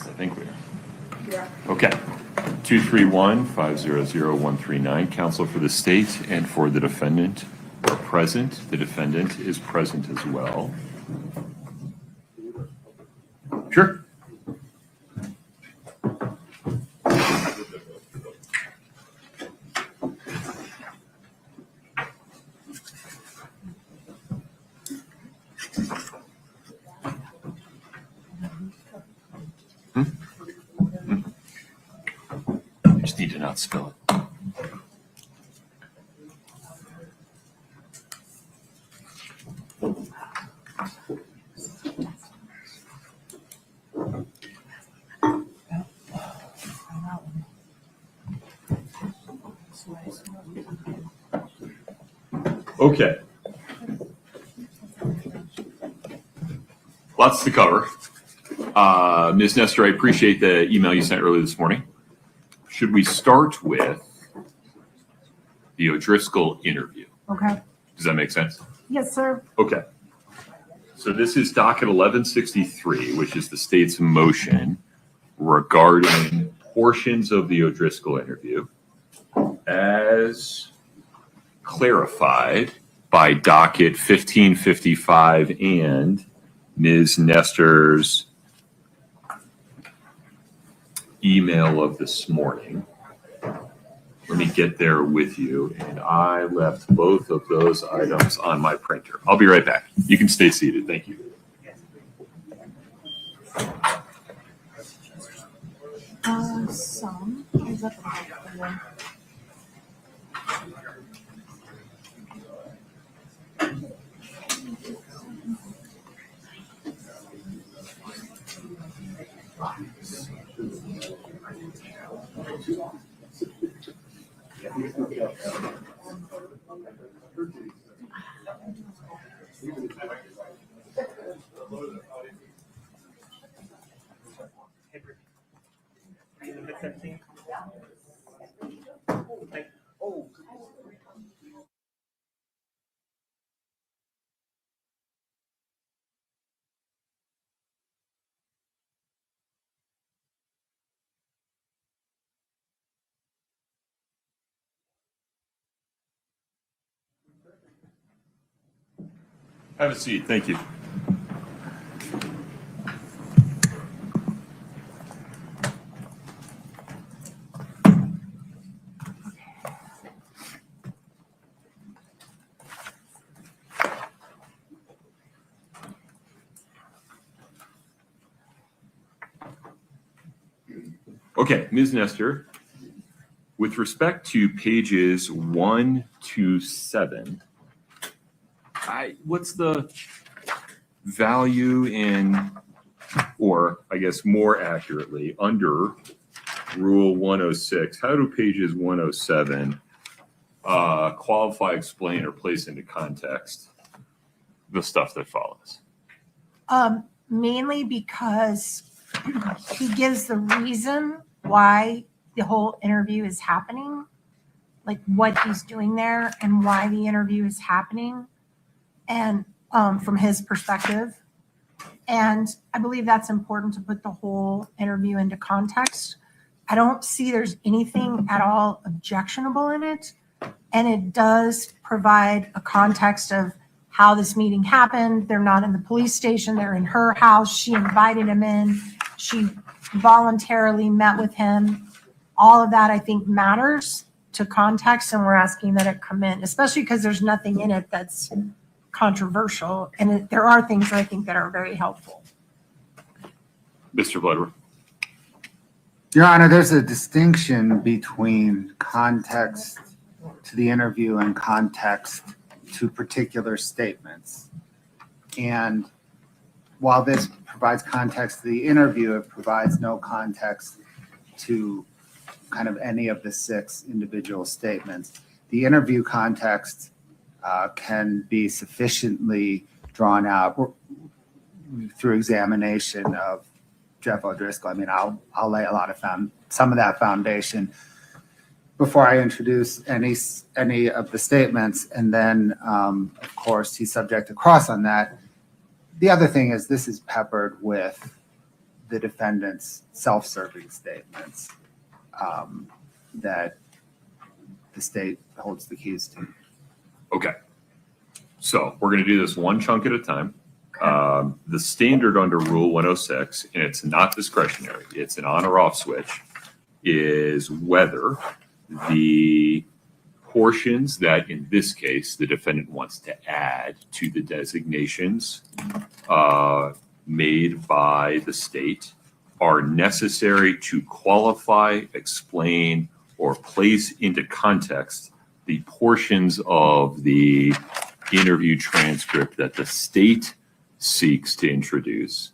I think we are. Yeah. Okay. 231-500-139. Counsel for the state and for the defendant are present. The defendant is present as well. Sure. I just need to not spill it. Okay. Lots to cover. Ms. Nestor, I appreciate the email you sent earlier this morning. Should we start with the O'Driscoll interview? Okay. Does that make sense? Yes, sir. Okay. So this is docket 1163, which is the state's motion regarding portions of the O'Driscoll interview as clarified by docket 1555 and Ms. Nestor's email of this morning. Let me get there with you. And I left both of those items on my printer. I'll be right back. You can stay seated. Thank you. Some. Have a seat. Thank you. Okay, Ms. Nestor, with respect to pages 1 to 7, what's the value in, or I guess more accurately, under Rule 106, how do pages 107 qualify, explain, or place into context the stuff that follows? Mainly because he gives the reason why the whole interview is happening, like what he's doing there and why the interview is happening, and from his perspective. And I believe that's important to put the whole interview into context. I don't see there's anything at all objectionable in it. And it does provide a context of how this meeting happened. They're not in the police station. They're in her house. She invited him in. She voluntarily met with him. All of that, I think, matters to context. And we're asking that it come in, especially because there's nothing in it that's controversial. And there are things that I think that are very helpful. Mr. Bloodworth. Your Honor, there's a distinction between context to the interview and context to particular statements. And while this provides context to the interview, it provides no context to kind of any of the 6 individual statements. The interview context can be sufficiently drawn out through examination of Jeff O'Driscoll. I mean, I'll lay a lot of some of that foundation before I introduce any of the statements, and then of course he's subject to cross on that. The other thing is this is peppered with the defendant's self-serving statements that the state holds the keys to. Okay. So we're going to do this one chunk at a time. The standard under Rule 106, and it's not discretionary, it's an on or off switch, is whether the portions that, in this case, the defendant wants to add to the designations made by the state are necessary to qualify, explain, or place into context the portions of the interview transcript that the state seeks to introduce.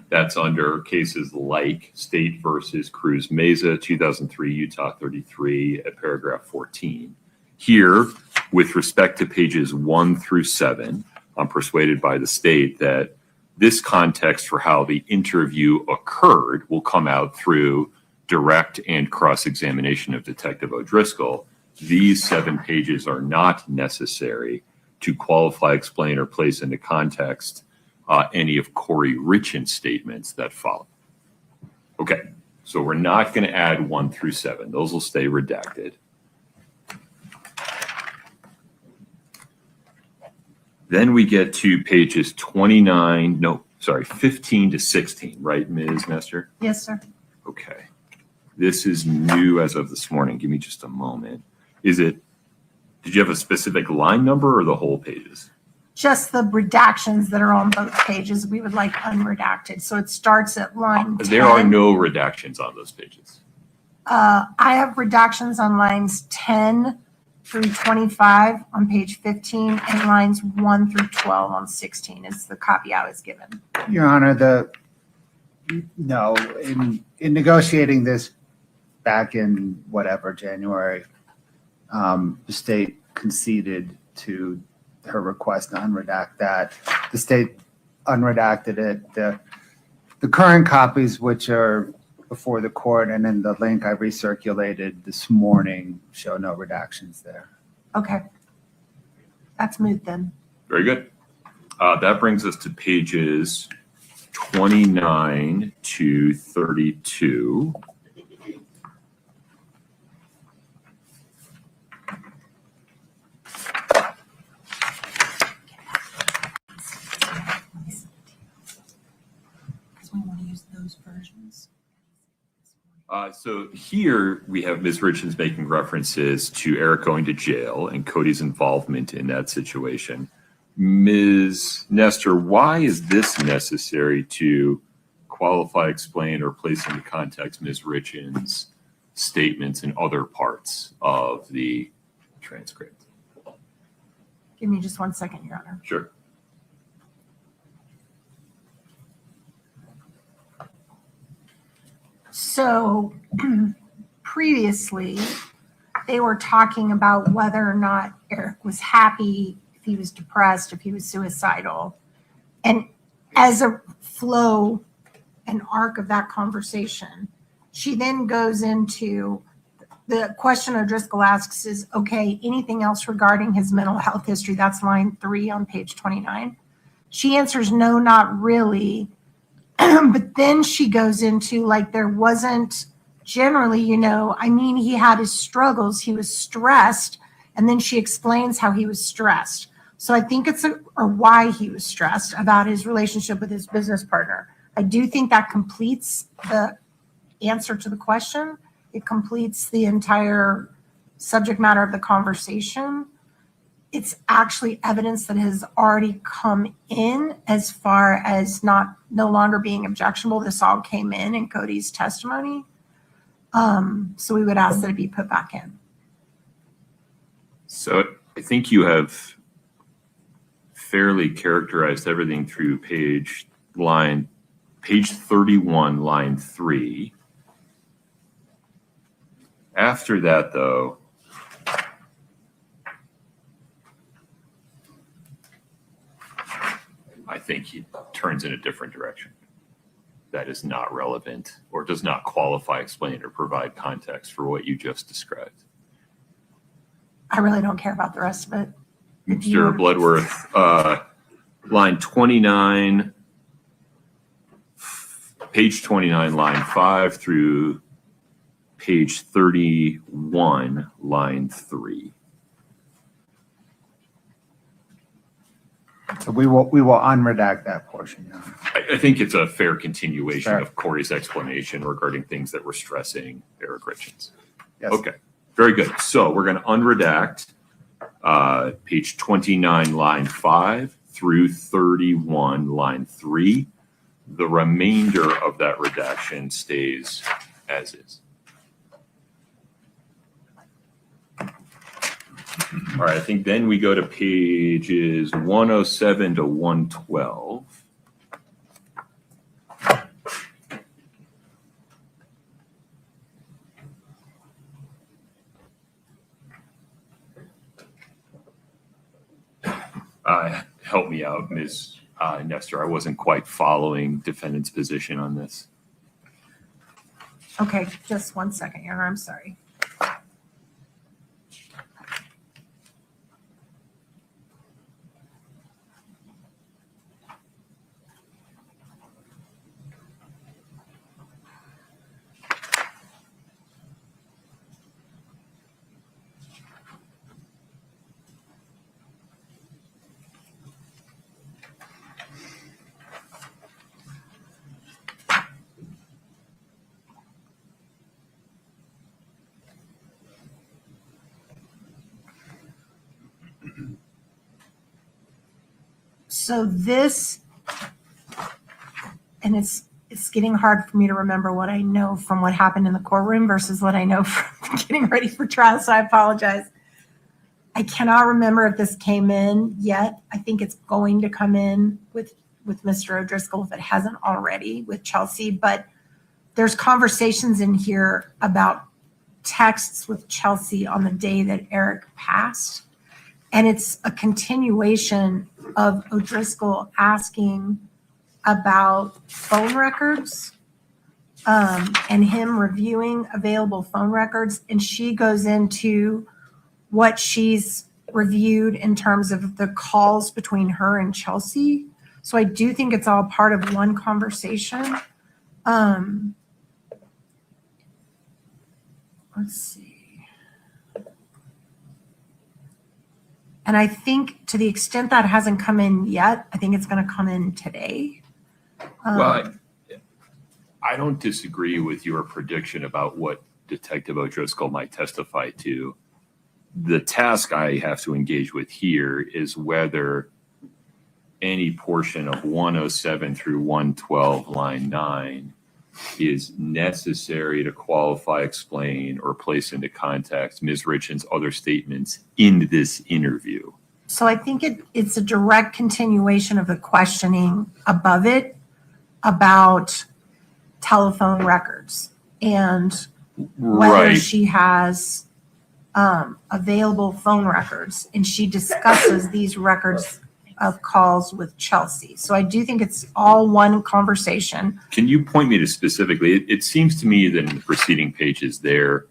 That's under cases like State versus Cruz Meza, 2003, Utah 33, at paragraph 14. Here, with respect to pages 1 through 7, I'm persuaded by the state that this context for how the interview occurred will come out through direct and cross-examination of Detective O'Driscoll. These 7 pages are not necessary to qualify, explain, or place into context any of Kouri Richins' statements that follow. Okay, so we're not going to add 1 through 7. Those will stay redacted. Then we get to pages 15 to 16, right, Ms. Nestor? Yes, sir. Okay. This is new as of this morning. Give me just a moment. Did you have a specific line number or the whole pages? Just the redactions that are on both pages, we would like unredacted. So it starts at line 10. There are no redactions on those pages. I have redactions on lines 10 through 25 on page 15 and lines 1 through 12 on 16 is the copy I was given. Your Honor, in negotiating this back in January, the state conceded to her request to unredact that. The state unredacted it. The current copies, which are before the court and in the link I recirculated this morning, show no redactions there. Okay. That's moot then. Very good. That brings us to pages 29 to 32. We want to use those versions. So here we have Ms. Richins making references to Eric going to jail and Cody's involvement in that situation. Ms. Nestor, why is this necessary to qualify, explain, or place into context Ms. Richins' statements in other parts of the transcript? Give me just 1 second, Your Honor. Sure. So previously, they were talking about whether or not Eric was happy, if he was depressed, if he was suicidal. And as a flow, an arc of that conversation, she then goes into the question O'Driscoll asks is, okay, anything else regarding his mental health history? That's line 3 on page 29. She answers, no, not really. But then she goes into like there wasn't generally, he had his struggles. He was stressed. And then she explains how he was stressed. So I think or why he was stressed about his relationship with his business partner. I do think that completes the answer to the question. It completes the entire subject matter of the conversation. It's actually evidence that has already come in as far as no longer being objectionable. This all came in Cody's testimony. So we would ask that it be put back in. So I think you have fairly characterized everything through page 31, line 3. After that, though, I think he turns in a different direction. That is not relevant or does not qualify, explain, or provide context for what you just described. I really don't care about the rest of it. Mr. Bloodworth, line 29 page 29, line 5 through page 31, line 3. So we will unredact that portion, Your Honor. I think it's a fair continuation Sure. of Kouri's explanation regarding things that were stressing Eric Richins. Yes. Okay, very good. So we're going to unredact page 29, line 5 through 31, line 3. The remainder of that redaction stays as is. All right, I think then we go to pages 107 to 112. Help me out, Ms. Nestor. I wasn't quite following defendant's position on this. Okay, just 1 second, Your Honor, I'm sorry. So this, and it's getting hard for me to remember what I know from what happened in the courtroom versus what I know from getting ready for trial, so I apologize. I cannot remember if this came in yet. I think it's going to come in with Mr. O'Driscoll if it hasn't already with Chelsea, but there's conversations in here about texts with Chelsea on the day that Eric passed. And it's a continuation of O'Driscoll asking about phone records and him reviewing available phone records. And she goes into what she's reviewed in terms of the calls between her and Chelsea. So I do think it's all part of one conversation. Let's see. And I think to the extent that hasn't come in yet, I think it's going to come in today. Well, I don't disagree with your prediction about what Detective O'Driscoll might testify to. The task I have to engage with here is whether any portion of 107 through 112, line 9, is necessary to qualify, explain, or place into context Ms. Richins' other statements in this interview. So I think it's a direct continuation of the questioning above it about telephone records and whether Right. she has available phone records. And she discusses these records of calls with Chelsea. So I do think it's all one conversation. Can you point me to specifically? It seems to me that in the preceding pages they're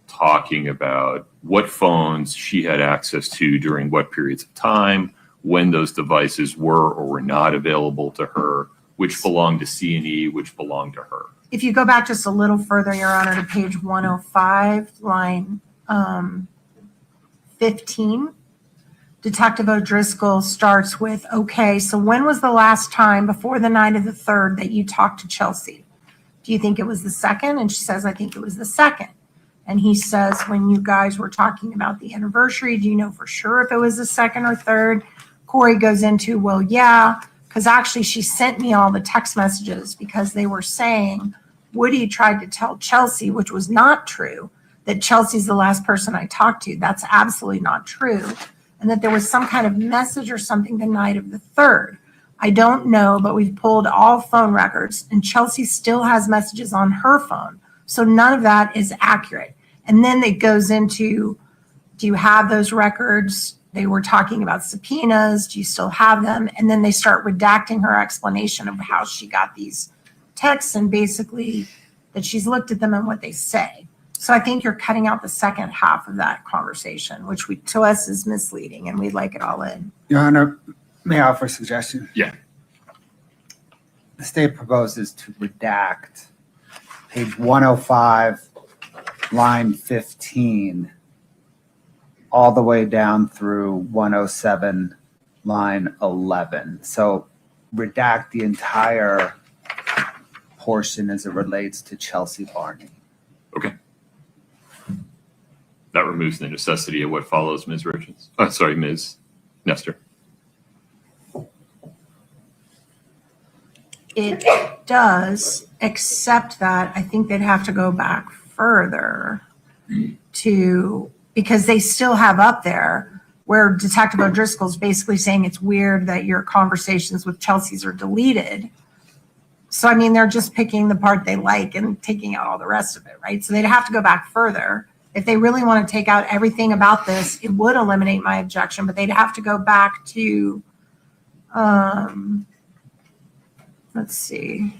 talking about what phones she had access to during what periods of time, when those devices were or were not available to her, which belonged to C&E, which belonged to her. If you go back just a little further, Your Honor, to page 105, line 15, Detective O'Driscoll starts with, okay, so when was the last time before the night of the 3rd that you talked to Chelsea? Do you think it was the 2nd? And she says, I think it was the 2nd. And he says, when you guys were talking about the anniversary, do you know for sure if it was the 2nd or 3rd? Kouri goes into, well, yeah, because actually she sent me all the text messages because they were saying Woody tried to tell Chelsea, which was not true, that Chelsea's the last person I talked to. That's absolutely not true. And that there was some kind of message or something the night of the 3rd. I don't know, but we've pulled all phone records and Chelsea still has messages on her phone. So none of that is accurate. And then it goes into, do you have those records? They were talking about subpoenas. Do you still have them? And then they start redacting her explanation of how she got these texts and basically that she's looked at them and what they say. So I think you're cutting out the second half of that conversation, which to us is misleading, and we'd like it all in. Your Honor, may I offer a suggestion? Yeah. the state proposes to redact page 105, line 15, all the way down through 107, line 11. So redact the entire portion as it relates to Chelsea Barney. Okay. That removes the necessity of what follows, Ms. Richins. Ms. Nestor. It does, except that I think they'd have to go back further because they still have up there where Detective O'Driscoll's basically saying it's weird that your conversations with Chelsea's are deleted. So, I mean, they're just picking the part they like and taking out all the rest of it, right? So they'd have to go back further. If they really want to take out everything about this, it would eliminate my objection, but they'd have to go back to, let's see.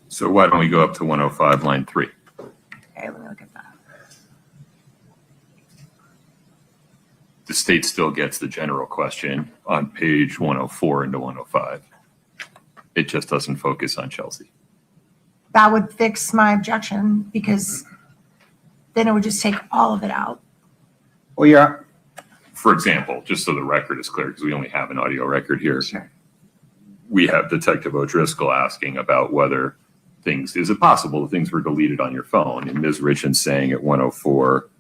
So why don't we go up to 105, line 3? Okay, let me look at that. The state still gets the general question on page 104 into 105. It just doesn't focus on Chelsea. That would fix my objection because then it would just take all of it out. Well, yeah. For example, just so the record is clear, because we only have an audio record here, Sure. we have Detective O'Driscoll asking about whether is it possible that things were deleted on your phone? And Ms. Richins saying at 104,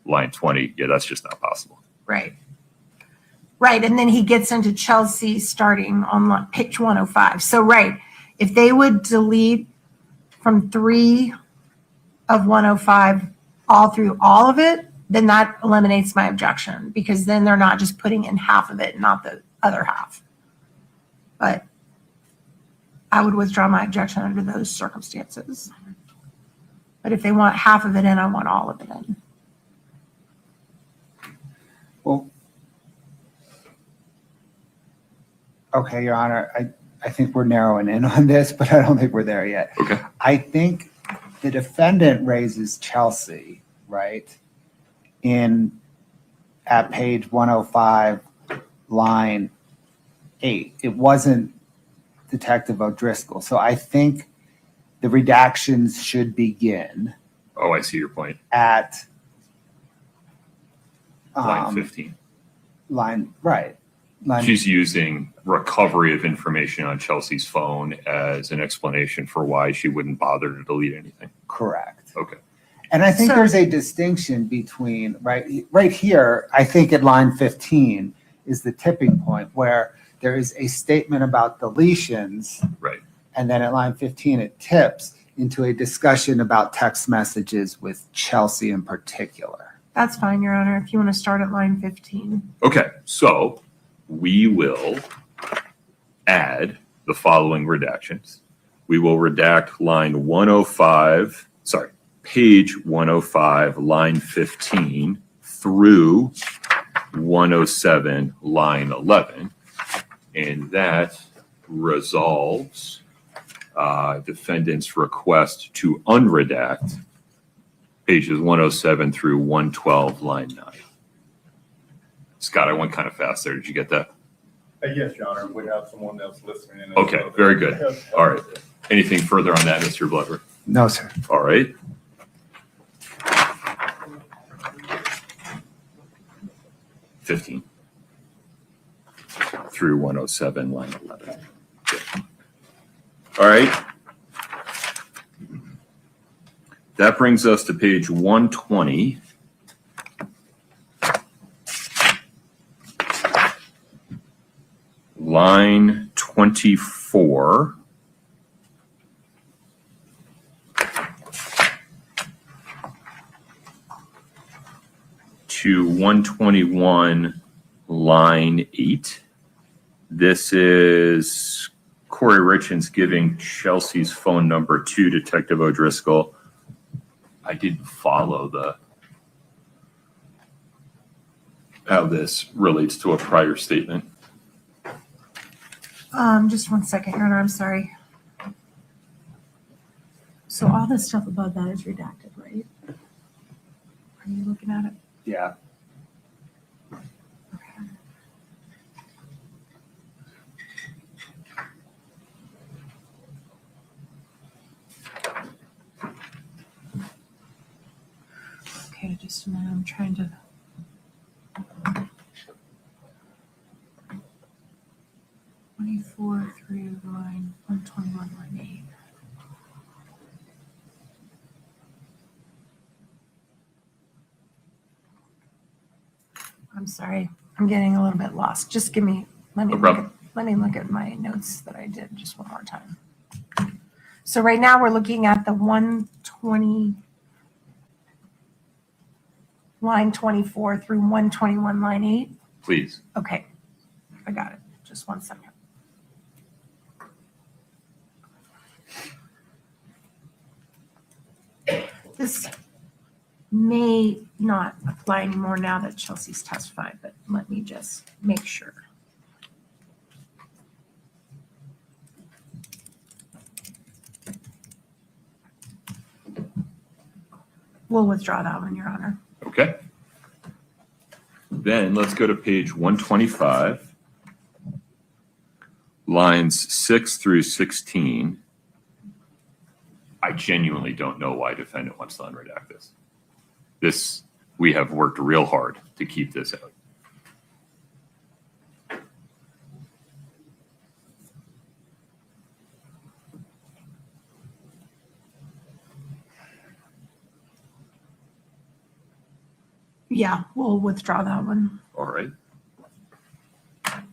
line 20, yeah, that's just not possible. Right. Right. And then he gets into Chelsea starting on page 105. So, right. If they would delete from 3 of 105 all through all of it, then that eliminates my objection because then they're not just putting in half of it, not the other half. But I would withdraw my objection under those circumstances. But if they want half of it in, I want all of it in. Well, okay, Your Honor, I think we're narrowing in on this, but I don't think we're there yet. Okay. I think the defendant raises Chelsea, right, at page 105, line 8. It wasn't Detective O'Driscoll. So I think the redactions should begin Oh, I see your point. at Line 15. Right. She's using recovery of information on Chelsea's phone as an explanation for why she wouldn't bother to delete anything. Correct. Okay. And I think So- there's a distinction between, right here, I think at line 15 is the tipping point where there is a statement about deletions. Right. And then at line 15, it tips into a discussion about text messages with Chelsea in particular. That's fine, Your Honor, if you want to start at line 15. Okay, so we will add the following redactions. We will redact line 105, page 105, line 15 through 107, line 11. And that resolves defendant's request to unredact pages 107 through 112, line 9. Scott, I went kind of fast there. Did you get that? Yes, Your Honor. We have someone else listening in. Okay, very good. All right. Anything further on that, Mr. Glover? No, sir. All right. $15 through 107, line 11. All right. That brings us to page 120. Line 24. To 121, line 8. This is Kouri Richins giving Chelsea's phone number to Detective O'Driscoll. I didn't follow how this relates to a prior statement. Just 1 second, Your Honor, I'm sorry. So all this stuff above that is redacted, right? Are you looking at it? Yeah. Okay, just a minute. I'm trying to. "24 through line 121, line 8. I'm sorry. I'm getting a little bit lost. Just give me, let me No look problem. at, let me look at my notes that I did just one more time. So right now we're looking at the 120, line 24 through 121, line 8. Please. Okay, I got it. Just one second. This may not apply anymore now that Chelsea's testified, but let me just make sure. We'll withdraw that one, Your Honor. Okay. Then let's go to page 125, lines 6 through 16. I genuinely don't know why defendant wants to unredact this. This, we have worked real hard to keep this out. Yeah, we'll withdraw that one. All right.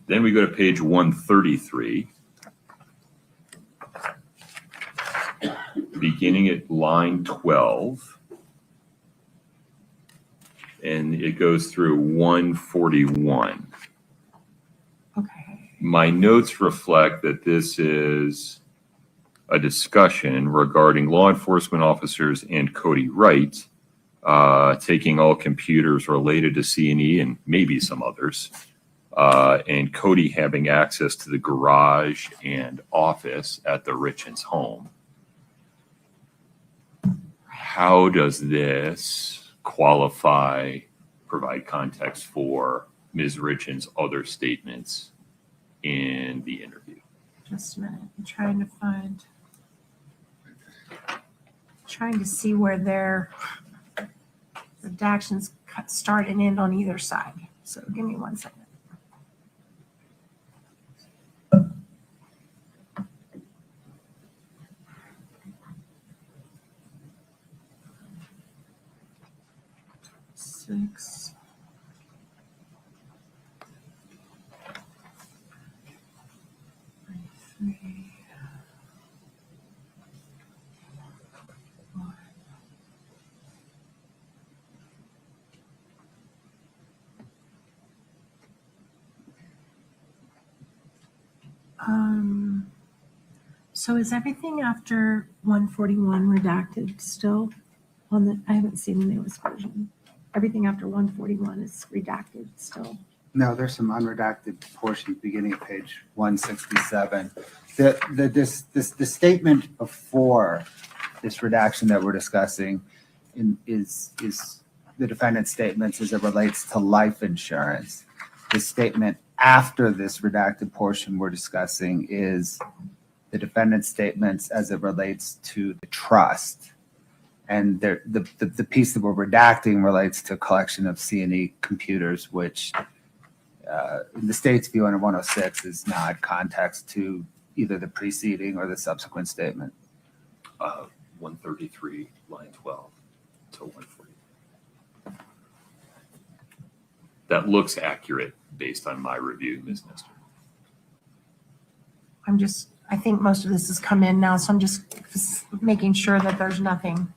Then we go to page 133, beginning at line 12, and it goes through 141. Okay. My notes reflect that this is a discussion regarding law enforcement officers and Kouri Richins taking all computers related to C&E and maybe some others, and Kouri having access to the garage and office at the Richins home. How does this qualify, provide context for Ms. Richins' other statements in the interview? Just a minute. I'm trying to see where their redactions start and end on either side. So give me one second. Six. Three. One. So is everything after 141 redacted still on the, I haven't seen the newest version. Everything after 141 is redacted still. No, there's some unredacted portions beginning at page 167. The statement before this redaction that we're discussing is the defendant's statements as it relates to life insurance. The statement after this redacted portion we're discussing is the defendant's statements as it relates to the trust. And the piece that we're redacting relates to collection of C&E computers, which in the state's view under 106 is not context to either the preceding or the subsequent statement. 133, line 12 to 140. That looks accurate based on my review, Ms. Nestor. I think most of this has come in now, so I'm just making sure that there's nothing.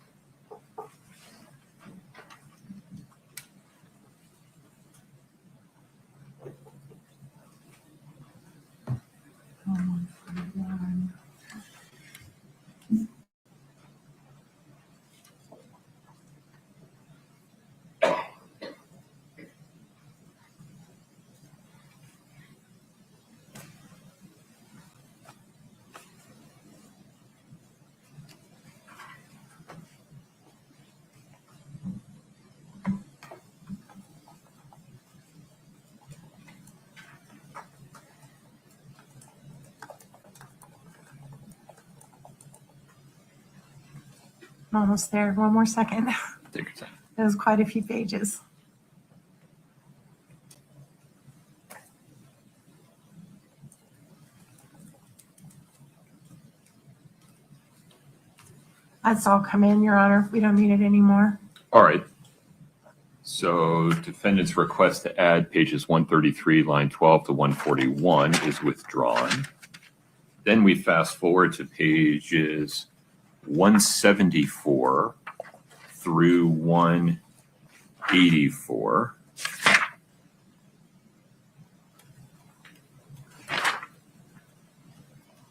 I'm almost there. One more second. Take your time. It was quite a few pages. That's all come in, Your Honor. We don't need it anymore. All right. So defendant's request to add pages 133, line 12 to 141 is withdrawn. Then we fast forward to pages 174 through 184.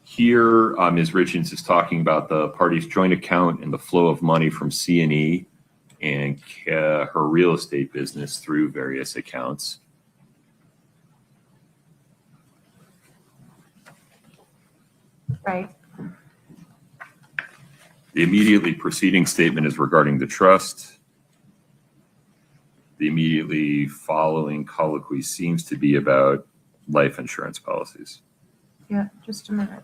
Here, Ms. Richins is talking about the party's joint account and the flow of money from C&E and her real estate business through various accounts. Right. The immediately preceding statement is regarding the trust. The immediately following colloquy seems to be about life insurance policies. Yeah, just a minute.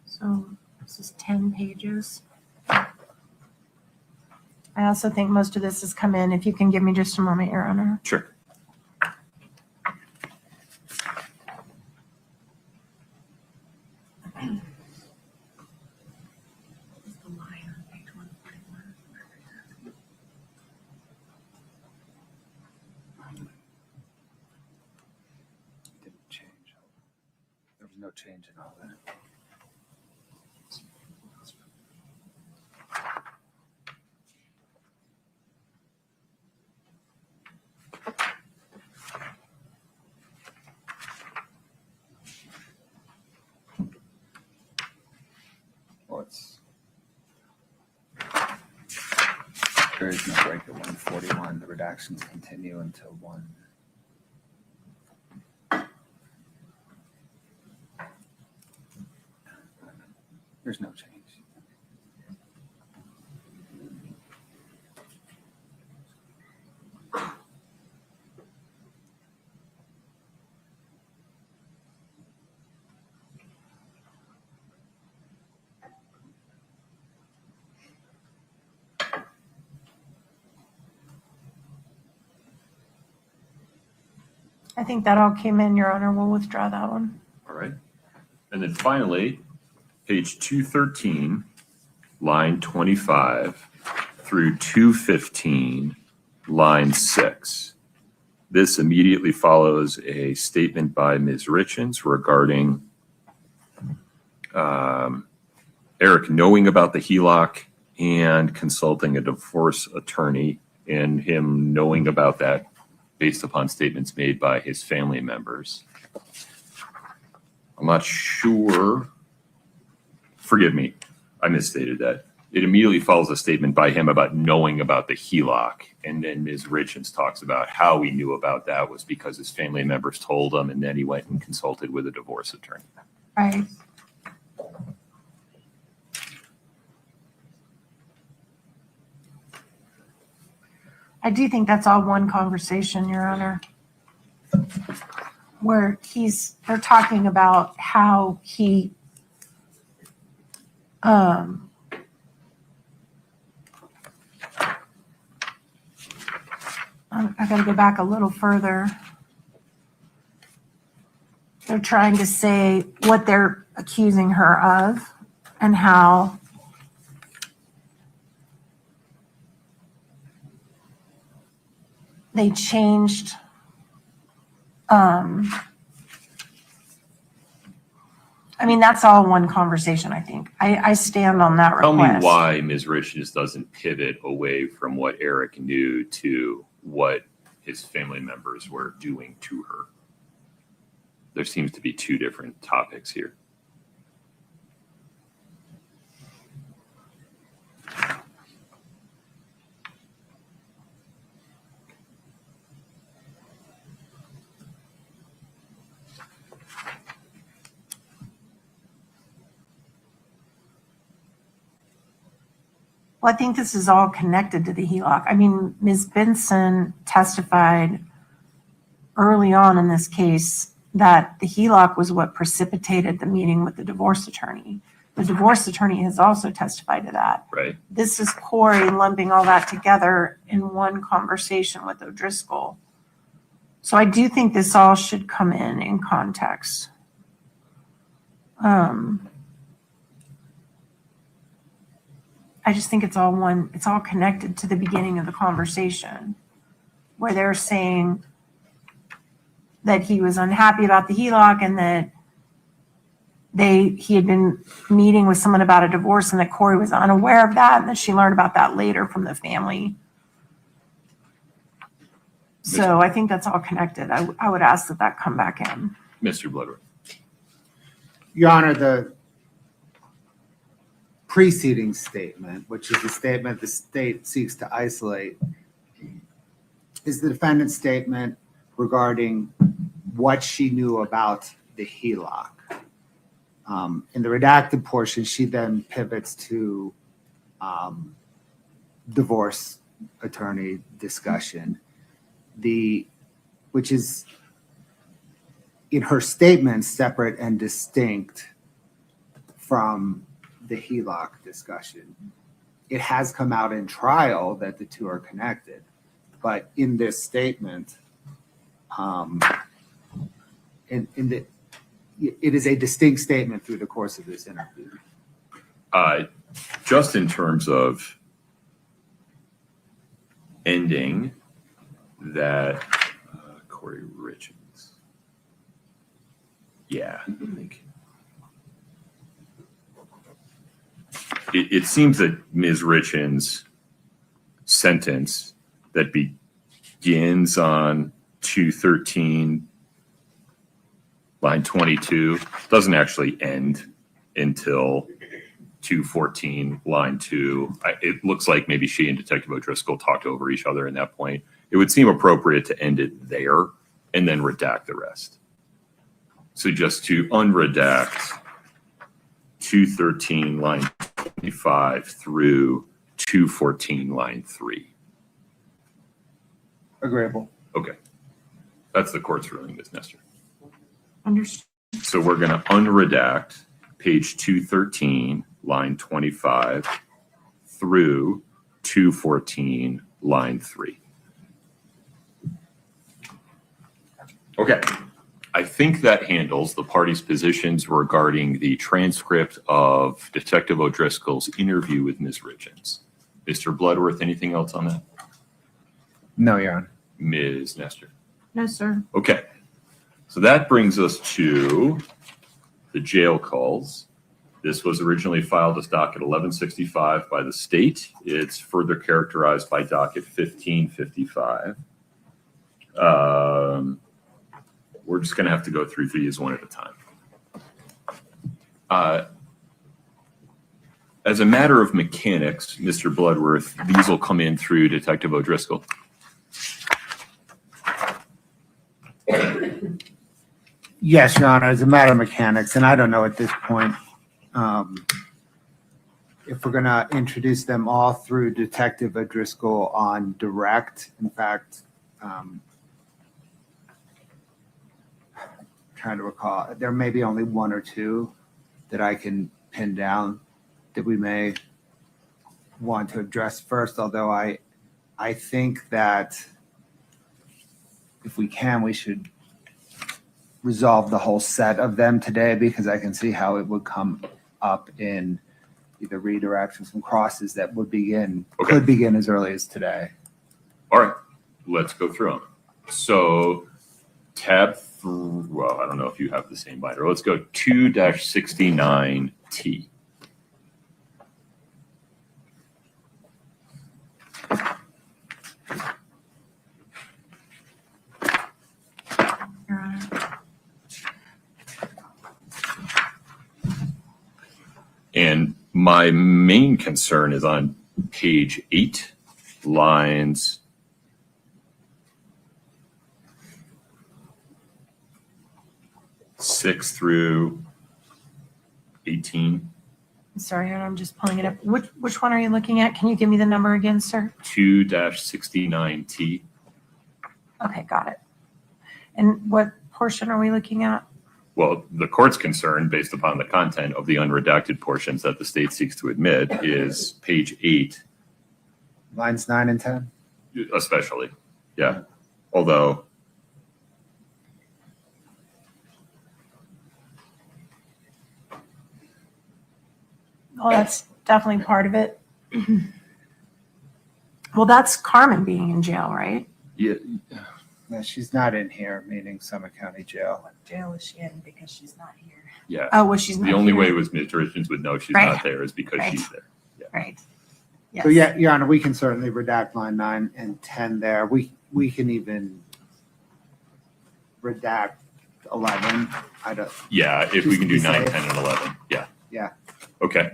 So this is 10 pages. I also think most of this has come in. If you can give me just a moment, Your Honor. Sure. Didn't change. There was no change in all that. There is no break at 141. The redactions continue until 1. There's no change. I think that all came in, Your Honor. We'll withdraw that one. All right. And then finally, page 213, line 25 through 215, line 6. This immediately follows a statement by Ms. Richins regarding Eric knowing about the HELOC and consulting a divorce attorney, and him knowing about that based upon statements made by his family members. I'm not sure. Forgive me, I misstated that. It immediately follows a statement by him about knowing about the HELOC. And then Ms. Richins talks about how he knew about that was because his family members told him, and then he went and consulted with a divorce attorney. Right. I do think that's all one conversation, Your Honor, where they're talking about how he I got to go back a little further. They're trying to say what they're accusing her of and how they changed I mean, that's all one conversation, I think. I stand on that Tell request. me why Ms. Richins doesn't pivot away from what Eric knew to what his family members were doing to her. There seems to be two different topics here. Well, I think this is all connected to the HELOC. I mean, Ms. Benson testified early on in this case that the HELOC was what precipitated the meeting with the divorce attorney. The divorce attorney has also testified to that. Right. This is Kouri lumping all that together in one conversation with O'Driscoll. So I do think this all should come in context. I just think it's all connected to the beginning of the conversation where they're saying that he was unhappy about the HELOC and that he had been meeting with someone about a divorce and that Kouri was unaware of that and that she learned about that later from the family. So I think that's all connected. I would ask that come back in. Mr. Bloodworth. Your Honor, the preceding statement, which is the statement the state seeks to isolate, is the defendant's statement regarding what she knew about the HELOC. In the redacted portion, she then pivots to divorce attorney discussion, which is in her statement separate and distinct from the HELOC discussion. It has come out in trial that the two are connected, but in this statement, it is a distinct statement through the course of this interview. Just in terms of ending that, Kouri Richins. Yeah, I think it seems that Ms. Richins' sentence that begins on 213 line 22 doesn't actually end until 214 line 2. It looks like maybe she and Detective O'Driscoll talked over each other in that point. It would seem appropriate to end it there and then redact the rest. So just to unredact 213 line 25 through 214 line 3. Agreeable. Okay. That's the court's ruling, Ms. Nestor. Understood. So we're going to unredact page 213, line 25 through 214, line 3. Okay. I think that handles the parties' positions regarding the transcript of Detective O'Driscoll's interview with Ms. Richins. Mr. Bloodworth, anything else on that? No, Your Honor. Ms. Nestor? No, sir. Okay. So that brings us to the jail calls. This was originally filed as docket 1165 by the state. It's further characterized by docket 1555. We're just going to have to go through these one at a time. As a matter of mechanics, Mr. Bloodworth, these will come in through Detective O'Driscoll. Yes, Your Honor, as a matter of mechanics, and I don't know at this point if we're going to introduce them all through Detective O'Driscoll on direct. In fact, trying to recall, there may be only one or two that I can pin down that we may want to address first, although I think that if we can, we should resolve the whole set of them today, because I can see how it would come up in either redirections and crosses that would could begin as early as today. All right, let's go through them. So tab, well, I don't know if you have the same binder. Let's go 2-69T. Your Honor. And my main concern is on page 8, lines 6 through 18. Sorry, Your Honor, I'm just pulling it up. Which one are you looking at? Can you give me the number again, sir? 2-69T. Okay, got it. And what portion are we looking at? Well, the court's concern, based upon the content of the unredacted portions that the state seeks to admit, is page 8, Lines 9 and 10? especially. Yeah. Although, Oh, that's definitely part of it. Well, that's Carmen being in jail, right? yeah, No, she's not in here, meaning Summit County Jail. What jail is she in because she's not here? yeah. Oh, well, she's not The only here. way was Mr. Richins would know she's Right. not there is because Right. she's there. Right. Yes. So yeah, Your Honor, we can certainly redact line 9 and 10 there. We can even redact 11. I don't, Yeah, if we Just can to do be 9, safe. 10, and 11. Yeah. Yeah. Okay.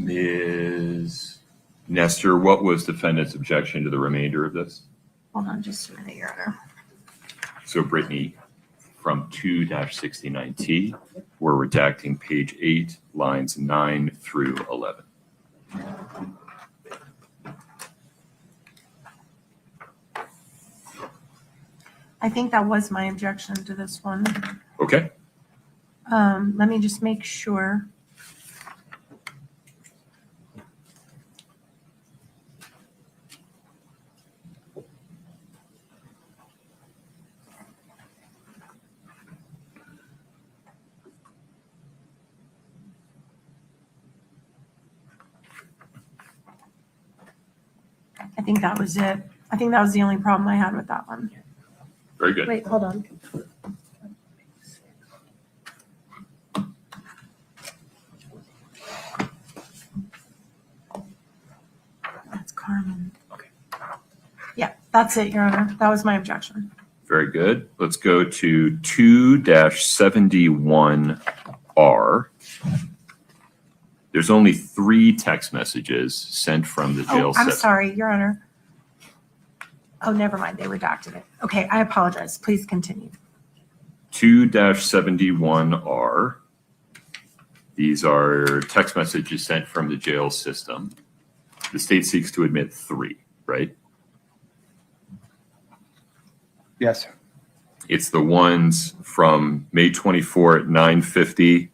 Ms. Nestor, what was defendant's objection to the remainder of this? Hold on just a minute, Your Honor. So Brittany, from 2-69T, we're redacting page 8, lines 9 through 11. I think that was my objection to this one. Okay? Let me just make sure. I think that was it. I think that was the only problem I had with that one. Very good. Wait, hold on. That's Carmen. Okay. Yeah, that's it, Your Honor. That was my objection. Very good. Let's go to 2-71R. There's only 3 text messages sent from the jail Oh, I'm system. sorry, Your Honor. Oh, never mind. They redacted it. Okay, I apologize. Please continue. 2-71R. These are text messages sent from the jail system. The state seeks to admit 3, right? Yes, sir. It's the ones from May 24 at 9:50,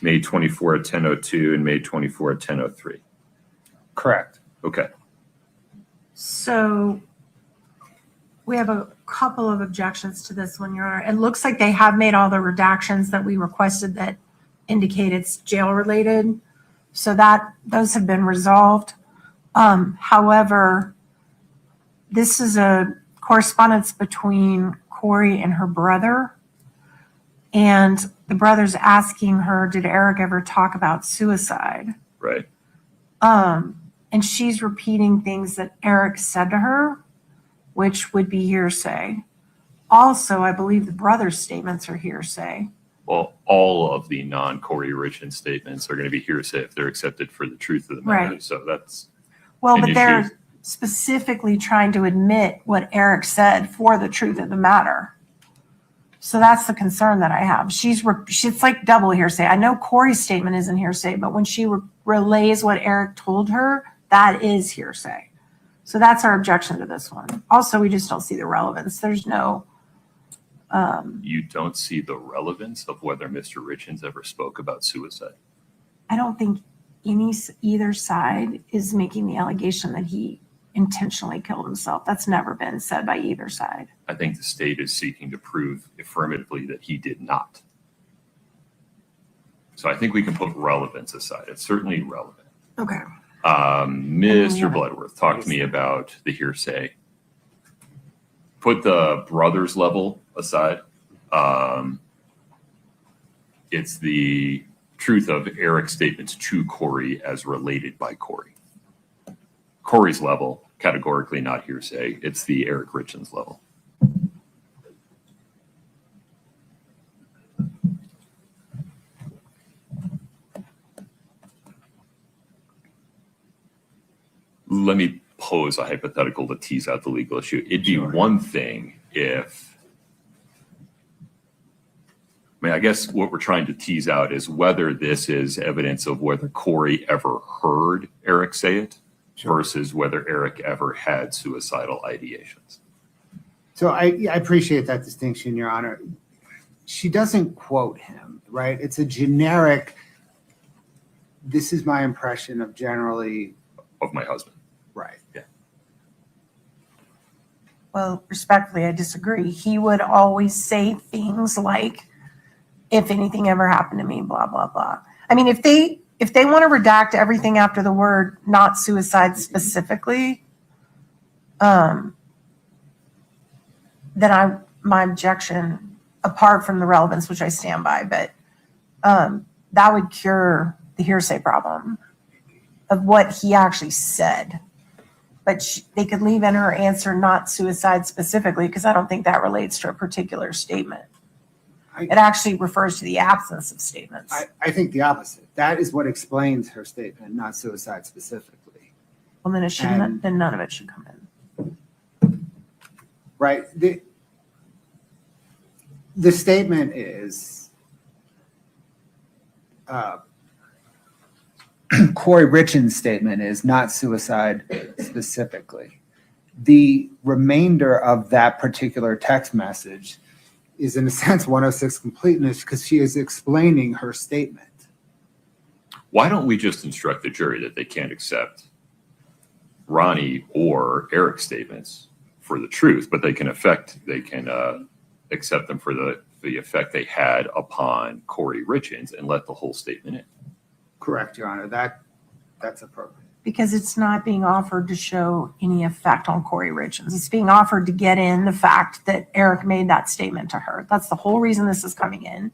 May 24 at 10:02, and May 24 at 10:03. Correct. Okay. So we have a couple of objections to this one, Your Honor. It looks like they have made all the redactions that we requested that indicate it's jail-related. So those have been resolved. However, this is a correspondence between Kouri and her brother. And the brother's asking her, did Eric ever talk about suicide? Right. And she's repeating things that Eric said to her, which would be hearsay. Also, I believe the brother's statements are hearsay. Well, all of the non-Kouri Richins statements are going to be hearsay if they're accepted for the truth of the matter. Right. So that's Well, an but issue. they're specifically trying to admit what Eric said for the truth of the matter. So that's the concern that I have. She's like double hearsay. I know Kouri's statement isn't hearsay, but when she relays what Eric told her, that is hearsay. So that's our objection to this one. Also, we just don't see the relevance. There's no, You don't see the relevance of whether Mr. Richins ever spoke about suicide. I don't think either side is making the allegation that he intentionally killed himself. That's never been said by either side. I think the state is seeking to prove affirmatively that he did not. So I think we can put relevance aside. It's certainly relevant. Okay. Mr. Bloodworth, talk to me about the hearsay. Put the brothers level aside. It's the truth of Eric's statements to Kouri as related by Kouri. Kouri's level, categorically not hearsay. It's the Eric Richins level. Let me pose a hypothetical to tease out the legal issue. It'd be one thing if, I guess what we're trying to tease out is whether this is evidence of whether Kouri ever heard Eric say it, versus whether Eric ever had suicidal ideations. So I appreciate that distinction, Your Honor. She doesn't quote him, right? It's a generic, this is my impression of generally, Of my husband. right. Well, respectfully, I disagree. He would always say things like, if anything ever happened to me, blah, blah, blah. I mean, if they want to redact everything after the word not suicide specifically, then my objection, apart from the relevance, which I stand by, but that would cure the hearsay problem of what he actually said. But they could leave in her answer not suicide specifically, because I don't think that relates to a particular statement. It actually refers to the absence of statements. I think the opposite. That is what explains her statement, not suicide specifically. Well, then it shouldn't. And- Then none of it should come in. Right. The statement is, Kouri Richins' statement is not suicide specifically. The remainder of that particular text message is, in a sense, 106 completeness, because she is explaining her statement. Why don't we just instruct the jury that they can't accept Ronnie or Eric's statements for the truth, but they can accept them for the effect they had upon Kouri Richins and let the whole statement in? Correct, Your Honor. That's appropriate. Because it's not being offered to show any effect on Kouri Richins. It's being offered to get in the fact that Eric made that statement to her. That's the whole reason this is coming in.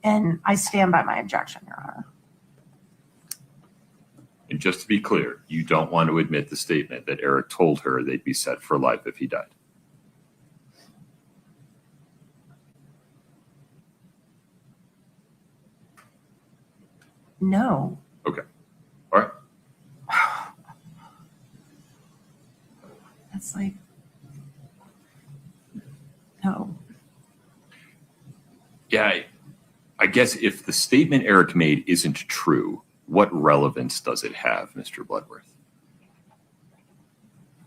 And I stand by my objection, Your Honor. And just to be clear, you don't want to admit the statement that Eric told her they'd be set for life if he died. No. Okay. All right. That's like, no. Yeah, I guess if the statement Eric made isn't true, what relevance does it have, Mr. Bloodworth?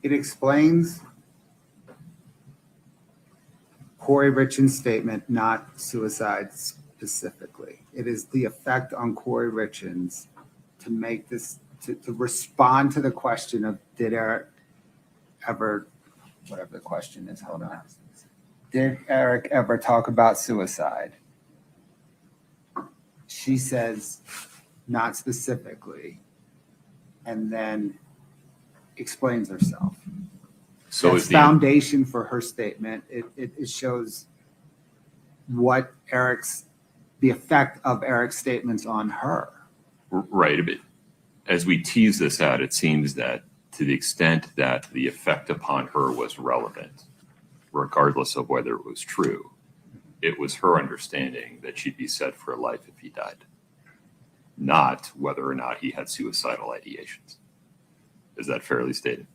It explains Kouri Richins' statement, not suicide specifically. It is the effect on Kouri Richins to make this, to respond to the question of, did Eric ever, whatever the question is, hold on. Did Eric ever talk about suicide? She says, not specifically, and then explains herself. So That's is the foundation for her statement. It shows what the effect of Eric's statements on her. right. But as we tease this out, it seems that to the extent that the effect upon her was relevant, regardless of whether it was true, it was her understanding that she'd be set for life if he died, not whether or not he had suicidal ideations. Is that fairly stated?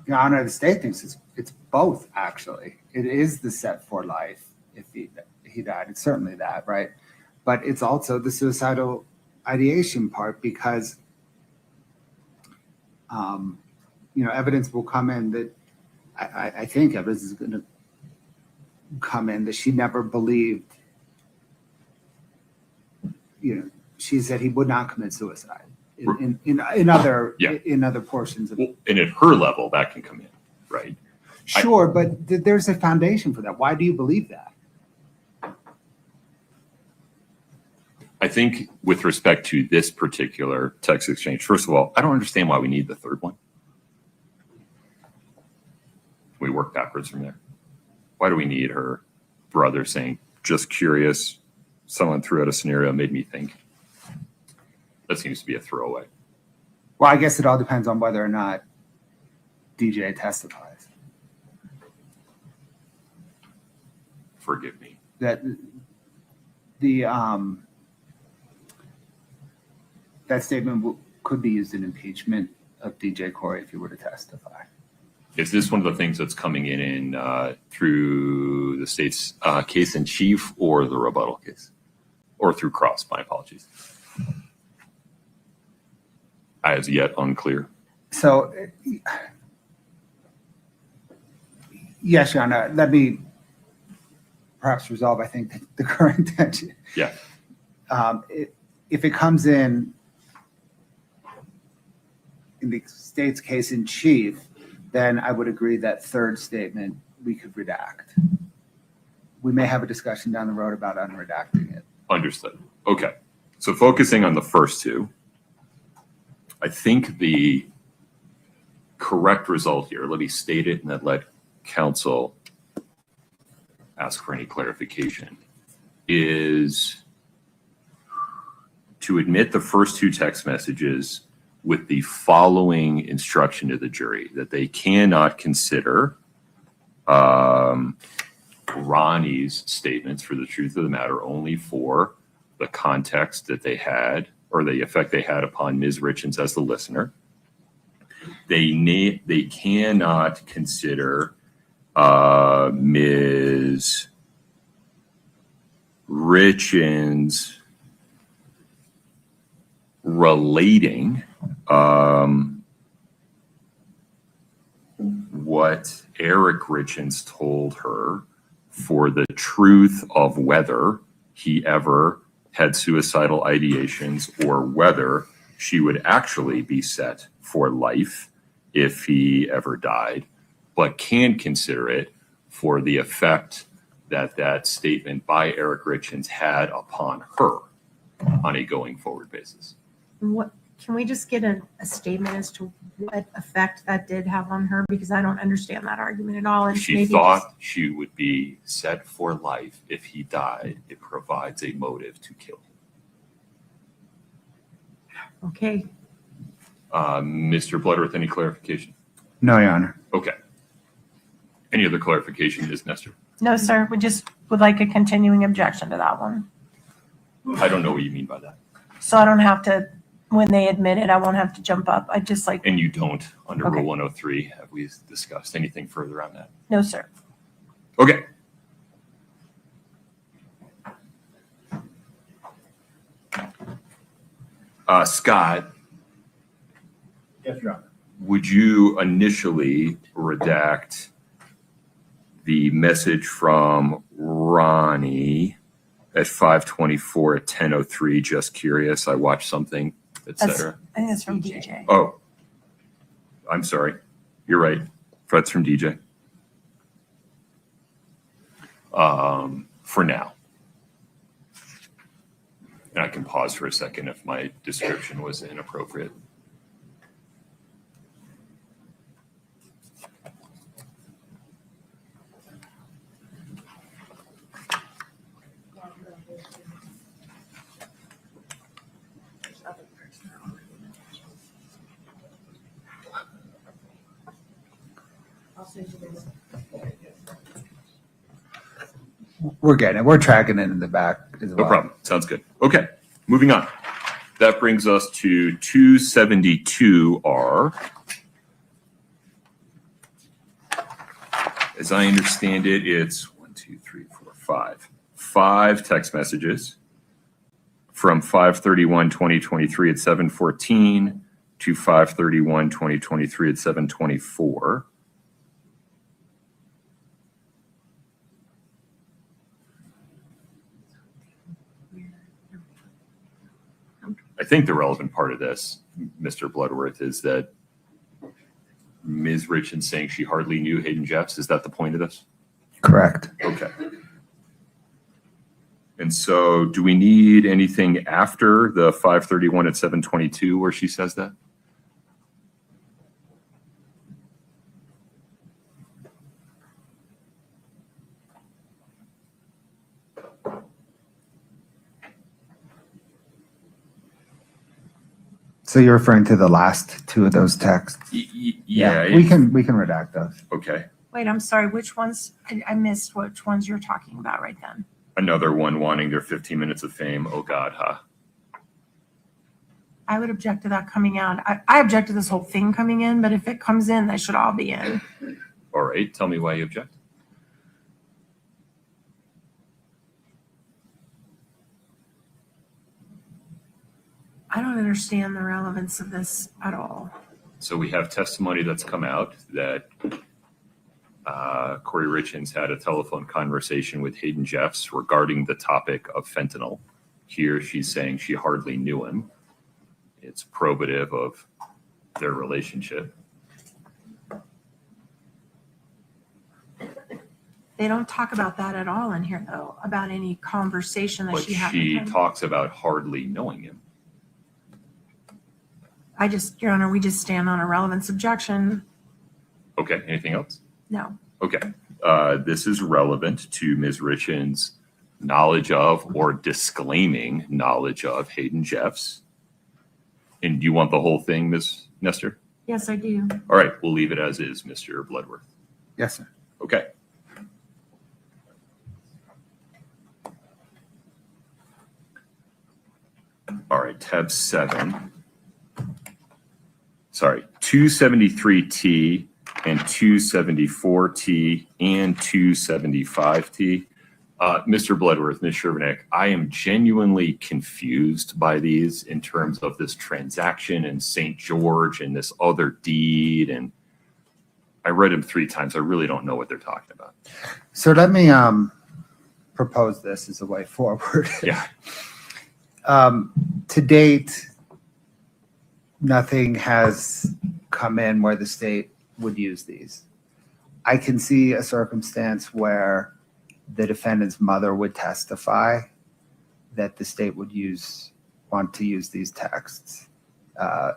Your Honor, the state thinks it's both, actually. It is the set for life if he died. It's certainly that, right? But it's also the suicidal ideation part, because evidence will come in that I think evidence is going to come in that she never believed. She said he would not commit suicide in other portions of. Well, and at her level, that can come in, right? Sure, but there's a foundation for that. Why do you believe that? I think with respect to this particular text exchange, first of all, I don't understand why we need the third one. We work backwards from there. Why do we need her brother saying, just curious, someone threw out a scenario, made me think? That seems to be a throwaway. Well, I guess it all depends on whether or not DJ testifies. Forgive me. That statement could be used in impeachment of DJ Kouri if he were to testify. Is this one of the things that's coming in through the state's case in chief or the rebuttal case? Or through cross, my apologies. as yet unclear. So, yes, Your Honor, let me perhaps resolve, I think, the current tension. Yeah. If it comes in the state's case in chief, then I would agree that third statement we could redact. We may have a discussion down the road about unredacting it. Understood. Okay. So focusing on the first two, I think the correct result here, let me state it and then let counsel ask for any clarification, is to admit the first two text messages with the following instruction to the jury, that they cannot consider Ronnie's statements for the truth of the matter only for the context that they had or the effect they had upon Ms. Richins as the listener. They cannot consider Ms. Richins relating what Eric Richins told her for the truth of whether he ever had suicidal ideations or whether she would actually be set for life if he ever died, but can consider it for the effect that that statement by Eric Richins had upon her on a going forward basis. What, can we just get a statement as to what effect that did have on her? Because I don't understand that argument at all. And She maybe thought she would be set for life if he died. It provides a motive to kill him. okay. Mr. Bloodworth, any clarification? No, Your Honor. Okay. Any other clarification, Ms. Nestor? No, sir. We just would like a continuing objection to that one. I don't know what you mean by that. So I don't have to, when they admit it, I won't have to jump up. I just like, And you don't, under Okay. Rule 103, have we discussed anything further on that? no, sir. Okay. Scott, Yes, Your Honor. would you initially redact the message from Ronnie at 5:24 at 10:03? Just curious. I watched something, etc. I think it's from DJ. Oh, I'm sorry. You're right. That's from DJ. For now. And I can pause for a second if my description was inappropriate. We're getting it. We're tracking it in the back as well. No problem. Sounds good. Okay, moving on. That brings us to 272R. As I understand it, it's 5 text messages from 5/31/2023 at 7:14 to 5/31/2023 at 7:24. I think the relevant part of this, Mr. Bloodworth, is that Ms. Richins saying she hardly knew Hayden Jeffs. Is that the point of this? Correct. Okay. And so do we need anything after the 5:31 at 7:22 where she says that? So you're referring to the last two of those texts? Yeah. We can redact those. Okay. Wait, I'm sorry. Which ones? I missed which ones you're talking about right then. Another one wanting their 15 minutes of fame. Oh God, huh? I would object to that coming out. I object to this whole thing coming in, but if it comes in, they should all be in. All right. Tell me why you object. I don't understand the relevance of this at all. So we have testimony that's come out that Kouri Richins had a telephone conversation with Hayden Jeffs regarding the topic of fentanyl. Here she's saying she hardly knew him. It's probative of their relationship. They don't talk about that at all in here, though, about any conversation that But she had she with him. talks about hardly knowing him. Your Honor, we just stand on a relevance objection. Okay, anything else? No. Okay. This is relevant to Ms. Richins' knowledge of or disclaiming knowledge of Hayden Jeffs. And do you want the whole thing, Ms. Nestor? Yes, I do. All right, we'll leave it as is, Mr. Bloodworth. Yes, sir. Okay. All right, tab 7. Sorry, 273T and 274T and 275T. Mr. Bloodworth, Ms. Shervinick, I am genuinely confused by these in terms of this transaction in St. George and this other deed. And I read them 3 times. I really don't know what they're talking about. So let me propose this as a way forward. Yeah. To date, nothing has come in where the state would use these. I can see a circumstance where the defendant's mother would testify that the state would want to use these texts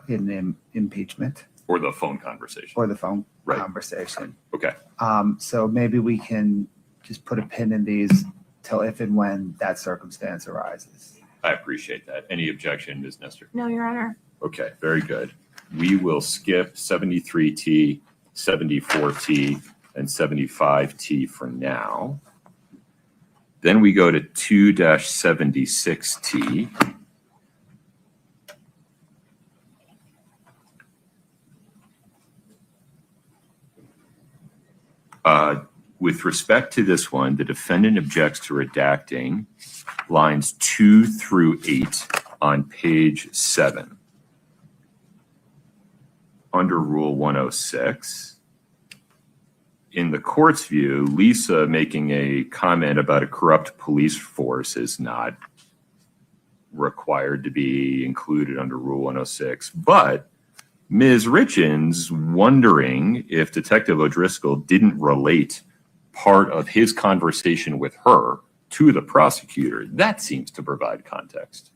in the impeachment Or the phone conversation. or the phone Right. conversation. Okay. So maybe we can just put a pin in these till if and when that circumstance arises. I appreciate that. Any objection, Ms. Nestor? No, Your Honor. Okay, very good. We will skip 73T, 74T, and 75T for now. Then we go to 2-76T. With respect to this one, the defendant objects to redacting lines 2 through 8 on page 7. Under Rule 106, in the court's view, Lisa making a comment about a corrupt police force is not required to be included under Rule 106, but Ms. Richins wondering if Detective O'Driscoll didn't relate part of his conversation with her to the prosecutor. That seems to provide context.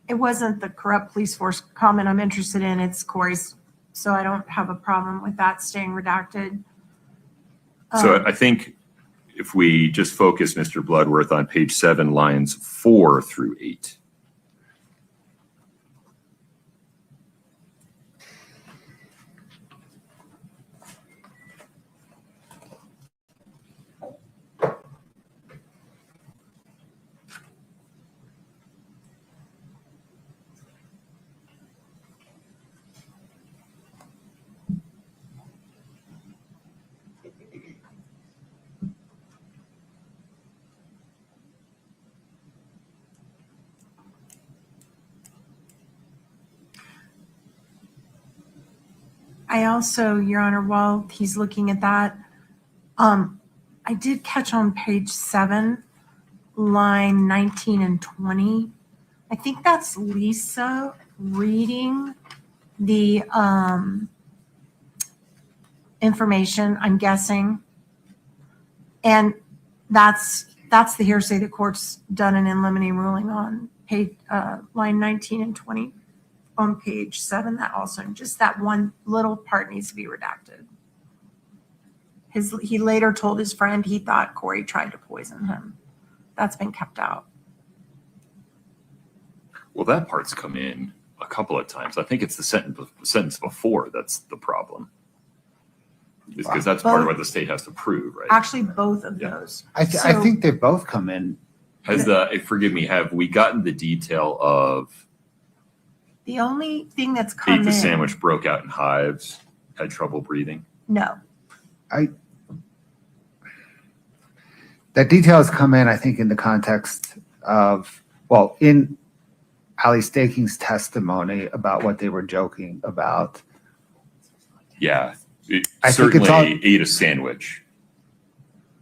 It wasn't the corrupt police force comment I'm interested in. It's Kouri's. So I don't have a problem with that staying redacted. So I think if we just focus, Mr. Bloodworth, on page 7, lines 4 through 8. I also, Your Honor, while he's looking at that, I did catch on page 7, line 19 and 20. I think that's Lisa reading the information, I'm guessing. And that's the hearsay the court's done an in limine ruling on page line 19 and 20 on page 7. That also, just that one little part needs to be redacted. He later told his friend he thought Kouri tried to poison him. That's been kept out. Well, that part's come in a couple of times. I think it's the sentence before that's the problem. Because that's part of what the state has to prove, right? Actually, both of Yeah. those. I So- think they both come in. Forgive me, have we gotten the detail of The only thing that's come ate in. the sandwich, broke out in hives, had trouble breathing? No. That detail has come in, I think, in the context of, well, Ally Staking's testimony about what they were joking about. Yeah, I think it's certainly ate a sandwich.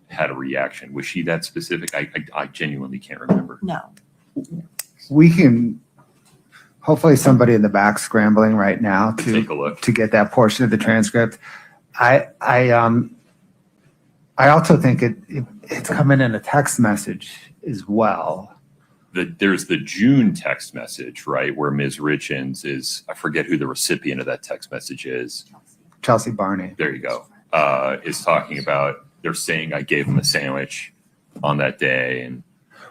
Had a reaction. Was she that specific? I genuinely can't remember. No. We can, hopefully somebody in the back scrambling right now Take a look. to get that portion of the transcript. I also think it's coming in a text message as well. There's the June text message, right, where Ms. Richins is, I forget who the recipient of that text message is. Chelsea Barney. There you go. Is talking about, they're saying I gave him a sandwich on that day. And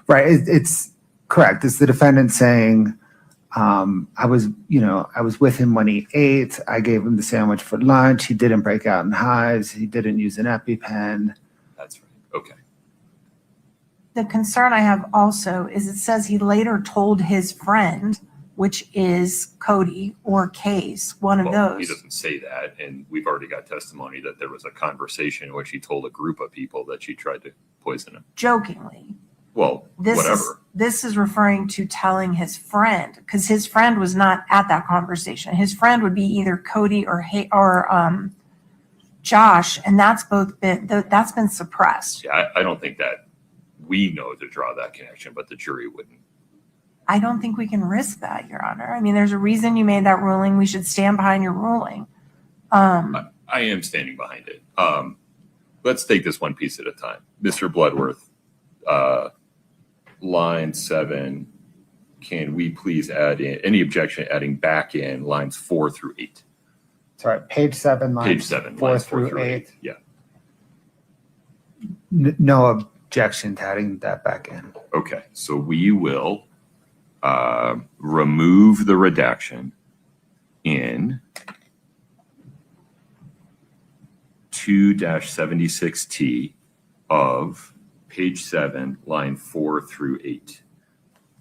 Right. It's correct. It's the defendant saying, I was with him when he ate. I gave him the sandwich for lunch. He didn't break out in hives. He didn't use an EpiPen. that's right. Okay. The concern I have also is it says he later told his friend, which is Cody or Case, one of Well, he those. doesn't say that. And we've already got testimony that there was a conversation in which he told a group of people that she tried to poison him. Jokingly. Well, whatever. This is referring to telling his friend, because his friend was not at that conversation. His friend would be either Cody or Josh, and that's been suppressed. Yeah, I don't think that we know to draw that connection, but the jury wouldn't. I don't think we can risk that, Your Honor. I mean, there's a reason you made that ruling. We should stand behind your ruling. I am standing behind it. Let's take this one piece at a time. Mr. Bloodworth, line 7, can we please add in any objection adding back in lines 4 through 8? Sorry, page 7, lines Page 7, 4 lines through 8. Yeah. No objection to adding that back in. Okay, so we will remove the redaction in 2-76T of page 7, line 4 through 8.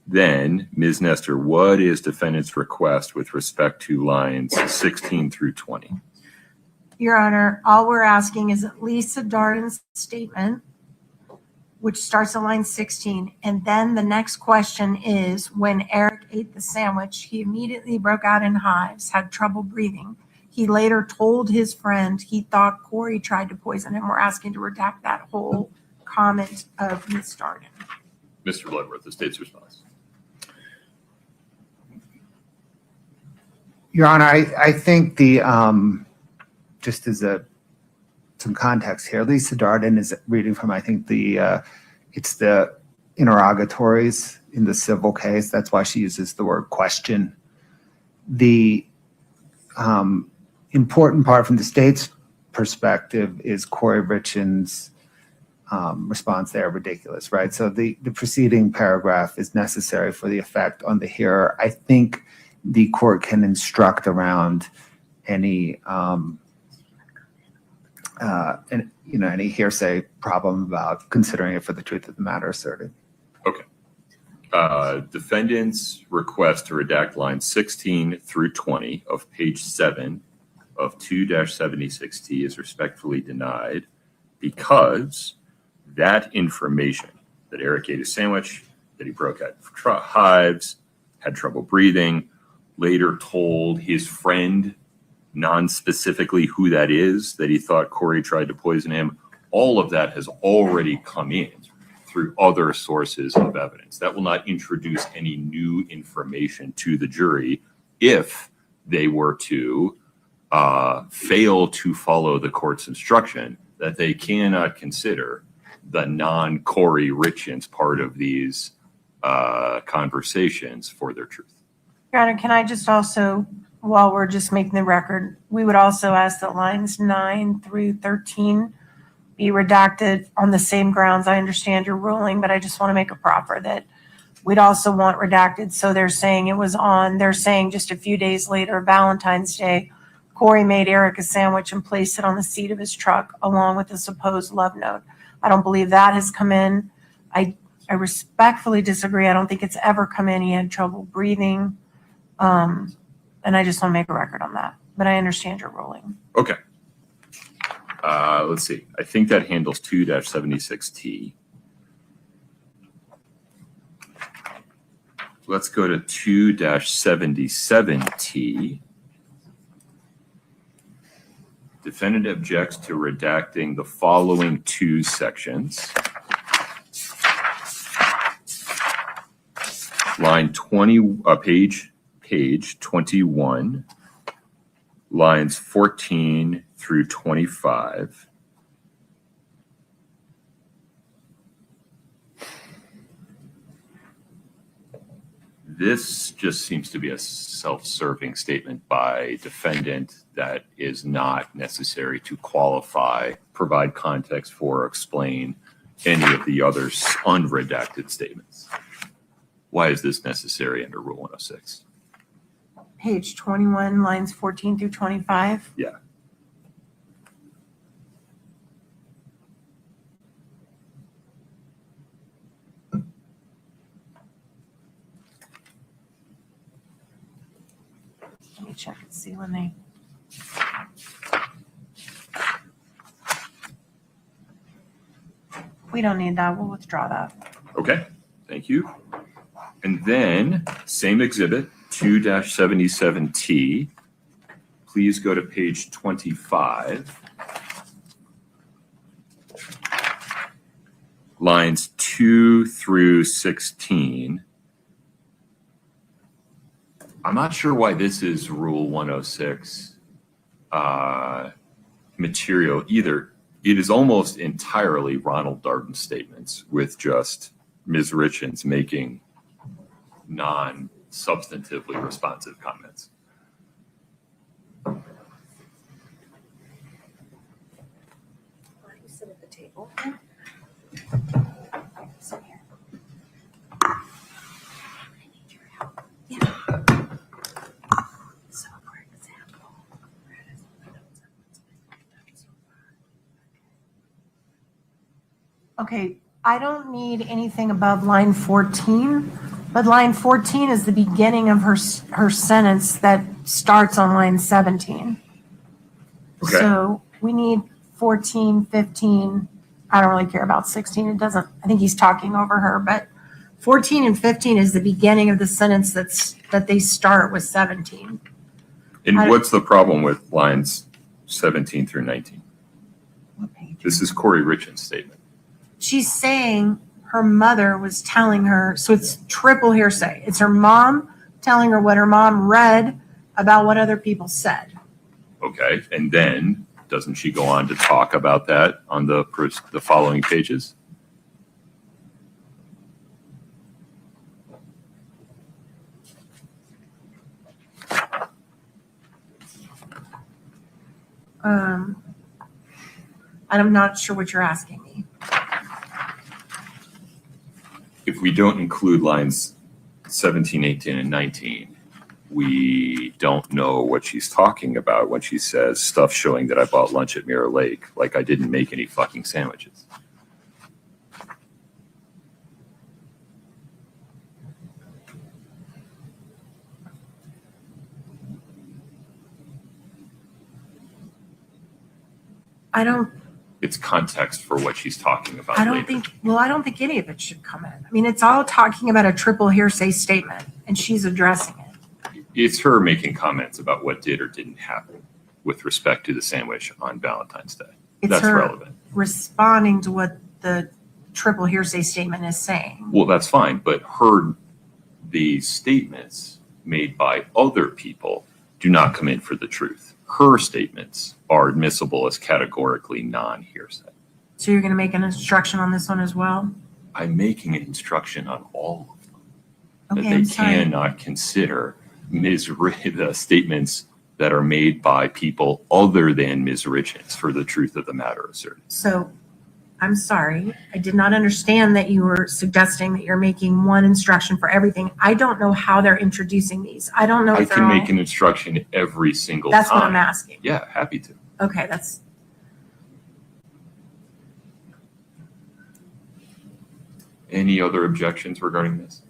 Then, Ms. Nestor, what is defendant's request with respect to lines 16 through 20? Your Honor, all we're asking is at Lisa Darden's statement, which starts at line 16. And then the next question is, when Eric ate the sandwich, he immediately broke out in hives, had trouble breathing. He later told his friend he thought Kouri tried to poison him. We're asking to redact that whole comment of Ms. Darden. Mr. Bloodworth, the state's response. Your Honor, I think just as some context here, Lisa Darden is reading from, I think, it's the interrogatories in the civil case. That's why she uses the word question. The important part from the state's perspective is Kouri Richins' response there, ridiculous, right? So the preceding paragraph is necessary for the effect on the hearer. I think the court can instruct around any any hearsay problem about considering it for the truth of the matter asserted. Okay. Defendant's request to redact lines 16 through 20 of page 7 of 2-76T is respectfully denied because that information, that Eric ate a sandwich, that he broke out hives, had trouble breathing, later told his friend non-specifically who that is, that he thought Kouri tried to poison him, all of that has already come in through other sources of evidence. That will not introduce any new information to the jury if they were to fail to follow the court's instruction that they cannot consider the non-Kouri Richins part of these conversations for their truth. Your Honor, can I just also, while we're just making the record, we would also ask that lines 9 through 13 be redacted on the same grounds. I understand your ruling, but I just want to make a proffer that we'd also want redacted. So they're saying just a few days later, Valentine's Day, Kouri made Eric a sandwich and placed it on the seat of his truck along with a supposed love note. I don't believe that has come in. I respectfully disagree. I don't think it's ever come in. He had trouble breathing. And I just want to make a record on that. But I understand your ruling. Okay. Let's see. I think that handles 2-76T. let's go to 2-77T. Defendant objects to redacting the following two sections. Line 20, page 21, lines 14 through 25. This just seems to be a self-serving statement by defendant that is not necessary to qualify, provide context for, or explain any of the other unredacted statements. Why is this necessary under Rule 106? Page 21, lines 14 through 25. Yeah. Let me check and see when they. We don't need that. We'll withdraw that. Okay, thank you. And then, same exhibit, 2-77T. Please go to page 25. Lines 2 through 16. I'm not sure why this is Rule 106 material either. It is almost entirely Ronald Darden statements with just Ms. Richins making non-substantively responsive comments. Why don't you sit at the table? Sit here. I need your help. Yeah. So, for example, where does all the notes are? What's been done so far? Okay, I don't need anything above line 14, but line 14 is the beginning of her sentence that starts on line 17. Okay. So we need 14, 15. I don't really care about 16. It doesn't, I think he's talking over her, but 14 and 15 is the beginning of the sentence that they start with 17. And I- what's the problem with lines 17 through 19? What page? This is Kouri Richins' statement. She's saying her mother was telling her, so it's triple hearsay. It's her mom telling her what her mom read about what other people said. Okay, and then doesn't she go on to talk about that on the following pages? I'm not sure what you're asking me. If we don't include lines 17, 18, and 19, we don't know what she's talking about when she says stuff showing that I bought lunch at Mirror Lake, like I didn't make any fucking sandwiches. It's context for what she's talking about I don't later. think any of it should come in. I mean, it's all talking about a triple hearsay statement, and she's addressing it. It's her making comments about what did or didn't happen with respect to the sandwich on Valentine's Day. It's That's her relevant. responding to what the triple hearsay statement is saying. Well, that's fine, but the statements made by other people do not come in for the truth. Her statements are admissible as categorically non-hearsay. So you're going to make an instruction on this one as well? I'm making an instruction on all of them. That Okay, they I'm sorry. cannot consider the statements that are made by people other than Ms. Richins for the truth of the matter asserted. So I'm sorry. I did not understand that you were suggesting that you're making one instruction for everything. I don't know how they're introducing these. I don't know I if they're can all. make an instruction every single That's time. what I'm asking. Yeah, happy to. Okay, that's, Any other objections regarding this?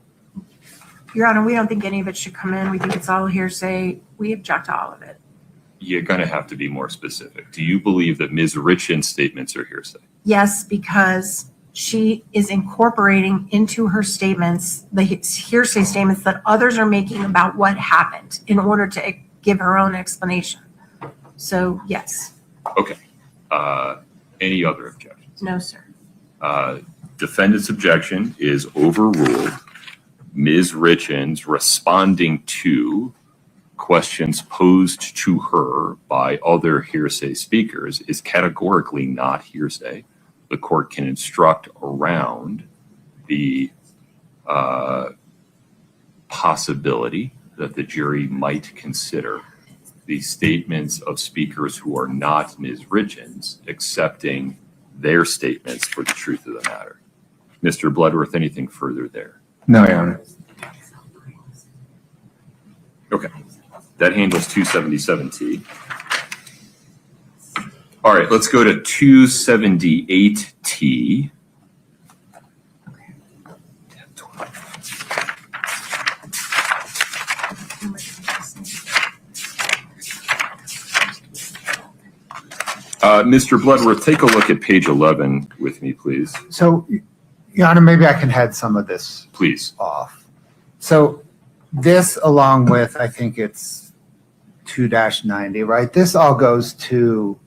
Your Honor, we don't think any of it should come in. We think it's all hearsay. We object to all of it. You're going to have to be more specific. Do you believe that Ms. Richins' statements are hearsay? Yes, because she is incorporating into her statements the hearsay statements that others are making about what happened in order to give her own explanation. So, yes. Okay. Any other objections? No, sir. Defendant's objection is overruled. Ms. Richins responding to questions posed to her by other hearsay speakers is categorically not hearsay. The court can instruct around the possibility that the jury might consider the statements of speakers who are not Ms. Richins accepting their statements for the truth of the matter. Mr. Bloodworth, anything further there? No, Your Honor. Okay, that handles 277T. All right, let's go to 278T. Mr. Bloodworth, take a look at page 11 with me, please. So, Your Honor, maybe I can head some of this Please. off. So this, along with, I think it's 2-90, right? This all goes to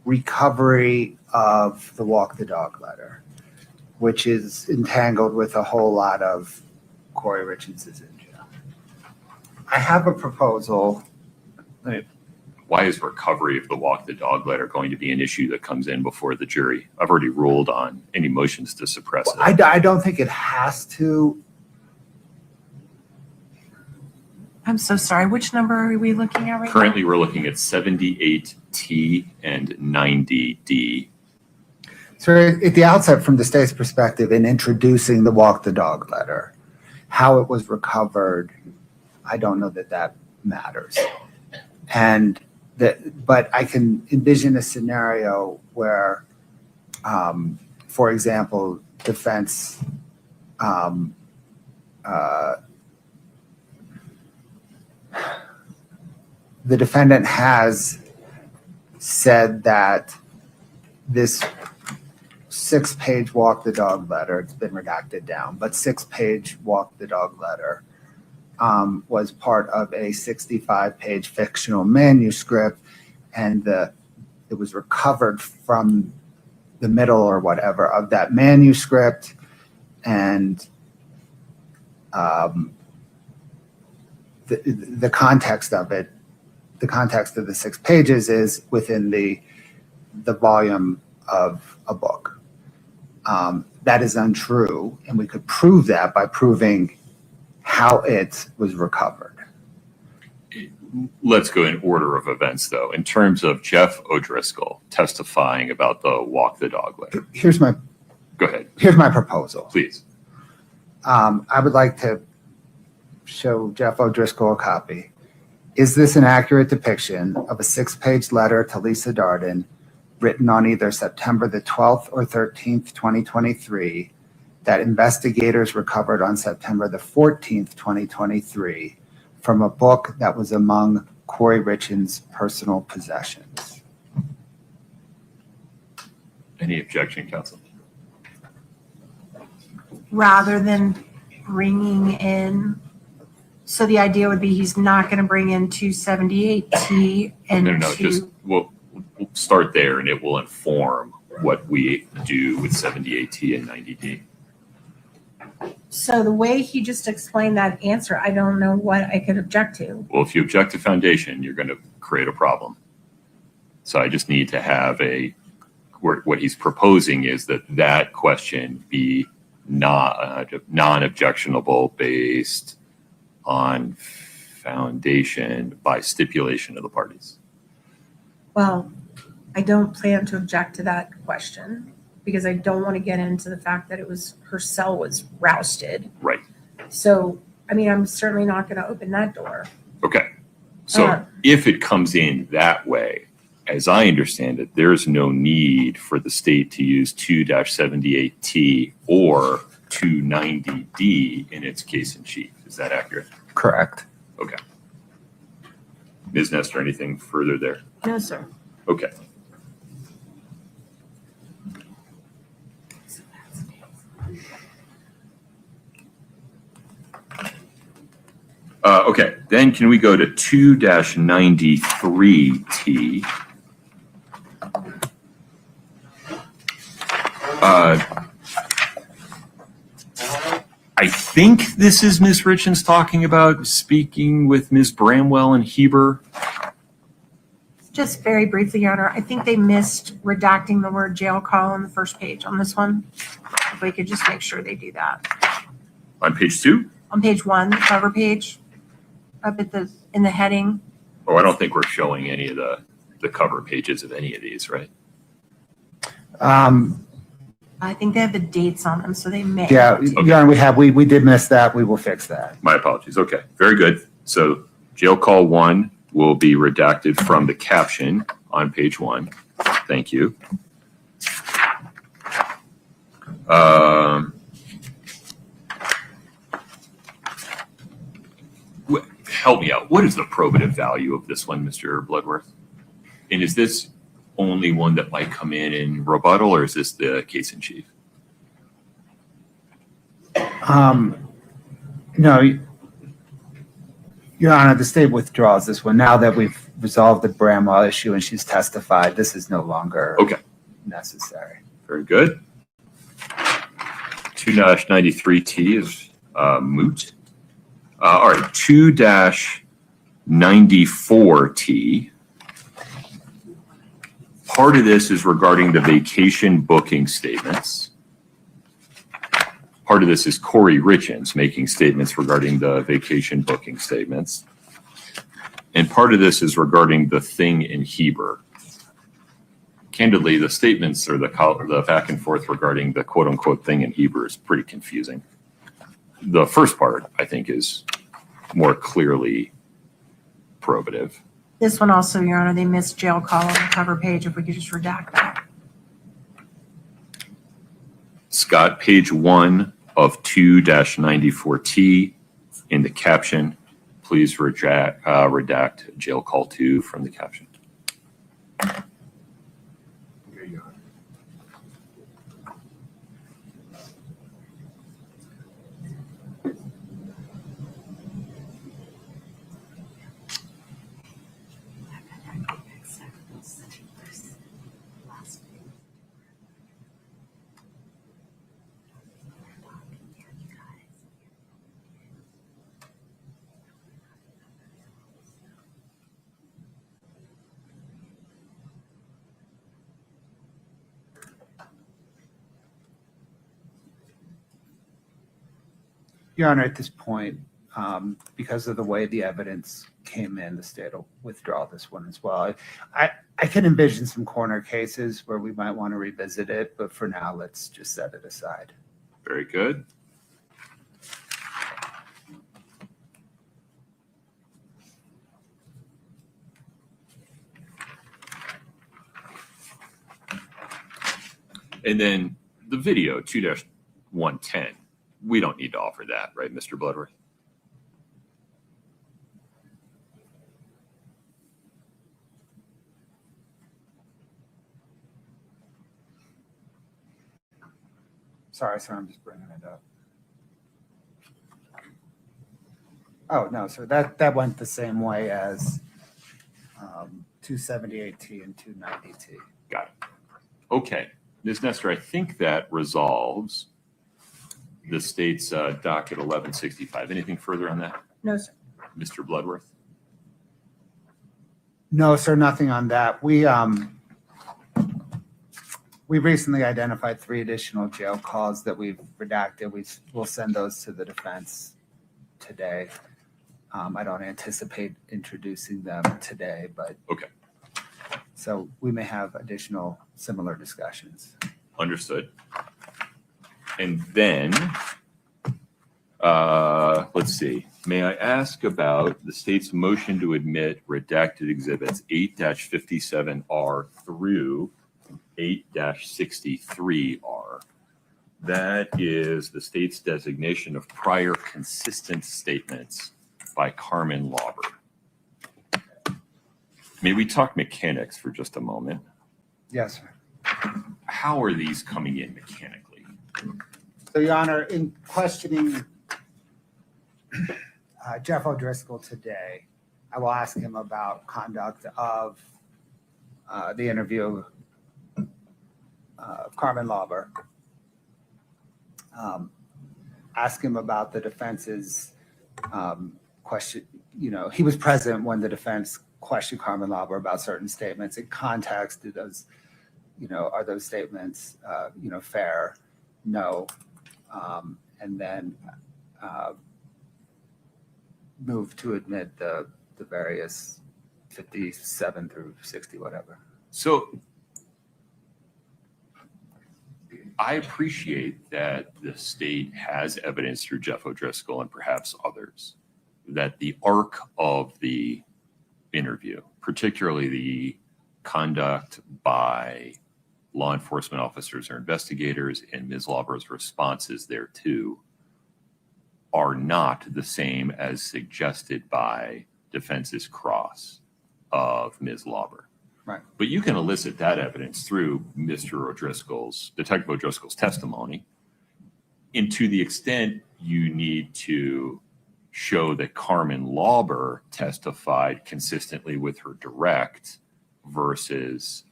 recovery of the walk the dog letter, which is entangled with a whole lot of Kouri Richins is in jail. I have a proposal. Why is recovery of the walk the dog letter going to be an issue that comes in before the jury? I've already ruled on any motions to suppress it. I don't think it has to. I'm so sorry. Which number are we looking at right now? Currently, we're looking at 78T and 90D. So at the outset, from the state's perspective, in introducing the walk the dog letter, how it was recovered, I don't know that that matters. But I can envision a scenario where, for example, defense the defendant has said that this 6-page walk the dog letter, it's been redacted down, but 6-page walk the dog letter was part of a 65-page fictional manuscript, and it was recovered from the middle or whatever of that manuscript, and the context of it, the context of the 6 pages is within the volume of a book. That is untrue, and we could prove that by proving how it was recovered. Let's go in order of events, though. In terms of Jeff O'Driscoll testifying about the walk the dog letter. Go ahead. Here's my proposal. Please. I would like to show Jeff O'Driscoll a copy. Is this an accurate depiction of a 6-page letter to Lisa Darden written on either September the 12th or 13th, 2023, that investigators recovered on September the 14th, 2023, from a book that was among Kouri Richins' personal possessions? Any objection, counsel? Rather than bringing in, so the idea would be he's not going to bring in 278T and No, just we'll start there, and it will inform what we do with 78T and 90D. So the way he just explained that answer, I don't know what I could object to. Well, if you object to foundation, you're going to create a problem. So I just need to have what he's proposing is that question be non-objectionable based on foundation by stipulation of the parties. Well, I don't plan to object to that question because I don't want to get into the fact that her cell was rousted. Right. So, I mean, I'm certainly not going to open that door. Okay. So if it comes in that way, as I understand it, there's no need for the state to use 2-78T or 290D in its case in chief. Is that accurate? Correct. Okay. Ms. Nestor, anything further there? No, sir. Okay. Okay, then can we go to 2-93T? I think this is Ms. Richins talking about speaking with Ms. Bramwell and Heber. Just very briefly, Your Honor, I think they missed redacting the word jail call on the first page on this one. If we could just make sure they do that. On page 2? On page 1, the cover page, up at in the heading. Oh, I don't think we're showing any of the cover pages of any of these, right? I think they have the dates on them, so they may. Yeah, Your Honor, we did miss that. We will fix that. My apologies. Okay, very good. So jail call 1 will be redacted from the caption on page 1. Thank you. Help me out. What is the probative value of this one, Mr. Bloodworth? And is this only one that might come in rebuttal, or is this the case in chief? No, Your Honor, the state withdraws this one. Now that we've resolved the Bramwell issue and she's testified, this is no longer necessary. Very good. 2-93T is moot. All right, 2-94T. Part of this is regarding the vacation booking statements. Part of this is Kouri Richins making statements regarding the vacation booking statements. And part of this is regarding the thing in Heber. Candidly, the statements or the back and forth regarding the quote unquote thing in Heber is pretty confusing. The first part, I think, is more clearly probative. This one also, Your Honor, they missed jail call on the cover page. If we could just redact that. Scott, page 1 of 2-94T in the caption, please redact jail call 2 from the caption. Your Honor, at this point, because of the way the evidence came in, the state will withdraw this one as well. I can envision some corner cases where we might want to revisit it, but for now, let's just set it aside. Very good. And then the video, 2-110, we don't need to offer that, right, Mr. Bloodworth? Sorry, sir, I'm just bringing it up. Oh, no, sir, that went the same way as 278T and 290T. Got it. Okay. Ms. Nestor, I think that resolves the state's docket 1165. Anything further on that, No, sir. Mr. Bloodworth? No, sir, nothing on that. We recently identified 3 additional jail calls that we've redacted. We'll send those to the defense today. I don't anticipate introducing them today, but Okay. so we may have additional similar discussions. Understood. And then, let's see. May I ask about the state's motion to admit redacted exhibits 8-57R through 8-63R? That is the state's designation of prior consistent statements by Carmen Lauber. May we talk mechanics for just a moment? Yes, sir. How are these coming in mechanically? So, Your Honor, in questioning Jeff O'Driscoll today, I will ask him about conduct of the interview of Carmen Lauber. Ask him about the defense's question. You know, he was present when the defense questioned Carmen Lauber about certain statements. In context, do those, you know, are those statements, you know, fair? No. And then move to admit the various 57 through 60, whatever. So I appreciate that the state has evidence through Jeff O'Driscoll and perhaps others that the arc of the interview, particularly the conduct by law enforcement officers or investigators and Ms. Lauber's responses thereto, are not the same as suggested by defense's cross of Ms. Lauber. Right. But you can elicit that evidence through Detective O'Driscoll's testimony. And to the extent you need to show that Carmen Lauber testified consistently with her direct versus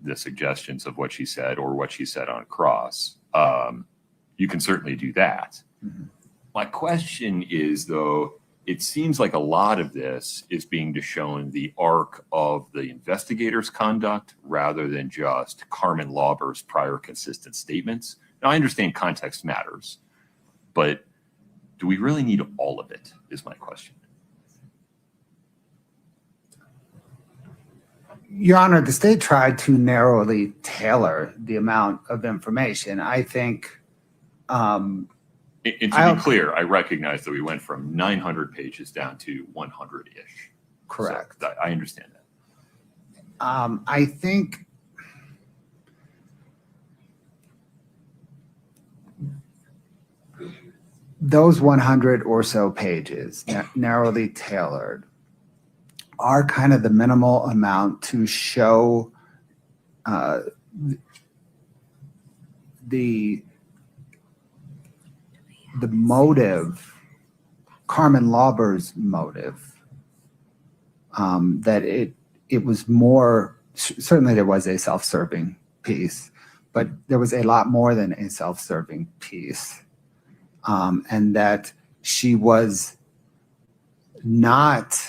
the suggestions of what she said or what she said on cross, you can certainly do that. Mm-hmm. My question is, though, it seems like a lot of this is being shown the arc of the investigator's conduct rather than just Carmen Lauber's prior consistent statements. Now, I understand context matters, but do we really need all of it, is my question. Your Honor, the state tried to narrowly tailor the amount of information. I think. And to be clear, I recognize that we went from 900 pages down to 100-ish. Correct. So I understand that. I think those 100 or so pages, narrowly tailored, are kind of the minimal amount to show the motive, Carmen Lauber's motive, that it was more, certainly there was a self-serving piece, but there was a lot more than a self-serving piece. And that she was not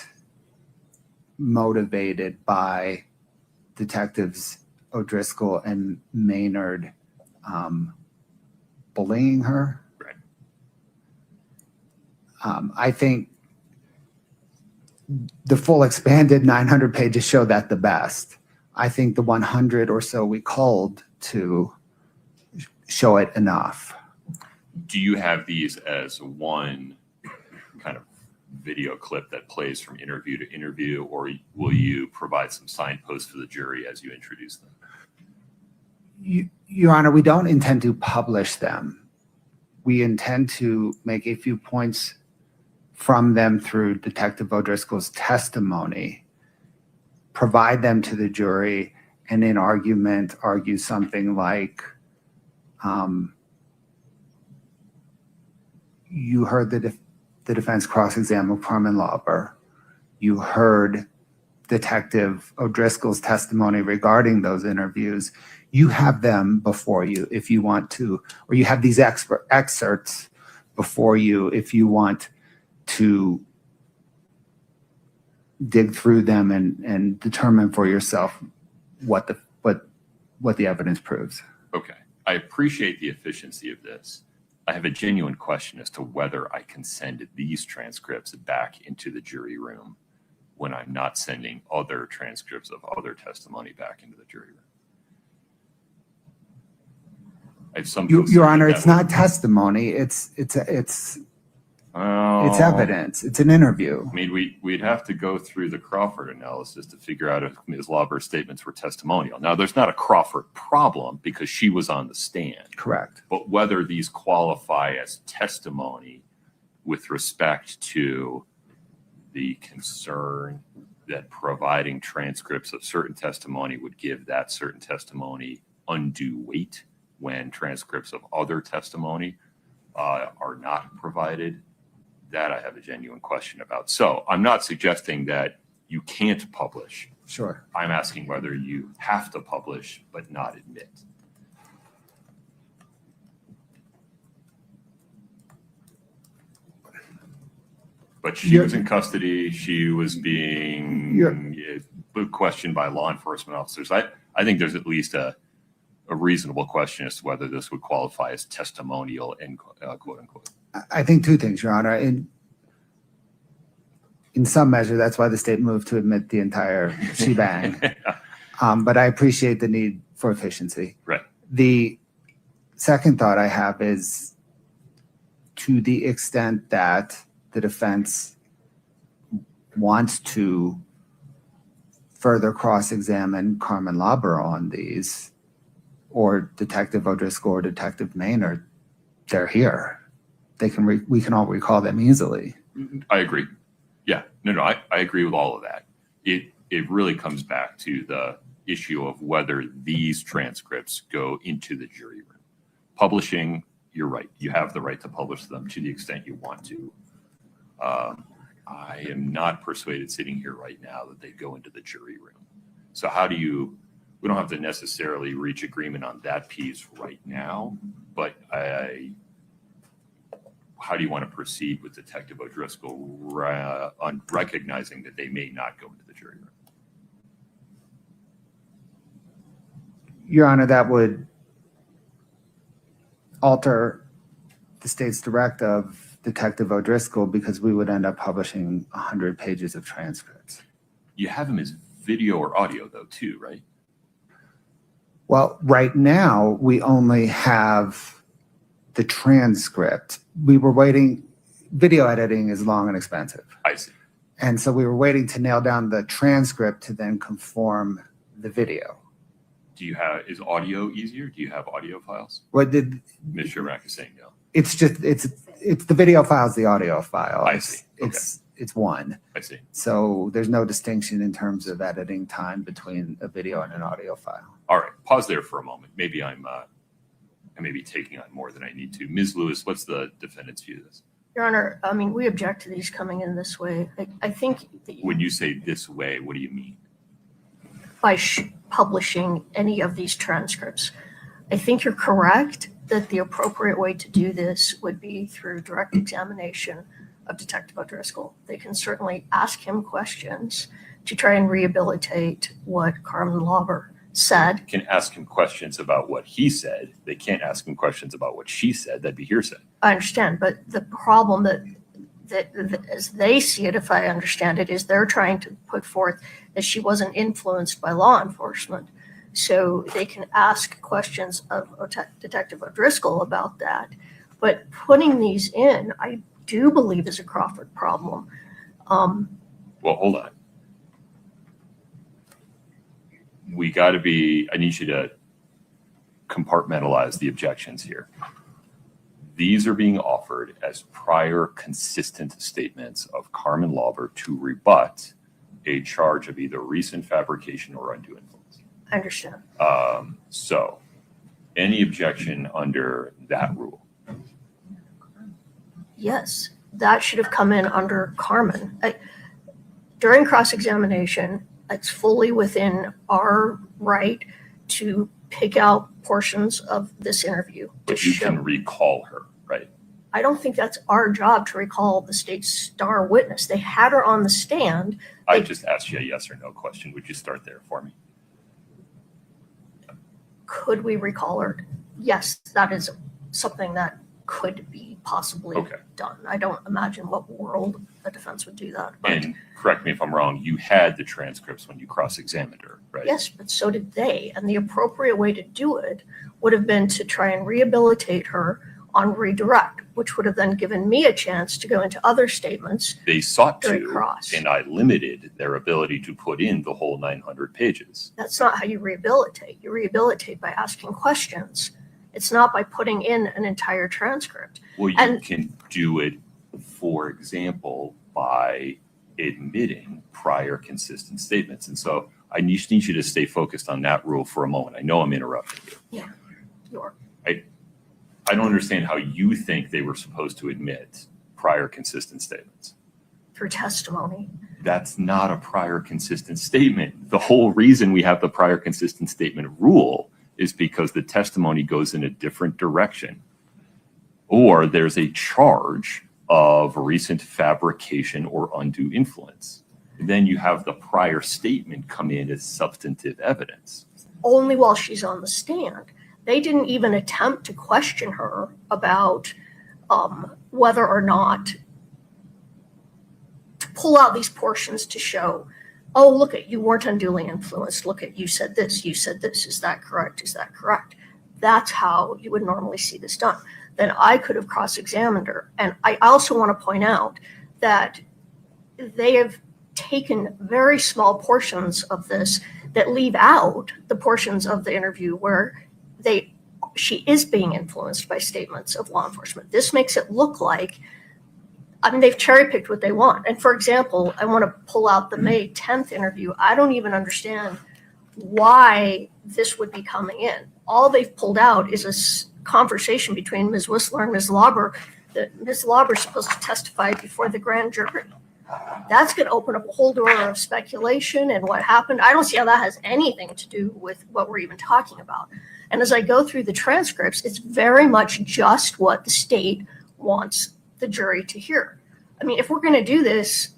motivated by Detectives O'Driscoll and Maynard bullying her. Right. I think the full expanded 900 pages show that the best. I think the 100 or so we culled to show it enough. Do you have these as one kind of video clip that plays from interview to interview, or will you provide some signposts for the jury as you introduce them? Your Honor, we don't intend to publish them. We intend to make a few points from them through Detective O'Driscoll's testimony, provide them to the jury, and in argument argue something like, you heard the defense cross-exam of Carmen Lauber. You heard Detective O'Driscoll's testimony regarding those interviews. You have them before you if you want to, or you have these excerpts before you if you want to dig through them and determine for yourself what the evidence proves. Okay. I appreciate the efficiency of this. I have a genuine question as to whether I can send these transcripts back into the jury room when I'm not sending other transcripts of other testimony back into the jury room. I have some Your Honor, it's not testimony. It's Oh, it's evidence. It's an interview. I mean, we'd have to go through the Crawford analysis to figure out if Ms. Lauber's statements were testimonial. Now, there's not a Crawford problem because she was on the stand. Correct. But whether these qualify as testimony with respect to the concern that providing transcripts of certain testimony would give that certain testimony undue weight when transcripts of other testimony are not provided, that I have a genuine question about. So I'm not suggesting that you can't publish. Sure. I'm asking whether you have to publish but not admit. But she was in custody. She was being questioned by law enforcement officers. I think there's at least a reasonable question as to whether this would qualify as testimonial, quote unquote. I think two things, Your Honor. In some measure, that's why the state moved to admit the entire shebang. But I appreciate the need for efficiency. Right. The second thought I have is, to the extent that the defense wants to further cross-examine Carmen Labro on these, or Detective O'Driscoll or Detective Maynard, they're here. We can all recall them easily. I agree. Yeah, no, I agree with all of that. It really comes back to the issue of whether these transcripts go into the jury room. Publishing, you're right. You have the right to publish them to the extent you want to. I am not persuaded sitting here right now that they go into the jury room. So we don't have to necessarily reach agreement on that piece right now, but how do you want to proceed with Detective O'Driscoll on recognizing that they may not go into the jury room? Your Honor, that would alter the state's direct of Detective O'Driscoll, because we would end up publishing 100 pages of transcripts. You have him as video or audio though too, right? Well, right now we only have the transcript. We were waiting. Video editing is long and expensive. I see. And so we were waiting to nail down the transcript to then conform the video. Is audio easier? Do you have audio files? What did Ms. Sherrack is saying no. it's the video file is the audio file. I see. Okay. It's one. I see. So there's no distinction in terms of editing time between a video and an audio file. All right, pause there for a moment. Maybe I may be taking on more than I need to. Ms. Lewis, what's the defendant's view of this? Your Honor, I mean, we object to these coming in this way. I think that When you say this way, what do you mean? by publishing any of these transcripts, I think you're correct that the appropriate way to do this would be through direct examination of Detective O'Driscoll. They can certainly ask him questions to try and rehabilitate what Carmen Lauber said. Can ask him questions about what he said. They can't ask him questions about what she said. That'd be hearsay. I understand, but the problem that as they see it, if I understand it, is they're trying to put forth that she wasn't influenced by law enforcement. So they can ask questions of Detective O'Driscoll about that. But putting these in, I do believe is a Crawford problem. Well, hold on. I need you to compartmentalize the objections here. These are being offered as prior consistent statements of Carmen Lauber to rebut a charge of either recent fabrication or undue influence. I understand. So any objection under that rule? Yes, that should have come in under Carmen. During cross-examination, it's fully within our right to pick out portions of this interview. But you can recall her, right? I don't think that's our job to recall the state's star witness. They had her on the stand. I just asked you a yes or no question. Would you start there for me? Could we recall her? Yes, that is something that could be possibly done. I don't imagine what world a defense would do that. But And correct me if I'm wrong, you had the transcripts when you cross-examined her, right? yes, but so did they. And the appropriate way to do it would have been to try and rehabilitate her on redirect, which would have then given me a chance to go into other statements. They sought During to, cross. and I limited their ability to put in the whole 900 pages. That's not how you rehabilitate. You rehabilitate by asking questions. It's not by putting in an entire transcript. Well, you And- can do it, for example, by admitting prior consistent statements. And so I just need you to stay focused on that rule for a moment. I know I'm interrupting you. You're I don't understand how you think they were supposed to admit prior consistent statements. through testimony. That's not a prior consistent statement. The whole reason we have the prior consistent statement rule is because the testimony goes in a different direction, or there's a charge of recent fabrication or undue influence. Then you have the prior statement come in as substantive evidence. Only while she's on the stand. They didn't even attempt to question her about whether or not to pull out these portions to show, oh, look at, you weren't unduly influenced. Look at, you said this, you said this. Is that correct? Is that correct? That's how you would normally see this done. Then I could have cross-examined her. And I also want to point out that they have taken very small portions of this that leave out the portions of the interview where she is being influenced by statements of law enforcement. This makes it look like, I mean, they've cherry-picked what they want. And for example, I want to pull out the May 10th interview. I don't even understand why this would be coming in. All they've pulled out is a conversation between Ms. Whistler and Ms. Lauber that Ms. Lauber is supposed to testify before the grand jury. That's going to open up a whole door of speculation and what happened. I don't see how that has anything to do with what we're even talking about. And as I go through the transcripts, it's very much just what the state wants the jury to hear. I mean, if we're going to do this,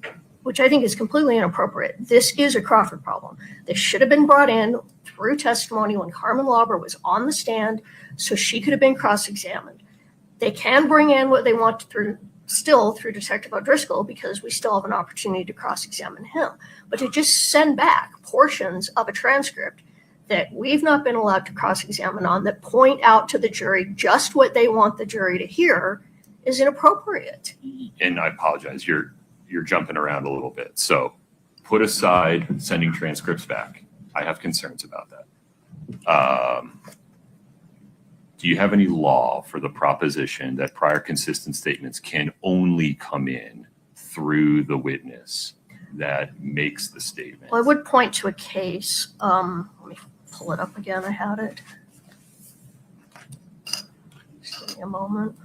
which I think is completely inappropriate, this is a Crawford problem. This should have been brought in through testimony when Carmen Lauber was on the stand, so she could have been cross-examined. They can bring in what they want through Detective O'Driscoll, because we still have an opportunity to cross-examine him. But to just send back portions of a transcript that we've not been allowed to cross-examine on, that point out to the jury just what they want the jury to hear, is inappropriate. And I apologize, you're jumping around a little bit. So put aside sending transcripts back. I have concerns about that. Do you have any law for the proposition that prior consistent statements can only come in through the witness that makes the statement? Well, I would point to a case. Let me pull it up again. I had it. Just give me a moment.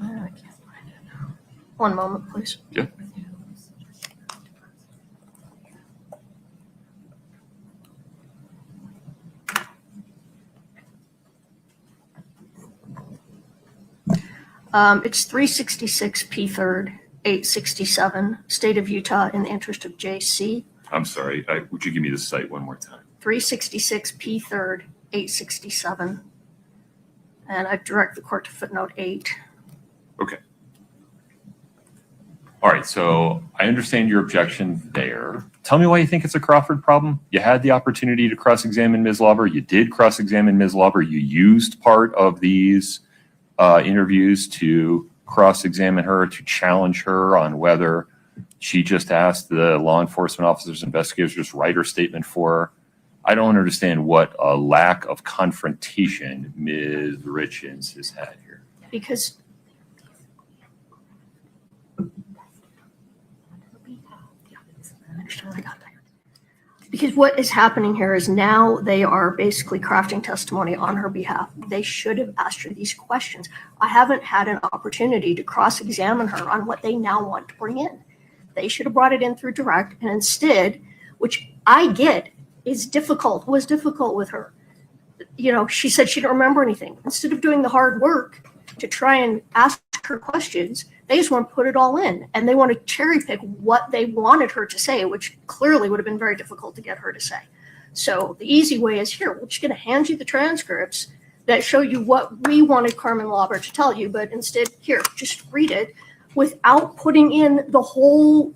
I can't find it now. One moment, please. Yeah. It's 366 P 3rd, 867, State of Utah in the interest of JC. I'm sorry, would you give me the site one more time? 366 P 3rd, 867. And I direct the court to footnote 8. Okay. All right, so I understand your objection there. Tell me why you think it's a Crawford problem. You had the opportunity to cross-examine Ms. Lauber. You did cross-examine Ms. Lauber. You used part of these interviews to cross-examine her, to challenge her on whether she just asked the law enforcement officers, investigators, just write her statement for her. I don't understand what a lack of confrontation Ms. Richins has had here. Because Because what is happening here is now they are basically crafting testimony on her behalf. They should have asked her these questions. I haven't had an opportunity to cross-examine her on what they now want to bring in. They should have brought it in through direct, and instead, which I get was difficult with her. You know, she said she didn't remember anything. Instead of doing the hard work to try and ask her questions, they just want to put it all in, and they want to cherry pick what they wanted her to say, which clearly would have been very difficult to get her to say. So the easy way is here. We're just going to hand you the transcripts that show you what we wanted Carmen Lauber to tell you, but instead, here, just read it without putting in the whole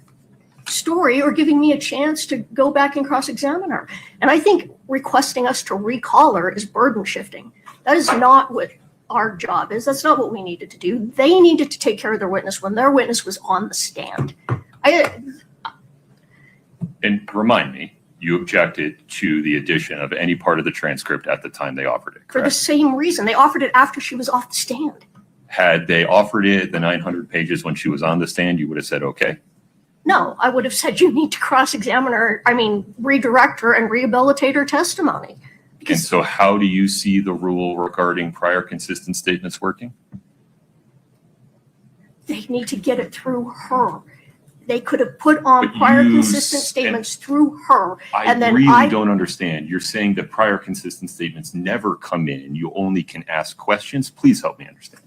story or giving me a chance to go back and cross-examine her. And I think requesting us to recall her is burden shifting. That is not what our job is. That's not what we needed to do. They needed to take care of their witness when their witness was on the stand. And remind me, you objected to the addition of any part of the transcript at the time they offered it, For the correct? same reason. They offered it after she was off the stand. Had they offered it the 900 pages when she was on the stand, you would have said, okay. No, I would have said you need to cross-examine her, redirect her and rehabilitate her testimony. And so how do you see the rule regarding prior consistent statements working? They need to get it through her. They could have put on But prior you consistent s- statements through her. I And then really don't understand. You're saying that prior consistent statements never come in. You only can ask questions. Please help me understand.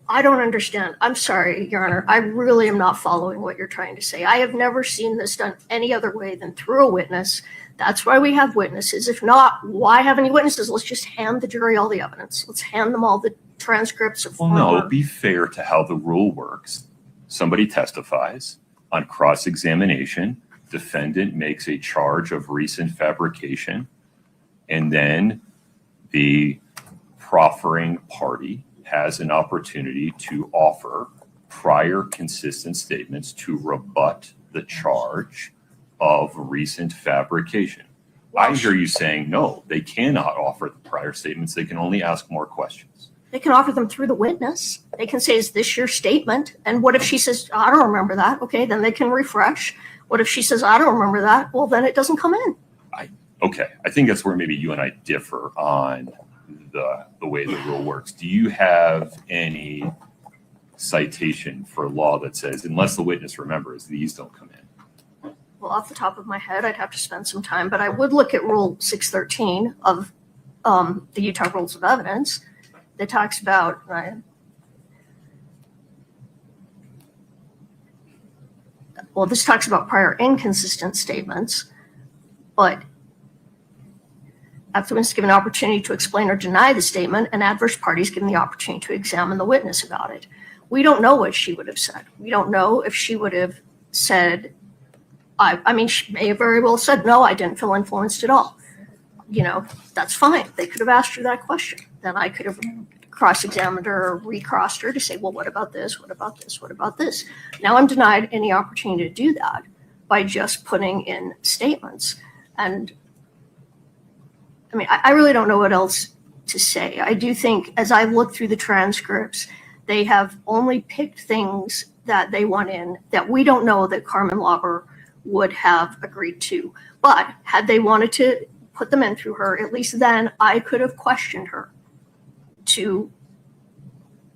I don't understand. I'm sorry, Your Honor. I really am not following what you're trying to say. I have never seen this done any other way than through a witness. That's why we have witnesses. If not, why have any witnesses? Let's just hand the jury all the evidence. Let's hand them all the transcripts of Well, no, former- be fair to how the rule works. Somebody testifies on cross-examination, defendant makes a charge of recent fabrication, and then the proffering party has an opportunity to offer prior consistent statements to rebut the charge of recent fabrication. I hear you saying, no, they cannot offer the prior statements. They can only ask more questions. They can offer them through the witness. They can say, is this your statement? And what if she says, I don't remember that? Okay, then they can refresh. What if she says, I don't remember that? Well, then it doesn't come in. Okay, I think that's where maybe you and I differ on the way the rule works. Do you have any citation for law that says, unless the witness remembers, these don't come in? Well, off the top of my head, I'd have to spend some time, but I would look at Rule 613 of the Utah Rules of Evidence that talks about, this talks about prior inconsistent statements, but after the witness is given an opportunity to explain or deny the statement, an adverse party is given the opportunity to examine the witness about it. We don't know what she would have said. We don't know if she would have said, she may have very well said, no, I didn't feel influenced at all. That's fine. They could have asked her that question. Then I could have cross-examined her or recrossed her to say, well, what about this? What about this? What about this? Now I'm denied any opportunity to do that by just putting in statements. And I really don't know what else to say. I do think as I look through the transcripts, they have only picked things that they want in that we don't know that Carmen Lauber would have agreed to. But had they wanted to put them in through her, at least then I could have questioned her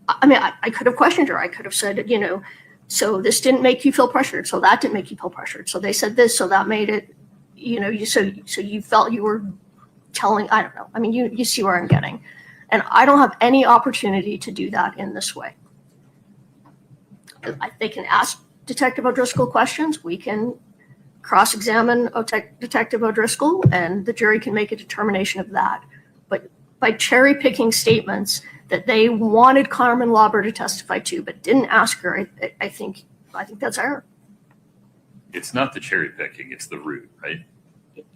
I could have questioned her. I could have said, so this didn't make you feel pressured. So that didn't make you feel pressured. So they said this, so that made it, so you felt you were telling, I don't know. You see where I'm getting. And I don't have any opportunity to do that in this way. They can ask Detective O'Driscoll questions. We can cross-examine Detective O'Driscoll, and the jury can make a determination of that. But by cherry-picking statements that they wanted Carmen Lauber to testify to, but didn't ask her, I think that's error. It's not the cherry picking, it's the root, right?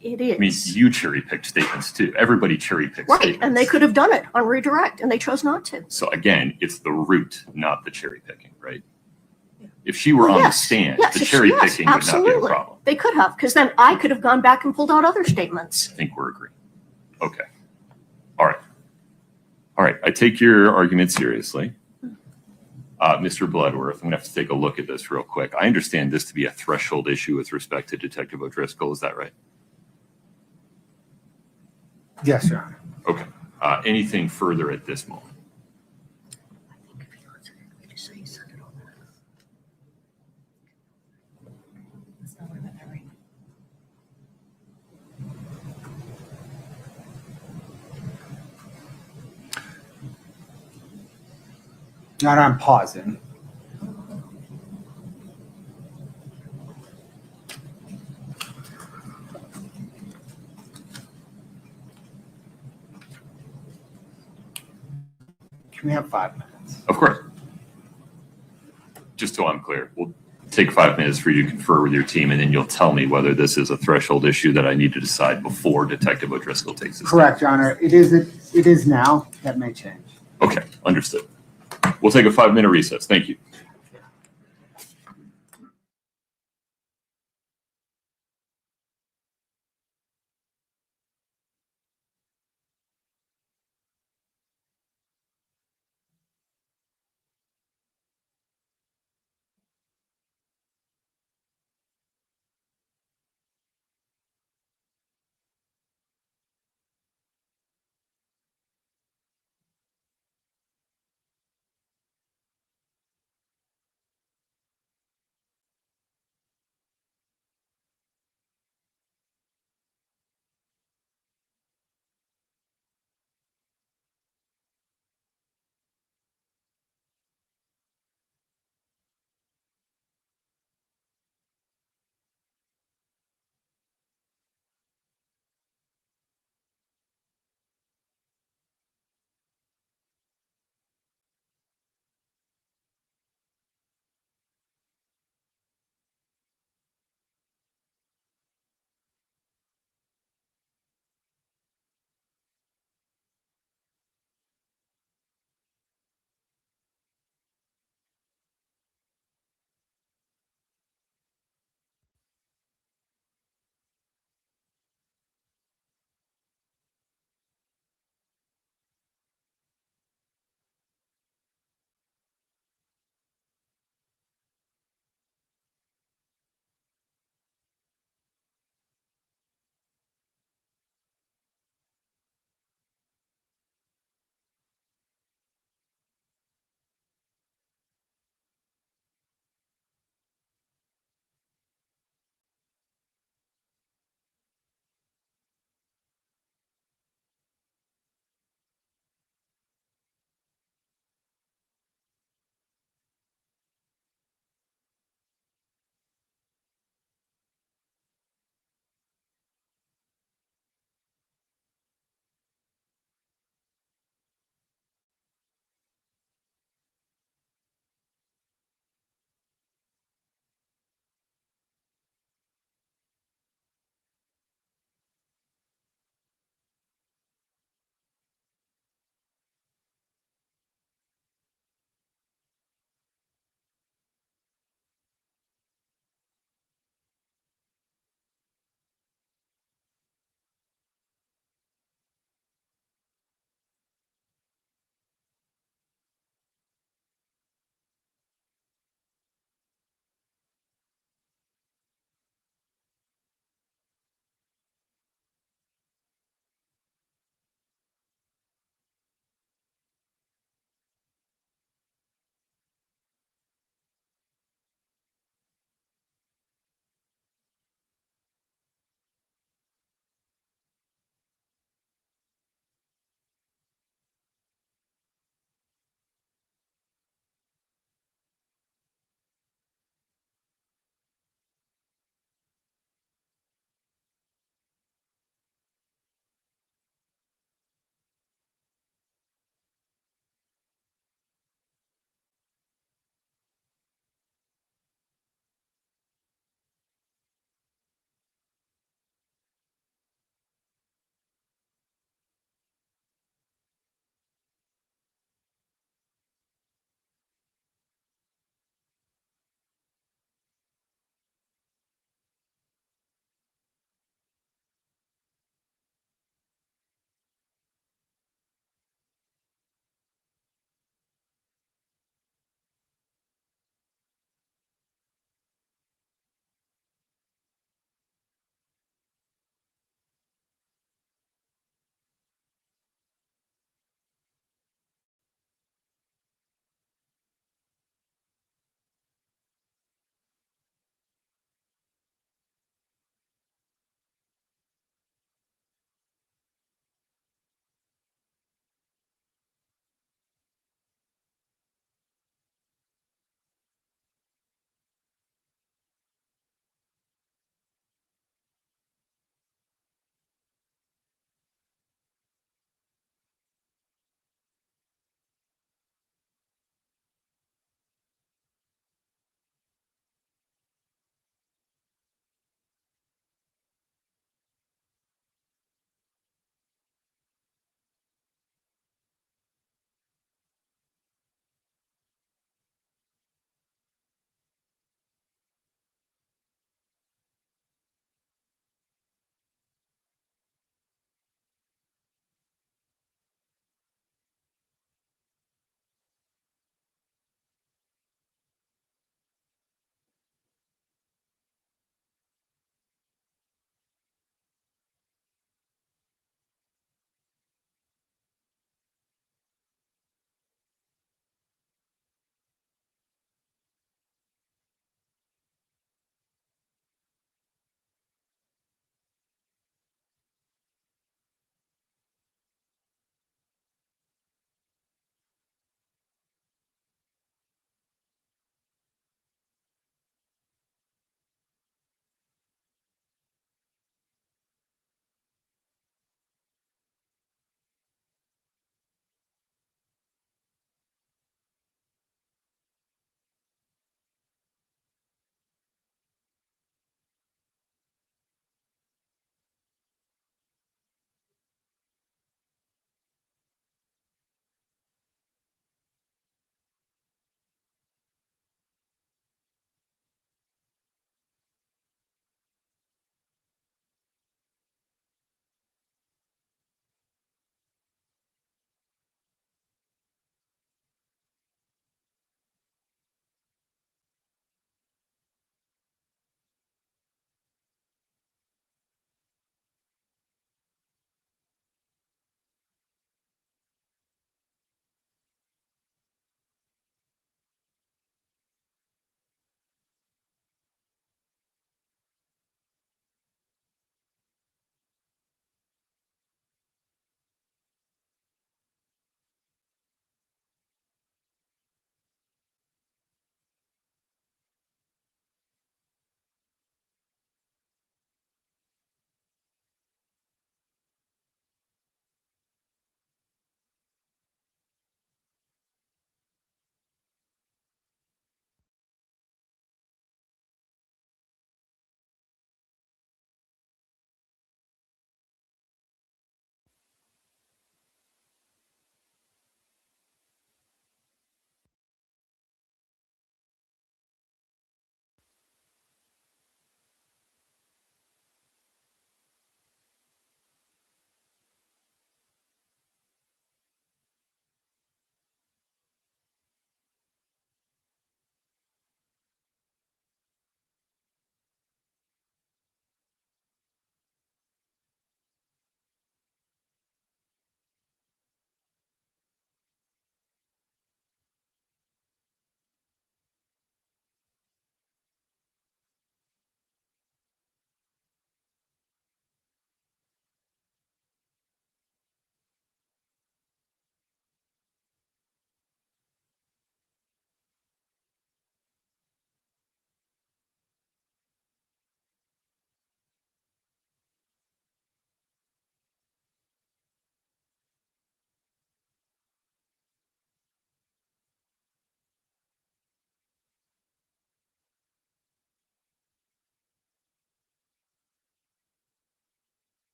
It is. You cherry picked statements too. Everybody cherry picks Right, statements. and they could have done it on redirect, and they chose not to. So again, it's the root, not the cherry picking, right? If she were on the stand, the cherry picking would not be a problem. They could have, because then I could have gone back and pulled out other statements. I think we're agreeing. Okay. All right. I take your argument seriously. Mr. Bloodworth, I'm going to have to take a look at this real quick. I understand this to be a threshold issue with respect to Detective O'Driscoll. Is that right? Yes, Your Honor. Okay. Anything further at this moment? Your Honor, I'm pausing. Can we have 5 minutes? Of course. Just so I'm clear, we'll take 5 minutes for you to confer with your team, and then you'll tell me whether this is a threshold issue that I need to decide before Detective O'Driscoll takes his Correct, Your Honor. It is now. That may change. Okay, understood. We'll take a 5-minute recess. Thank you.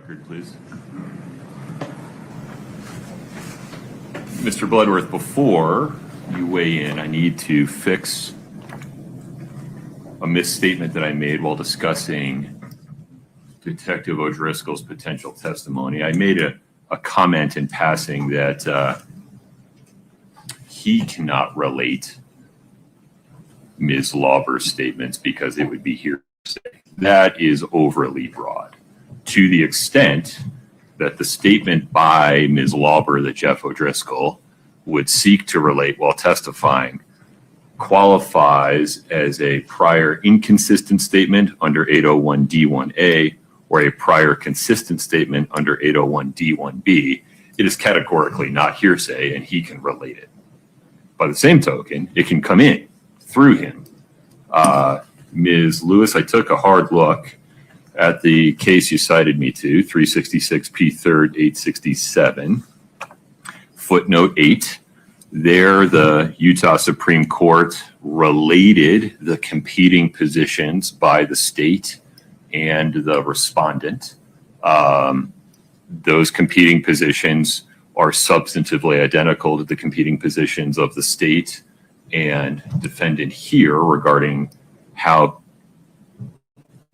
record, please. Mr. Bloodworth, before you weigh in, I need to fix a misstatement that I made while discussing Detective O'Driscoll's potential testimony. I made a comment in passing that he cannot relate Ms. Lauber's statements because it would be hearsay. That is overly broad. To the extent that the statement by Ms. Lauber that Jeff O'Driscoll would seek to relate while testifying qualifies as a prior inconsistent statement under 801D1A or a prior consistent statement under 801D1B, it is categorically not hearsay and he can relate it. By the same token, it can come in through him. Ms. Lewis, I took a hard look at the case you cited me to, 366 P. 3rd 867, footnote 8. There, the Utah Supreme Court related the competing positions by the state and the respondent. Those competing positions are substantively identical to the competing positions of the state and defendant here regarding how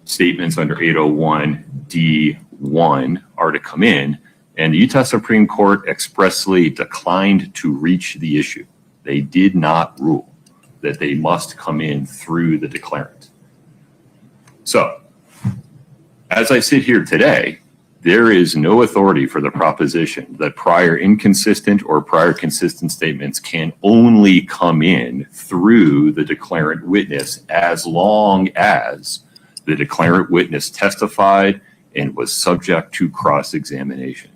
statements under 801D1 are to come in, and the Utah Supreme Court expressly declined to reach the issue. They did not rule that they must come in through the declarant. So, as I sit here today, there is no authority for the proposition that prior inconsistent or prior consistent statements can only come in through the declarant witness as long as the declarant witness testified and was subject to cross-examination.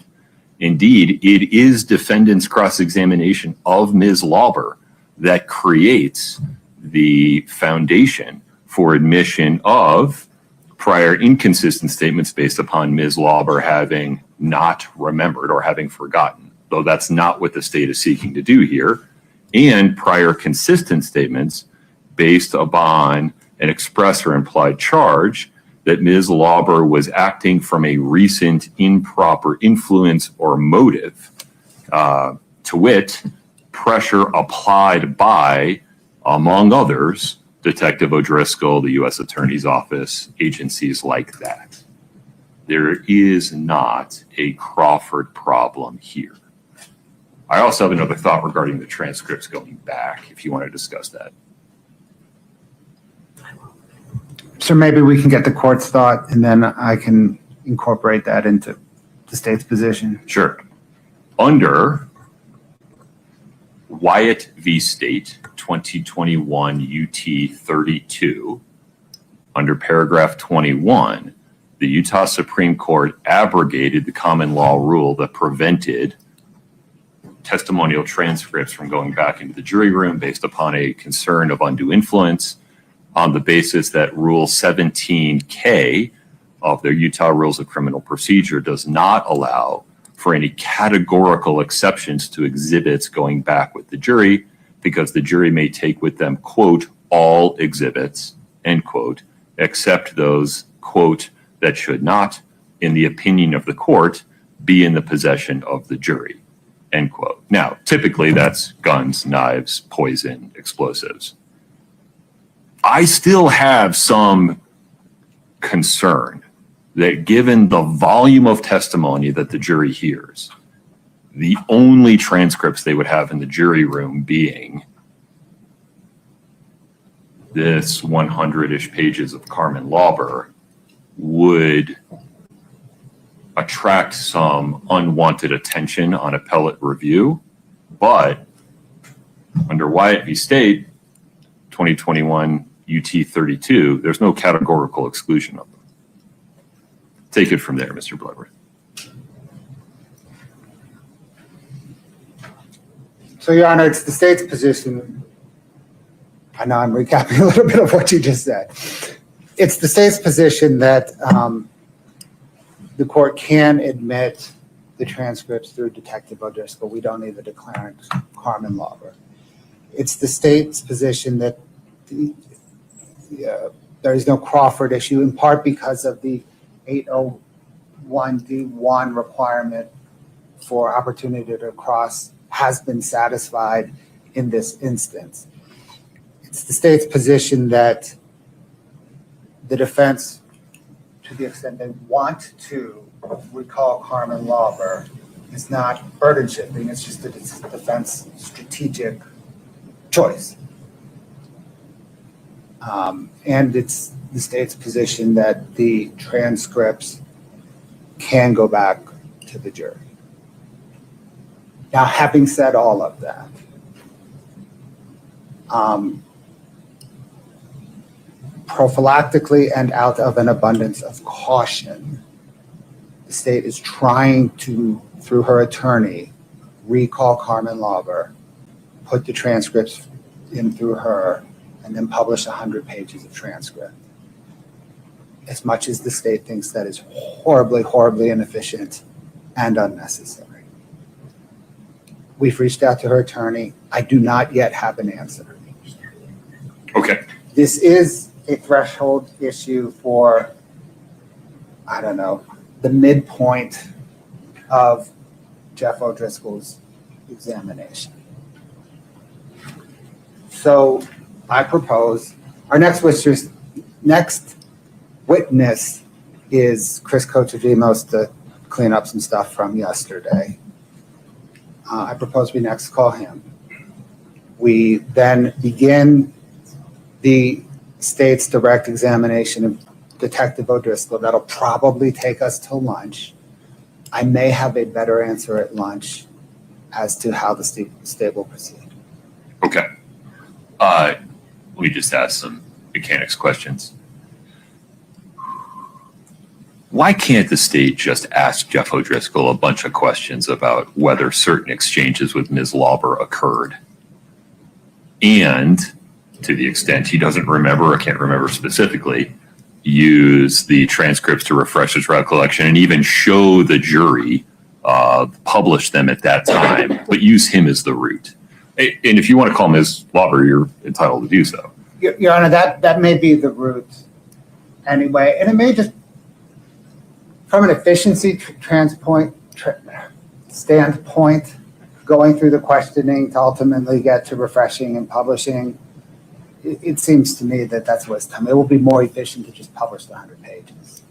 Indeed, it is defendant's cross-examination of Ms. Lauber that creates the foundation for admission of prior inconsistent statements based upon Ms. Lauber having not remembered or having forgotten, though that's not what the state is seeking to do here, and prior consistent statements based upon an express or implied charge that Ms. Lauber was acting from a recent improper influence or motive, to wit, pressure applied by, among others, Detective O'Driscoll, the U.S. Attorney's Office, agencies like that. There is not a Crawford problem here. I also have another thought regarding the transcripts going back, if you want to discuss that. So maybe we can get the court's thought and then I can incorporate that into the state's position. Sure. Under Wyatt v. State, 2021 UT 32, under paragraph 21, the Utah Supreme Court abrogated the common law rule that prevented testimonial transcripts from going back into the jury room based upon a concern of undue influence on the basis that Rule 17K of the Utah Rules of Criminal Procedure does not allow for any categorical exceptions to exhibits going back with the jury, because the jury may take with them, quote, all exhibits, end quote, except those, quote, that should not, in the opinion of the court, be in the possession of the jury, end quote. Now, typically that's guns, knives, poison, explosives. I still have some concern that given the volume of testimony that the jury hears, the only transcripts they would have in the jury room being this 100-ish pages of Carmen Lauber would attract some unwanted attention on appellate review. But under Wyatt v. State, 2021 UT 32, there's no categorical exclusion of them. Take it from there, Mr. Bloodworth. So, Your Honor, it's the state's position. I know I'm recapping a little bit of what you just said. It's the state's position that the court can admit the transcripts through Detective O'Driscoll. We don't need the declarant, Carmen Lauber. It's the state's position that there is no Crawford issue, in part because of the 1D1 requirement for opportunity to cross has been satisfied in this instance. It's the state's position that the defense, to the extent they want to recall Carmen Lauber, is not burden shifting, it's just a defense strategic choice. And it's the state's position that the transcripts can go back to the jury. Now, having said all of that, prophylactically and out of an abundance of caution, the state is trying to, through her attorney, recall Carmen Lauber, put the transcripts in through her, and then publish 100 pages of transcript. As much as the state thinks that is horribly, horribly inefficient and unnecessary. We've reached out to her attorney. I do not yet have an answer. Okay. This is a threshold issue for, I don't know, the midpoint of Jeff O'Driscoll's examination. So I propose our next witness is Chris Cochadimos to clean up some stuff from yesterday. I propose we next call him. We then begin the state's direct examination of Detective O'Driscoll. That'll probably take us till lunch. I may have a better answer at lunch as to how the state will proceed. Okay. Let me just ask some mechanics questions. Why can't the state just ask Jeff O'Driscoll a bunch of questions about whether certain exchanges with Ms. Lauber occurred? And to the extent he doesn't remember or can't remember specifically, use the transcripts to refresh his recollection and even show the jury, publish them at that time, but use him as the root. And if you want to call Ms. Lauber, you're entitled to do so. Your Honor, that may be the route anyway, and it may just, from an efficiency standpoint, going through the questioning to ultimately get to refreshing and publishing, it seems to me that that's waste time. It will be more efficient to just publish the 100 pages.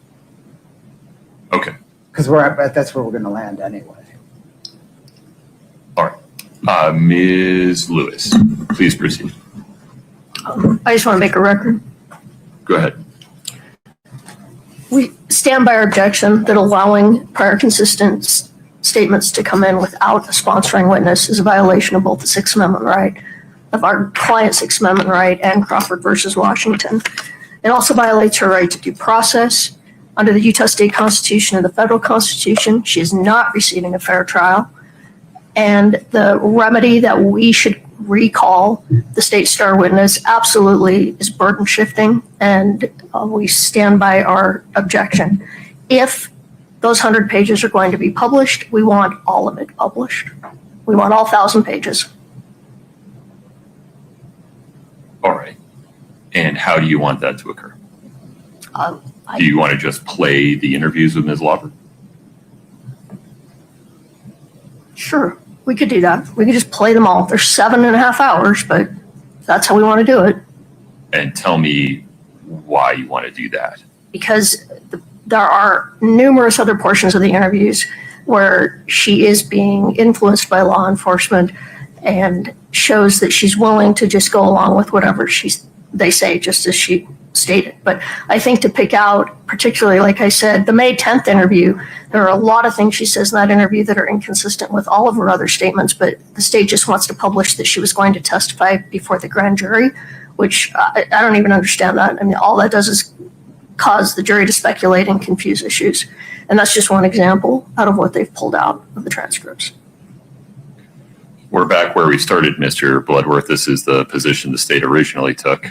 Okay. Because that's where we're going to land anyway. All right. Ms. Lewis, please proceed. I just want to make a record. Go ahead. We stand by our objection that allowing prior consistent statements to come in without a sponsoring witness is a violation of both the Sixth Amendment right, of our client's Sixth Amendment right, and Crawford versus Washington. It also violates her right to due process. Under the Utah State Constitution and the federal Constitution, she is not receiving a fair trial. And the remedy that we should recall the state star witness absolutely is burden shifting, and we stand by our objection. If those 100 pages are going to be published, we want all of it published. We want all 1,000 pages. All right. And how do you want that to occur? Do you want to just play the interviews with Ms. Lauber? Sure, we could do that. We could just play them all. They're 7.5 hours, but that's how we want to do it. And tell me why you want to do that. Because there are numerous other portions of the interviews where she is being influenced by law enforcement and shows that she's willing to just go along with whatever they say, just as she stated. But I think to pick out, particularly, like I said, the May 10th interview, there are a lot of things she says in that interview that are inconsistent with all of her other statements, but the state just wants to publish that she was going to testify before the grand jury, which I don't even understand that. I mean, all that does is cause the jury to speculate and confuse issues. And that's just one example out of what they've pulled out of the transcripts. We're back where we started, Mr. Bloodworth. This is the position the state originally took.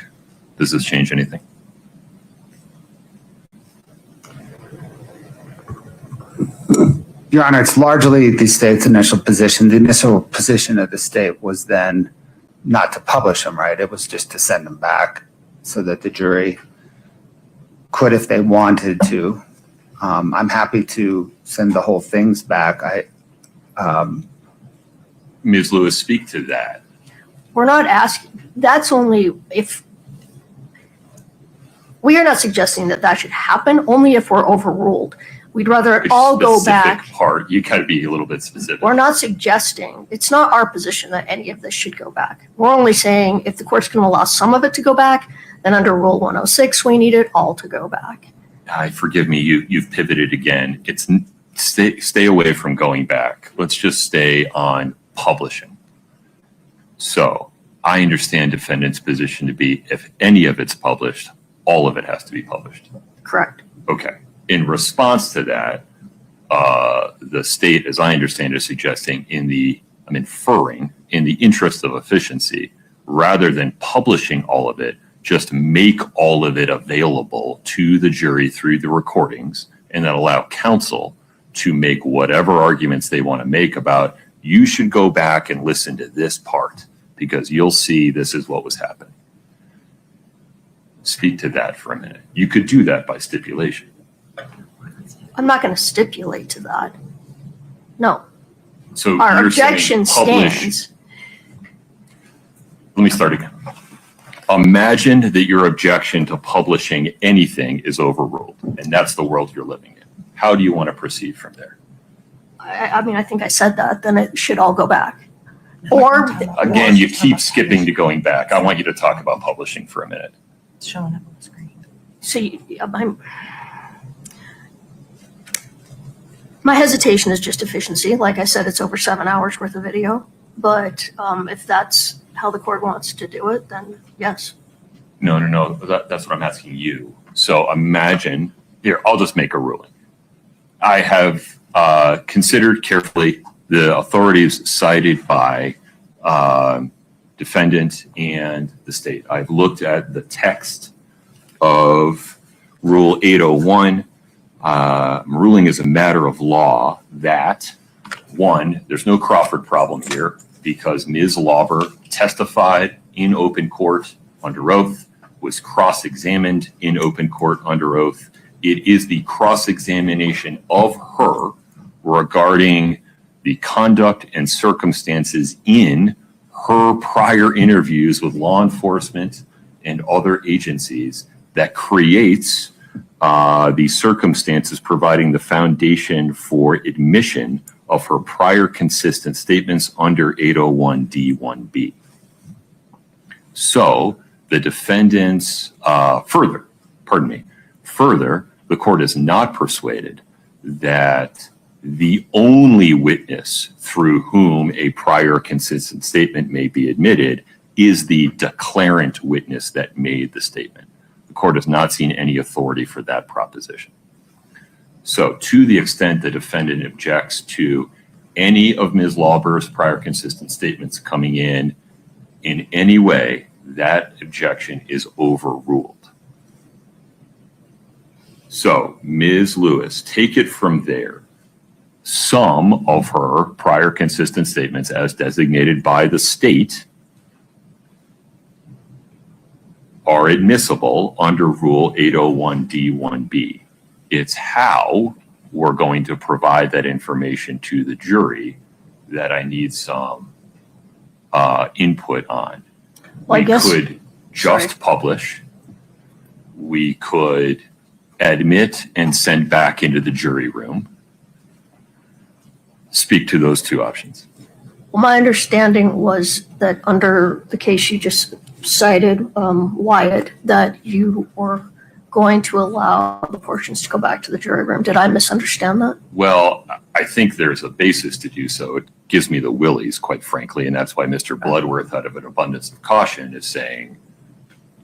Does this change anything? Your Honor, it's largely the state's initial position. The initial position of the state was then not to publish them, right? It was just to send them back so that the jury could, if they wanted to, I'm happy to send the whole things back. Ms. Lewis, speak to that. We're not asking, that's only if, we are not suggesting that that should happen, only if we're overruled. We'd rather it Which all go specific back. part, you gotta be a little bit specific. We're not suggesting, it's not our position that any of this should go back. We're only saying if the court's gonna allow some of it to go back, then under Rule 106, we need it all to go back. Forgive me, you've pivoted again. Stay away from going back. Let's just stay on publishing. So I understand defendant's position to be if any of it's published, all of it has to be published. Correct. Okay. In response to that, the state, as I understand, is suggesting I'm inferring in the interest of efficiency, rather than publishing all of it, just make all of it available to the jury through the recordings and then allow counsel to make whatever arguments they want to make about, you should go back and listen to this part because you'll see this is what was happening. Speak to that for a minute. You could do that by stipulation. I'm not gonna stipulate to that. No, So our you're saying objection publish. stands. Let me start again. Imagine that your objection to publishing anything is overruled, and that's the world you're living in. How do you want to proceed from there? I mean, I think I said that, then it should all go back. Or, Again, you keep skipping to going back. I want you to talk about publishing for a minute. It's showing up on the screen. so my hesitation is just efficiency. Like I said, it's over 7 hours worth of video. But if that's how the court wants to do it, then yes. No. That's what I'm asking you. So imagine, here, I'll just make a ruling. I have considered carefully the authorities cited by defendant and the state. I've looked at the text of Rule 801. Ruling is a matter of law that, one, there's no Crawford problem here because Ms. Lauber testified in open court under oath, was cross-examined in open court under oath. It is the cross-examination of her regarding the conduct and circumstances in her prior interviews with law enforcement and other agencies that creates the circumstances providing the foundation for admission of her prior consistent statements under 801D1B. So the defendants further, the court is not persuaded that the only witness through whom a prior consistent statement may be admitted is the declarant witness that made the statement. The court has not seen any authority for that proposition. So to the extent the defendant objects to any of Ms. Lauber's prior consistent statements coming in any way, that objection is overruled. So Ms. Lewis, take it from there. Some of her prior consistent statements as designated by the state are admissible under Rule 801D1B. It's how we're going to provide that information to the jury that I need some input on. Well, I We guess- could just publish. We could admit and send back into the jury room. Speak to those two options. Well, my understanding was that under the case you just cited, Wyatt, that you were going to allow the portions to go back to the jury room. Did I misunderstand that? Well, I think there's a basis to do so. It gives me the willies, quite frankly, and that's why Mr. Bloodworth, out of an abundance of caution, is saying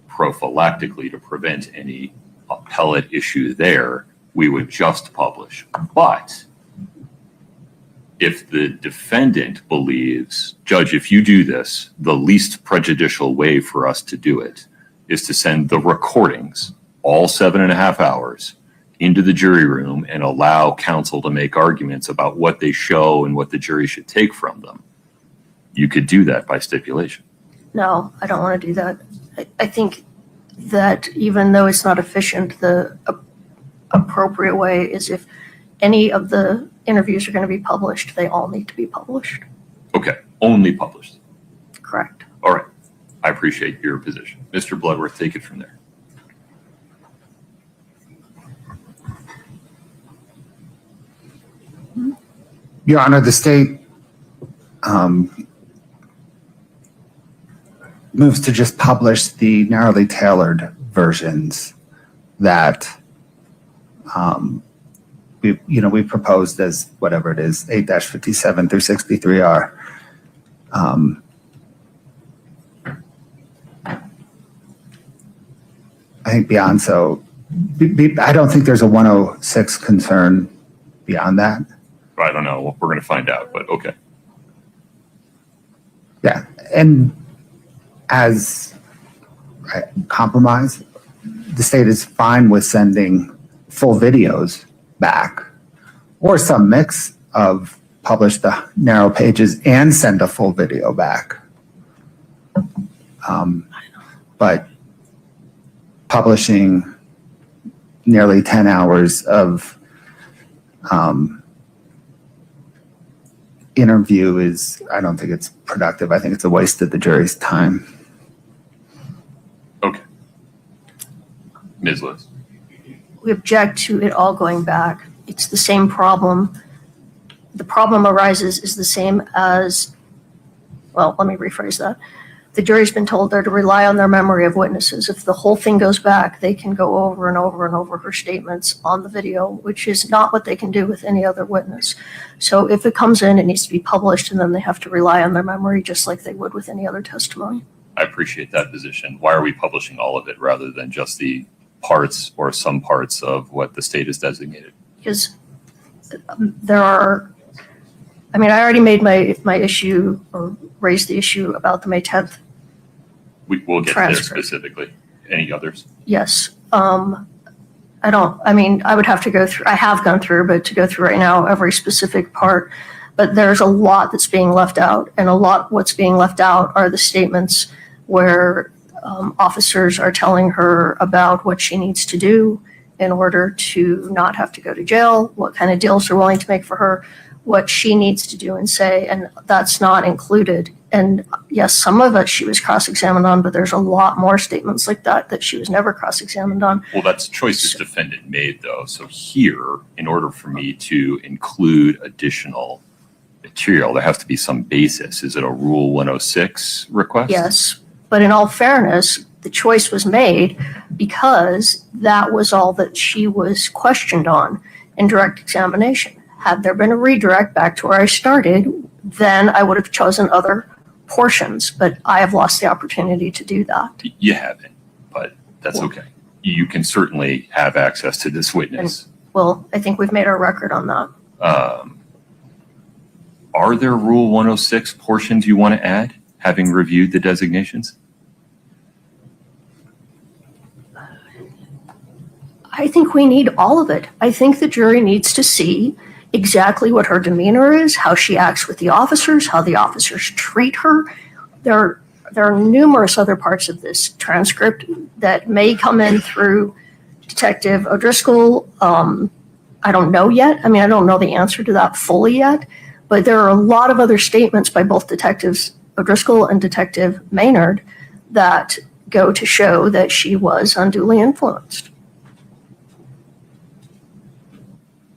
prophylactically to prevent any appellate issue there, we would just publish. But if the defendant believes, Judge, if you do this, the least prejudicial way for us to do it is to send the recordings, all 7.5 hours, into the jury room and allow counsel to make arguments about what they show and what the jury should take from them. You could do that by stipulation. No, I don't want to do that. I think that even though it's not efficient, the appropriate way is if any of the interviews are going to be published, they all need to be published. Okay, only published. Correct. All right. I appreciate your position. Mr. Bloodworth, take it from there. Your Honor, the state moves to just publish the narrowly tailored versions that we proposed as whatever it is, 8-57 through 63R. I think beyond so, I don't think there's a 106 concern beyond that. I don't know. We're going to find out, but okay. Yeah, and as a compromise, the state is fine with sending full videos back or some mix of publish the narrow pages and send a full video back. But publishing nearly 10 hours of interview I don't think it's productive. I think it's a waste of the jury's time. Okay. Ms. Liz. We object to it all going back. It's the same problem. The problem arises is the same as, well, let me rephrase that. The jury's been told they're to rely on their memory of witnesses. If the whole thing goes back, they can go over and over and over her statements on the video, which is not what they can do with any other witness. So if it comes in, it needs to be published, and then they have to rely on their memory just like they would with any other testimony. I appreciate that position. Why are we publishing all of it rather than just the parts or some parts of what the state has designated? Because there are, I already made my issue or raised the issue about the May 10th. We'll get Transcript. there specifically. Any others? Yes. I would have to go through, I have gone through, but to go through right now, every specific part. But there's a lot that's being left out, and what's being left out are the statements where officers are telling her about what she needs to do in order to not have to go to jail, what kind of deals they're willing to make for her, what she needs to do and say, and that's not included. And yes, some of it she was cross-examined on, but there's a lot more statements like that she was never cross-examined on. Well, that's choices defendant made, though. So here, in order for me to include additional material, there has to be some basis. Is it a Rule 106 request? Yes, but in all fairness, the choice was made because that was all that she was questioned on in direct examination. Had there been a redirect back to where I started, then I would have chosen other portions, but I have lost the opportunity to do that. You haven't, but that's Well- okay. You can certainly have access to this witness. Well, I think we've made our record on that. Are there Rule 106 portions you want to add, having reviewed the designations? I think we need all of it. I think the jury needs to see exactly what her demeanor is, how she acts with the officers, how the officers treat her. There are numerous other parts of this transcript that may come in through Detective O'Driscoll. I don't know yet. I don't know the answer to that fully yet, but there are a lot of other statements by both Detectives O'Driscoll and Detective Maynard that go to show that she was unduly influenced.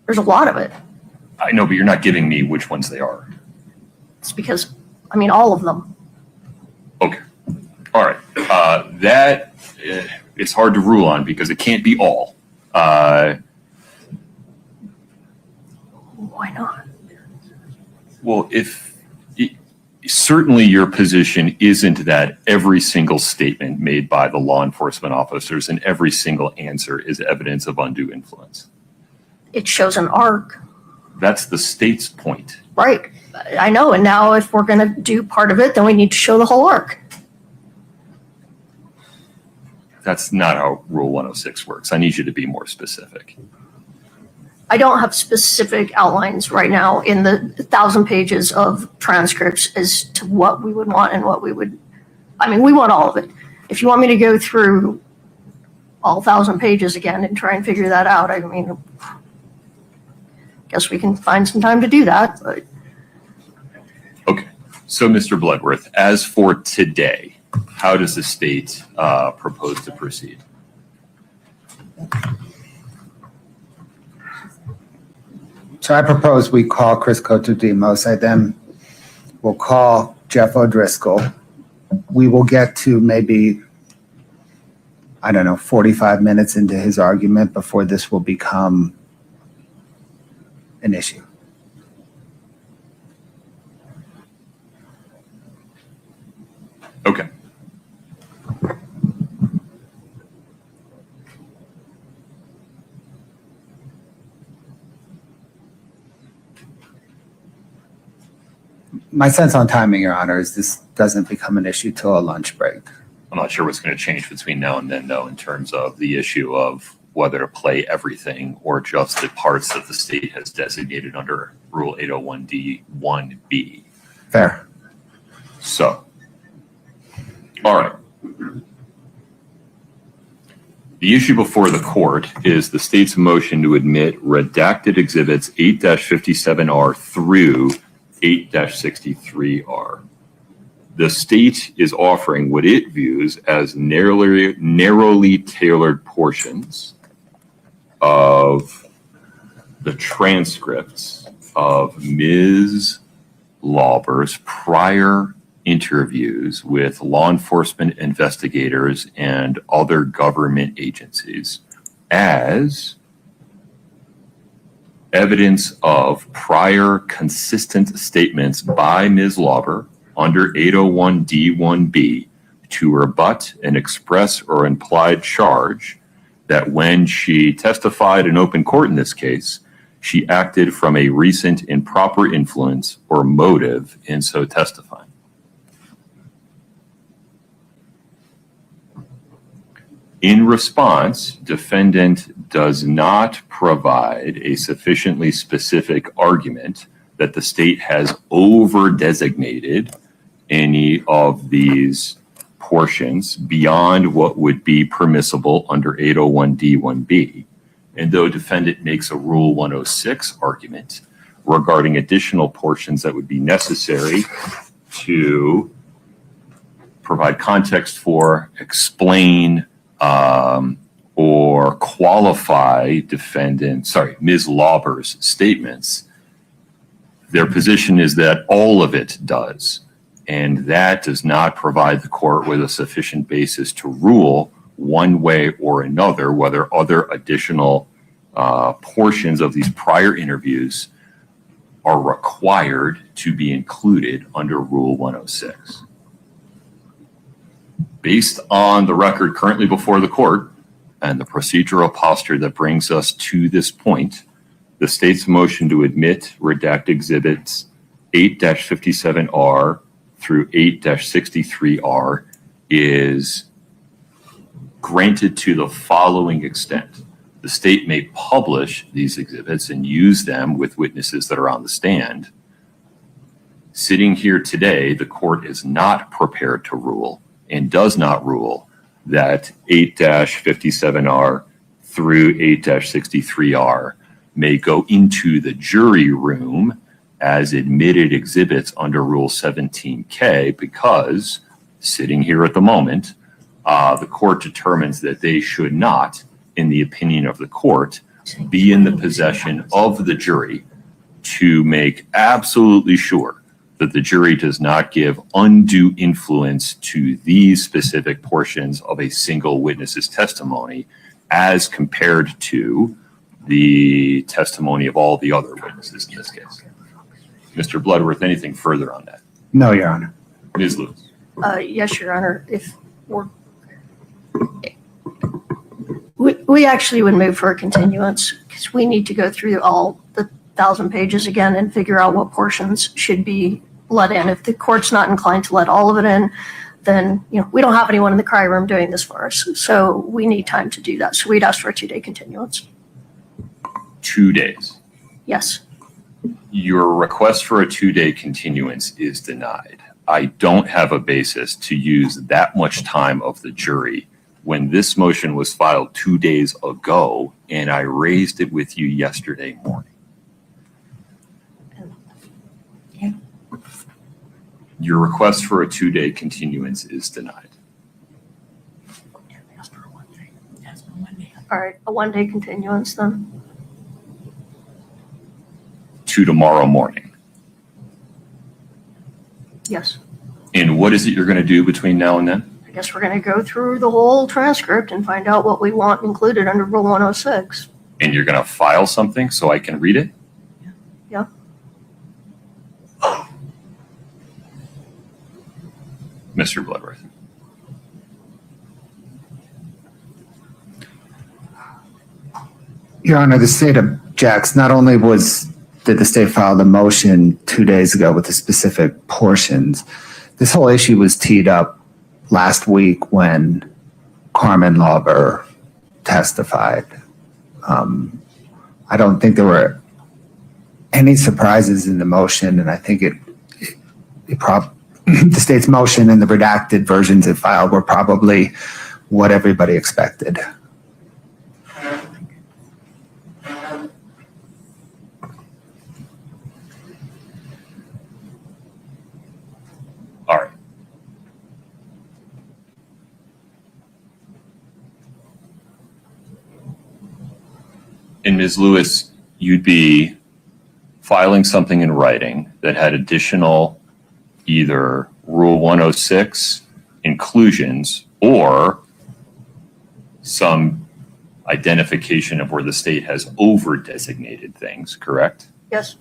There's a lot of it. I know, but you're not giving me which ones they are. It's because, all of them. Okay. All right. That it's hard to rule on because it can't be all. Why not? Well, certainly your position isn't that every single statement made by the law enforcement officers and every single answer is evidence of undue influence. It shows an arc. That's the state's point. Right. I know. And now if we're going to do part of it, then we need to show the whole arc. That's not how Rule 106 works. I need you to be more specific. I don't have specific outlines right now in the 1,000 pages of transcripts as to what we would want and what we would, we want all of it. If you want me to go through all 1,000 pages again and try and figure that out. I mean, guess we can find some time to do that, but Okay, so Mr. Bloodworth, as for today, how does the state propose to proceed? So I propose we call Chris Cotodemos. I then will call Jeff O'Driscoll. We will get to maybe, I don't know, 45 minutes into his argument before this will become an issue. Okay. My sense on timing, Your Honor, is this doesn't become an issue till a lunch break. I'm not sure what's going to change between now and then, though, in terms of the issue of whether to play everything or just the parts that the state has designated under Rule 801D1B. Fair. So, all right. The issue before the court is the state's motion to admit redacted exhibits 8-57R through 8-63R. The state is offering what it views as narrowly tailored portions of the transcripts of Ms. Lauber's prior interviews with law enforcement investigators and other government agencies as evidence of prior consistent statements by Ms. Lauber under 801D1B to rebut an express or implied charge that when she testified in open court in this case, she acted from a recent improper influence or motive in so testifying. In response, defendant does not provide a sufficiently specific argument that the state has over-designated any of these portions beyond what would be permissible under 801D1B. And though defendant makes a Rule 106 argument regarding additional portions that would be necessary to provide context for, explain, or qualify Ms. Lauber's statements, their position is that all of it does. And that does not provide the court with a sufficient basis to rule one way or another whether other additional portions of these prior interviews are required to be included under Rule 106. Based on the record currently before the court and the procedural posture that brings us to this point, the state's motion to admit redact exhibits 8-57R through 8-63R is granted to the following extent. The state may publish these exhibits and use them with witnesses that are on the stand. Sitting here today, the court is not prepared to rule and does not rule that 8-57R through 8-63R may go into the jury room as admitted exhibits under Rule 17K because, sitting here at the moment, the court determines that they should not, in the opinion of the court, be in the possession of the jury to make absolutely sure that the jury does not give undue influence to these specific portions of a single witness's testimony as compared to the testimony of all the other witnesses in this case. Mr. Bloodworth, anything further on that? No, Your Honor. Ms. Lewis? Yes, Your Honor. We actually would move for a continuance because we need to go through all the 1,000 pages again and figure out what portions should be let in. If the court's not inclined to let all of it in, then we don't have anyone in the cry room doing this for us. So we need time to do that. So we'd ask for a 2-day continuance. 2 days. Yes. Your request for a 2-day continuance is denied. I don't have a basis to use that much time of the jury when this motion was filed 2 days ago, and I raised it with you yesterday morning. Okay. Your request for a 2-day continuance is denied. All right, a 1-day continuance then? To tomorrow morning. Yes. And what is it you're going to do between now and then? I guess we're going to go through the whole transcript and find out what we want included under Rule 106. And you're going to file something so I can read it? Yeah. Mr. Bloodworth. Your Honor, the state objects. Not only did the state file the motion 2 days ago with the specific portions, this whole issue was teed up last week when Carmen Lauber testified. I don't think there were any surprises in the motion, and I think the state's motion and the redacted versions it filed were probably what everybody expected. All right. And Ms. Lewis, you'd be filing something in writing that had additional either Rule 106 inclusions or some identification of where the state has over-designated things, correct? Yes.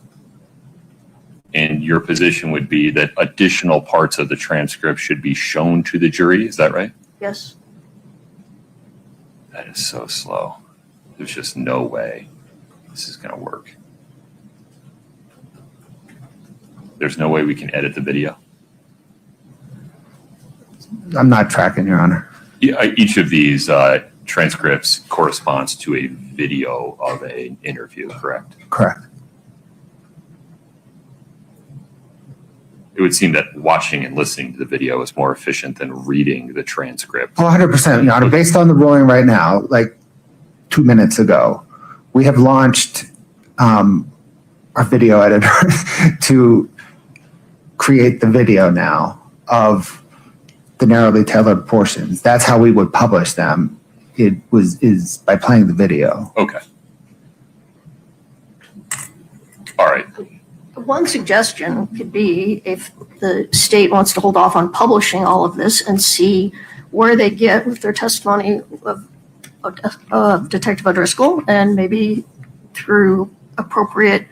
And your position would be that additional parts of the transcript should be shown to the jury, is that right? Yes. That is so slow. There's just no way this is going to work. There's no way we can edit the video. I'm not tracking, Your Honor. Yeah, each of these transcripts corresponds to a video of an interview, correct? Correct. It would seem that watching and listening to the video is more efficient than reading the transcript. 100%, Your Honor. Based on the ruling right now, like 2 minutes ago, we have launched our video editor to create the video now of the narrowly tailored portions. That's how we would publish them. Is by playing the video. Okay. All right. One suggestion could be if the state wants to hold off on publishing all of this and see where they get with their testimony of Detective O'Driscoll, and maybe through appropriate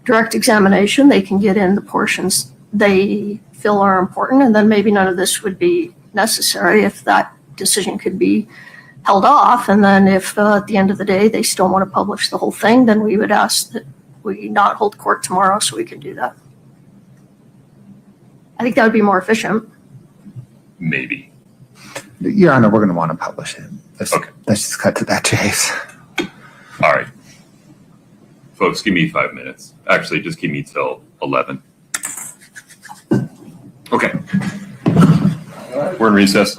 direct examination, they can get in the portions they feel are important, and then maybe none of this would be necessary if that decision could be held off. And then if at the end of the day they still want to publish the whole thing, then we would ask that we not hold court tomorrow so we can do that. I think that would be more efficient. Maybe. Your Honor, we're going to want to publish it. Okay. Let's just cut to that chase. All right. Folks, give me 5 minutes. Actually, just give me till 11. Okay. We're in recess.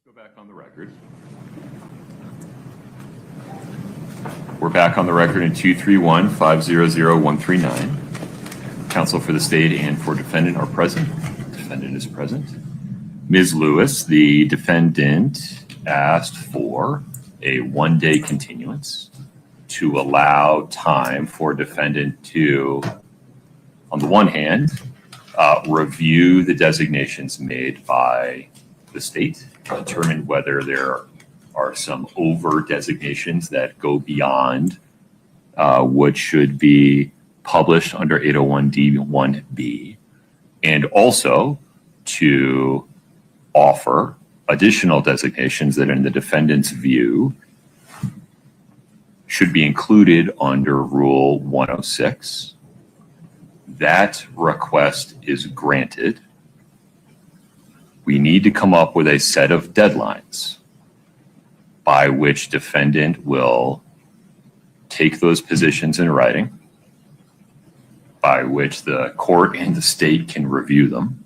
Go back on the record. We're back on the record in 231-500-139. Counsel for the state and for defendant are present. Defendant is present. Ms. Lewis, the defendant, asked for a one-day continuance to allow time for defendant to, on the one hand, review the designations made by the state, determine whether there are some over designations that go beyond what should be published under 801D1B, and also to offer additional designations that in the defendant's view should be included under Rule 106. That request is granted. We need to come up with a set of deadlines by which defendant will take those positions in writing, by which the court and the state can review them,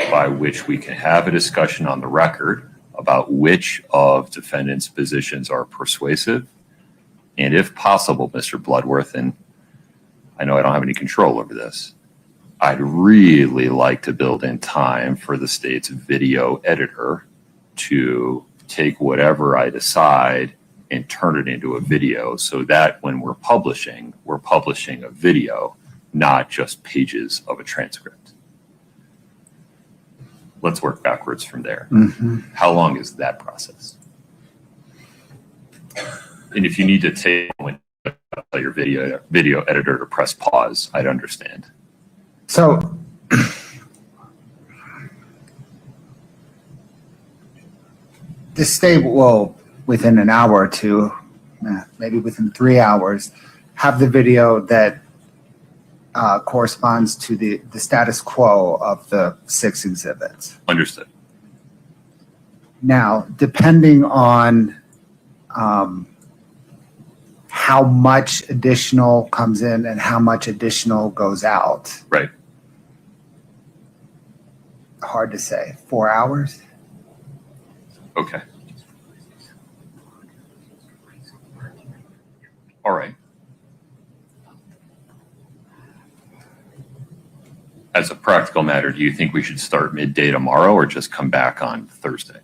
by which we can have a discussion on the record about which of defendant's positions are persuasive. And if possible, Mr. Bloodworth, and I know I don't have any control over this, I'd really like to build in time for the state's video editor to take whatever I decide and turn it into a video so that when we're publishing a video, not just pages of a transcript. Let's work backwards from there. Mm-hmm. How long is that process? And if you need to take when tell your video editor to press pause, I'd understand. So the state will, within an hour or two, maybe within 3 hours, have the video that corresponds to the status quo of the 6 exhibits. Understood. Now, depending on how much additional comes in and how much additional goes out. Right. Hard to say. 4 hours? Okay. All right. As a practical matter, do you think we should start midday tomorrow or just come back on Thursday?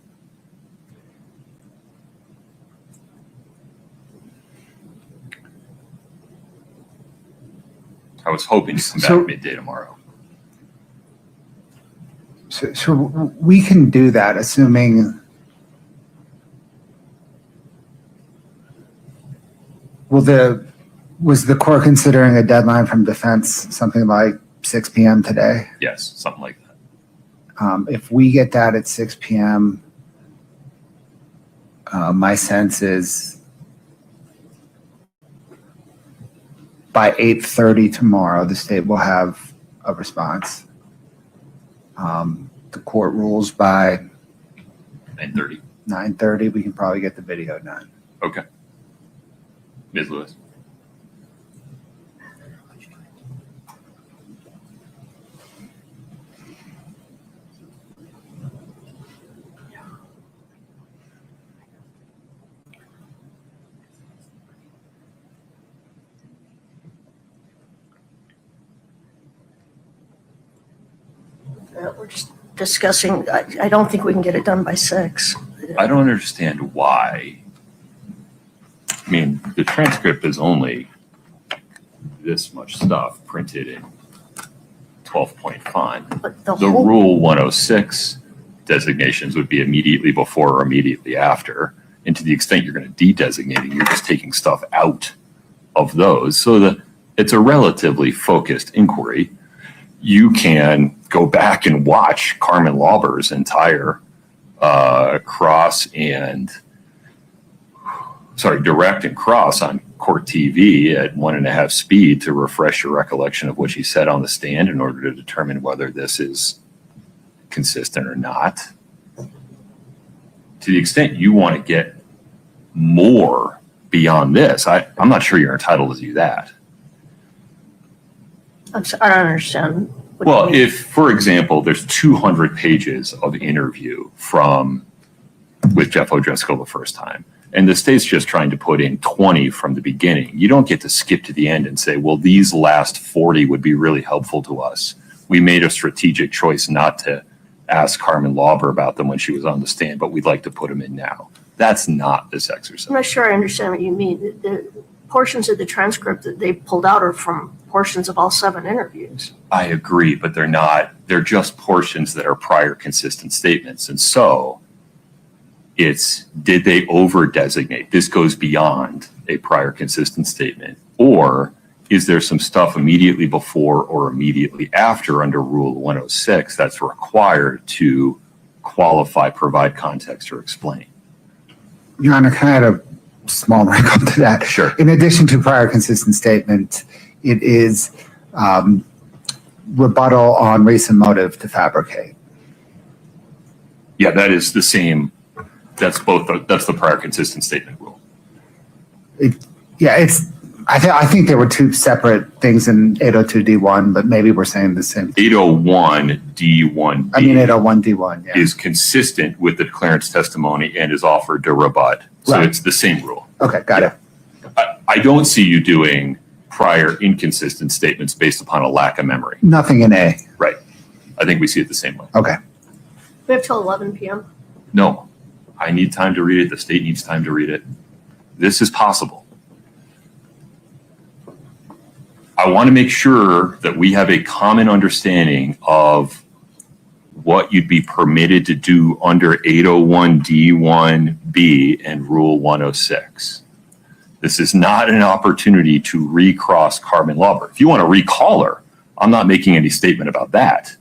I was hoping to come back midday tomorrow. So we can do that, assuming was the court considering a deadline from defense something like 6 p.m. today? Yes, something like that. If we get that at 6 p.m., my sense is by 8:30 tomorrow, the state will have a response. The court rules by 9:30. 9:30. We can probably get the video done. Okay. Ms. Lewis. We're just discussing, I don't think we can get it done by 6. I don't understand why. I mean, the transcript is only this much stuff printed in 12-point font. But the The whole, Rule 106 designations would be immediately before or immediately after. And to the extent you're going to de-designate, you're just taking stuff out of those. So it's a relatively focused inquiry. You can go back and watch Carmen Lauber's entire direct and cross on Court TV at 1.5 speed to refresh your recollection of what she said on the stand in order to determine whether this is consistent or not. To the extent you want to get more beyond this, I'm not sure you're entitled to do that. I'm sorry, I don't understand. What Well, you mean. if, for example, there's 200 pages of interview from with Jeff O'Driscoll the first time. And the state's just trying to put in 20 from the beginning. You don't get to skip to the end and say, well, these last 40 would be really helpful to us. We made a strategic choice not to ask Carmen Lauber about them when she was on the stand, but we'd like to put them in now. That's not this exercise. I'm not sure I understand what you mean. The portions of the transcript that they pulled out are from portions of all 7 interviews. I agree, but they're not, they're just portions that are prior consistent statements. And so it's, did they over designate? This goes beyond a prior consistent statement. Or is there some stuff immediately before or immediately after under Rule 106 that's required to qualify, provide context, or explain? Your Honor, can I add a small wrinkle to that? Sure. In addition to prior consistent statement, it is rebuttal on reason motive to fabricate. Yeah, that is the same. That's that's the prior consistent statement rule. I think there were 2 separate things in 802D1, but maybe we're saying the same. 801D1B. I mean 801D1, yeah. Is consistent with the declarant's testimony and is offered to rebut. So Right. it's the same rule. Okay, got it. I don't see you doing prior inconsistent statements based upon a lack of memory. Nothing in A. Right. I think we see it the same way. Okay. We have till 11 p.m. No, I need time to read it. The state needs time to read it. This is possible. I want to make sure that we have a common understanding of what you'd be permitted to do under 801D1B and Rule 106. This is not an opportunity to recross Carmen Lauber. If you want to recall her, I'm not making any statement about that.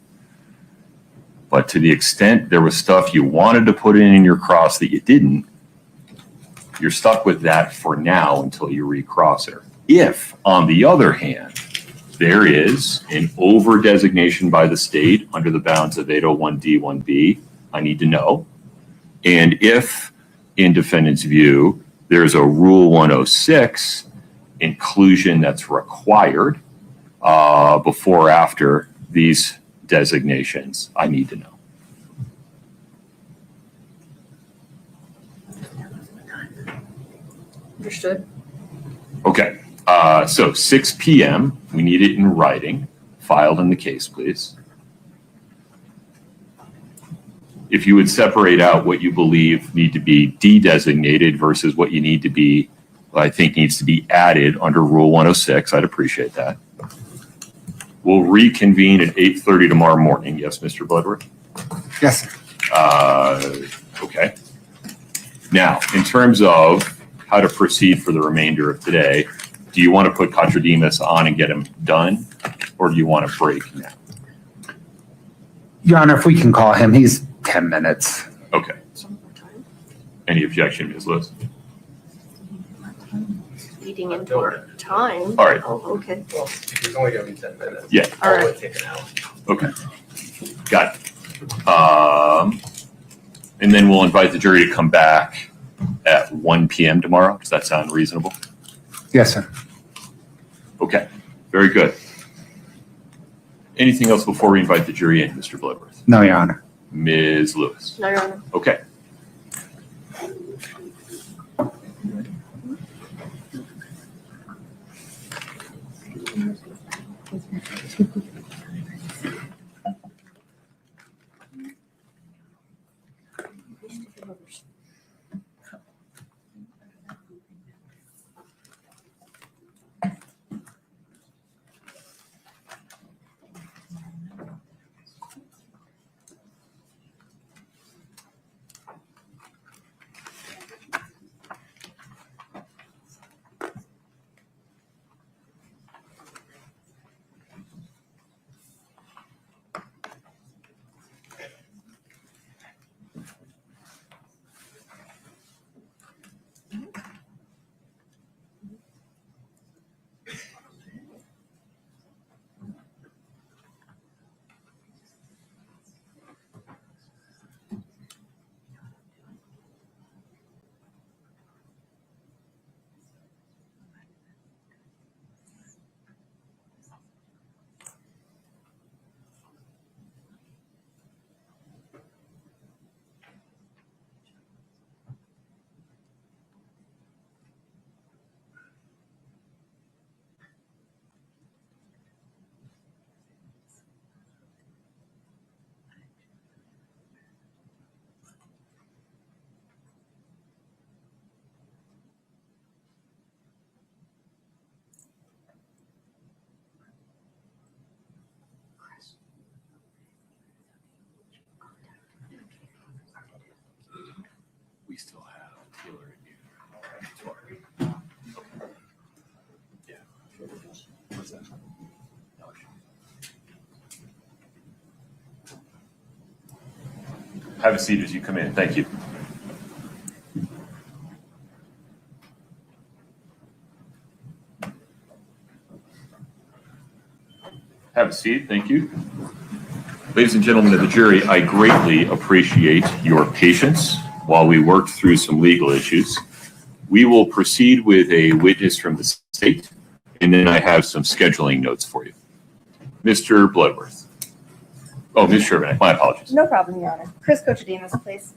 But to the extent there was stuff you wanted to put in your cross that you didn't, you're stuck with that for now until you recross her. If, on the other hand, there is an over designation by the state under the bounds of 801D1B, I need to know. And if, in defendant's view, there's a Rule 106 inclusion that's required before or after these designations, I need to know. Understood. Okay. So 6 p.m., we need it in writing, filed in the case, please. If you would separate out what you believe need to be de-designated versus what you need to be, I think needs to be added under Rule 106, I'd appreciate that. We'll reconvene at 8:30 tomorrow morning. Yes, Mr. Bloodworth? Yes, sir. Okay. Now, in terms of how to proceed for the remainder of today, do you want to put Kotradimus on and get him done, or do you want to break now? Your Honor, if we can call him, he's 10 minutes. Okay. Any objection, Ms. Lewis? Eating into our time. All right. Oh, okay. Well, it's only gonna be 10 minutes. Yeah. All right. I'll take an hour. Okay. Got it. And then we'll invite the jury to come back at 1 p.m. tomorrow. Does that sound reasonable? Yes, sir. Okay. Very good. Anything else before we invite the jury in, Mr. Bloodworth? No, Your Honor. Ms. Lewis? No, Your Honor. Okay. Have a seat as you come in. Thank you. Have a seat. Thank you. Ladies and gentlemen of the jury, I greatly appreciate your patience while we worked through some legal issues. We will proceed with a witness from the state, and then I have some scheduling notes for you. Mr. Bloodworth. Oh, Ms. Sherman, my apologies. No problem, Your Honor. Chris Kochademus, please.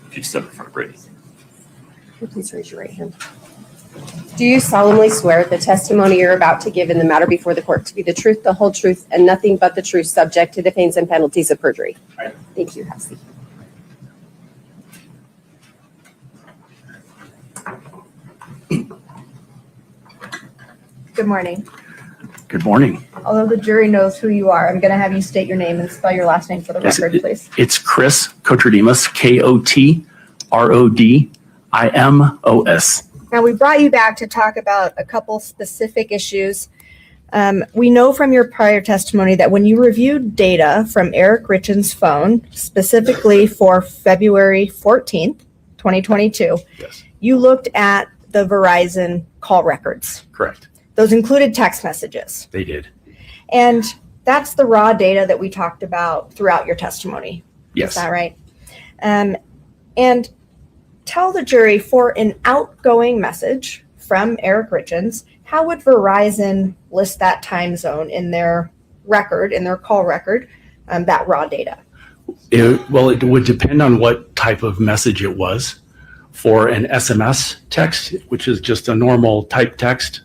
If you step in front of Brady. Please raise your right hand. Do you solemnly swear the testimony you're about to give in the matter before the court to be the truth, the whole truth, and nothing but the truth, subject to the pains and penalties of perjury? Aye. Thank you. Have a seat. Good morning. Good morning. Although the jury knows who you are, I'm going to have you state your name and spell your last name for the Yes, record, please. It's Chris Kotridimus, Kotrodimus. Now, we brought you back to talk about a couple specific issues. We know from your prior testimony that when you reviewed data from Eric Richins' phone, specifically for February 14th, 2022, Yes, you looked at the Verizon call records. correct. Those included text messages. They did. And that's the raw data that we talked about throughout your testimony. Yes. Is that right? And tell the jury, for an outgoing message from Eric Richins, how would Verizon list that time zone in their record, in their call record, that raw data? It would depend on what type of message it was. For an SMS text, which is just a normal type text,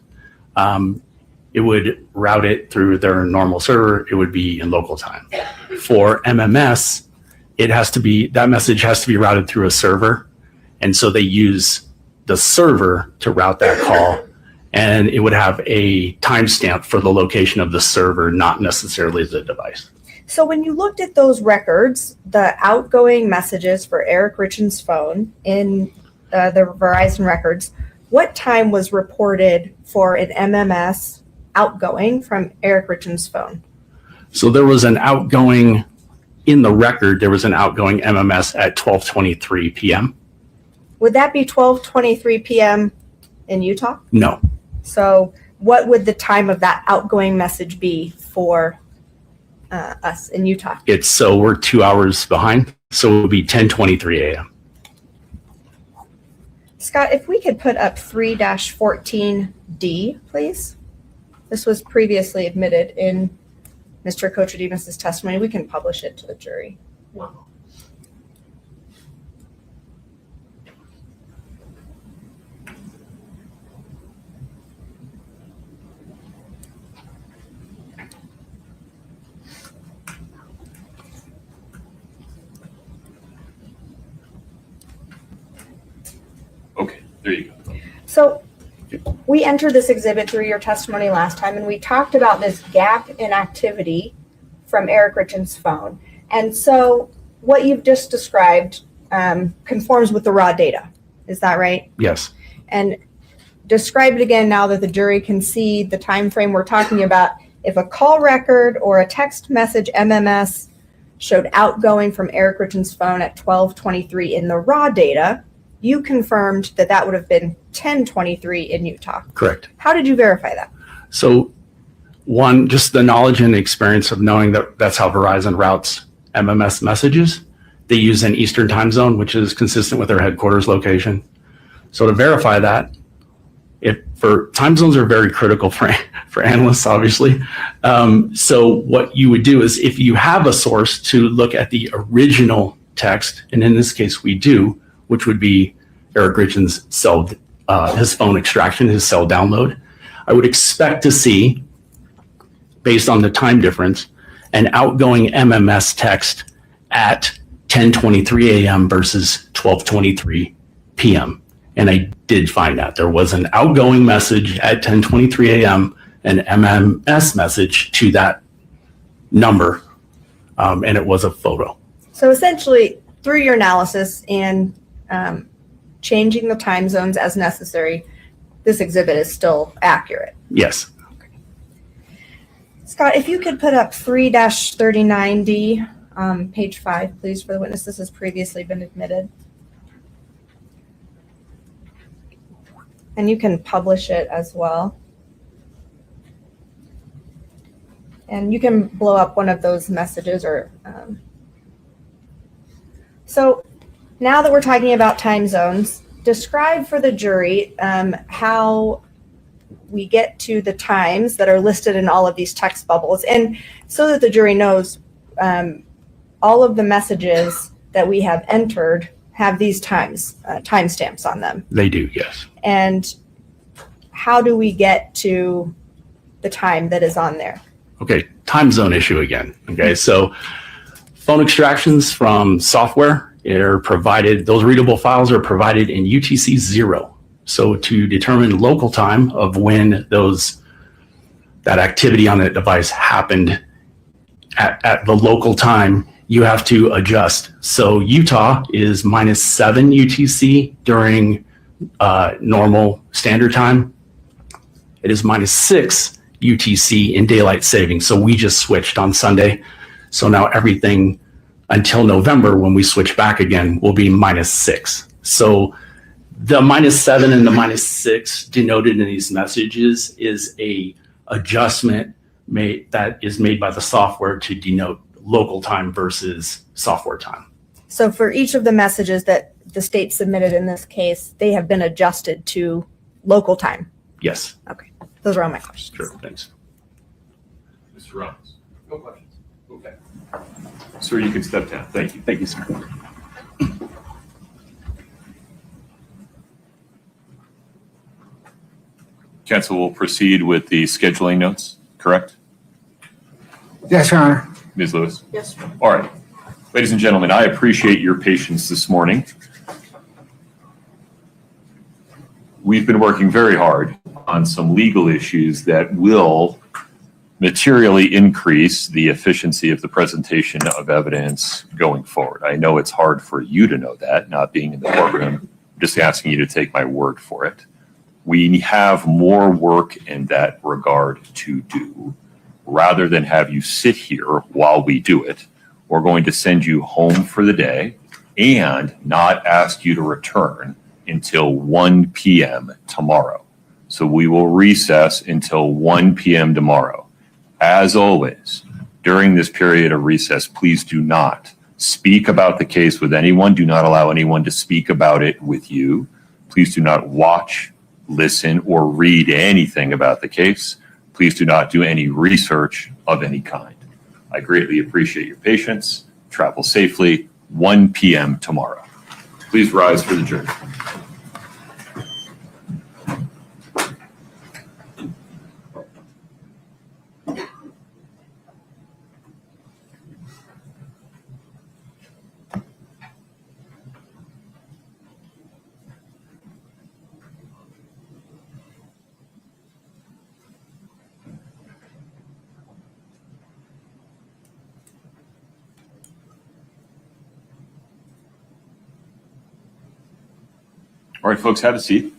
it would route it through their normal server. It would be in local time. For MMS, that message has to be routed through a server. And so they use the server to route that call, and it would have a timestamp for the location of the server, not necessarily the device. So when you looked at those records, the outgoing messages for Eric Richins' phone in the Verizon records, what time was reported for an MMS outgoing from Eric Richins' phone? So there was an outgoing, in the record, there was an outgoing MMS at 12:23 p.m. Would that be 12:23 p.m. in Utah? No, So what would the time of that outgoing message be for us in Utah? we're 2 hours behind. So it would be 10:23 a.m. Scott, if we could put up 3-14D, please. This was previously admitted in Mr. Kochademus' testimony. We can publish it to the jury. Okay, there you go. So we entered this exhibit through your testimony last time, and we talked about this gap in activity from Eric Richins' phone. And so what you've just described conforms with the raw data. Is that right? Yes. And describe it again now that the jury can see the time frame we're talking about. If a call record or a text message MMS showed outgoing from Eric Richins' phone at 12:23 in the raw data, you confirmed that that would have been 10:23 in Utah. Correct. How did you verify that? So one, just the knowledge and experience of knowing that that's how Verizon routes MMS messages. They use an Eastern time zone, which is consistent with their headquarters location. So to verify that, for time zones are very critical for analysts, obviously. So what you would do is, if you have a source to look at the original text, and in this case we do, which would be Eric Richins' his phone extraction, his cell download, I would expect to see, based on the time difference, an outgoing MMS text at 10:23 a.m. versus 12:23 p.m. And I did find that there was an outgoing message at 10:23 a.m., an MMS message to that number, and it was a photo. So essentially, through your analysis and changing the time zones as necessary, this exhibit is still accurate. Yes. Scott, if you could put up 3-39D, page 5, please, for the witness. This has previously been admitted. And you can publish it as well. And you can blow up one of those messages or. So now that we're talking about time zones, describe for the jury how we get to the times that are listed in all of these text bubbles. And so that the jury knows all of the messages that we have entered have these timestamps on them. They do, yes. And how do we get to the time that is on there? Okay, time zone issue again. Okay, so phone extractions from software are provided, those readable files are provided in UTC 0. So to determine local time of when that activity on that device happened at the local time, you have to adjust. So Utah is -7 UTC during normal standard time. It is -6 UTC in daylight savings. So we just switched on Sunday. So now everything until November, when we switch back again, will be -6. So the -7 and the -6 denoted in these messages is a adjustment that is made by the software to denote local time versus software time. So for each of the messages that the state submitted in this case, they have been adjusted to local time. Yes, Okay, those are all my questions. sure, thanks. Mr. Ramos? No questions. Okay. Sir, you can step down. Thank you. Thank you, sir. Council will proceed with the scheduling notes, correct? Yes, Your Honor. Ms. Lewis? Yes. All right. Ladies and gentlemen, I appreciate your patience this morning. We've been working very hard on some legal issues that will materially increase the efficiency of the presentation of evidence going forward. I know it's hard for you to know that, not being in the courtroom. I'm just asking you to take my word for it. We have more work in that regard to do. Rather than have you sit here while we do it, we're going to send you home for the day and not ask you to return until 1 p.m. tomorrow. So we will recess until 1 p.m. tomorrow. As always, during this period of recess, please do not speak about the case with anyone. Do not allow anyone to speak about it with you. Please do not watch, listen, or read anything about the case. Please do not do any research of any kind. I greatly appreciate your patience. Travel safely. 1 p.m. tomorrow. Please rise for the jury. All right, folks, have a seat.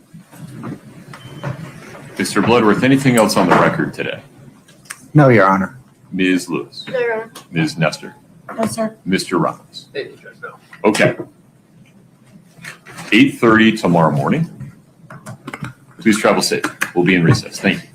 Mr. Bloodworth, anything else on the record today? No, Your Honor. Ms. Lewis? There. Ms. Nestor? No, sir. Mr. Ramos? Hey, Judge, no. Okay. 8:30 tomorrow morning. Please travel safe. We'll be in recess. Thank you.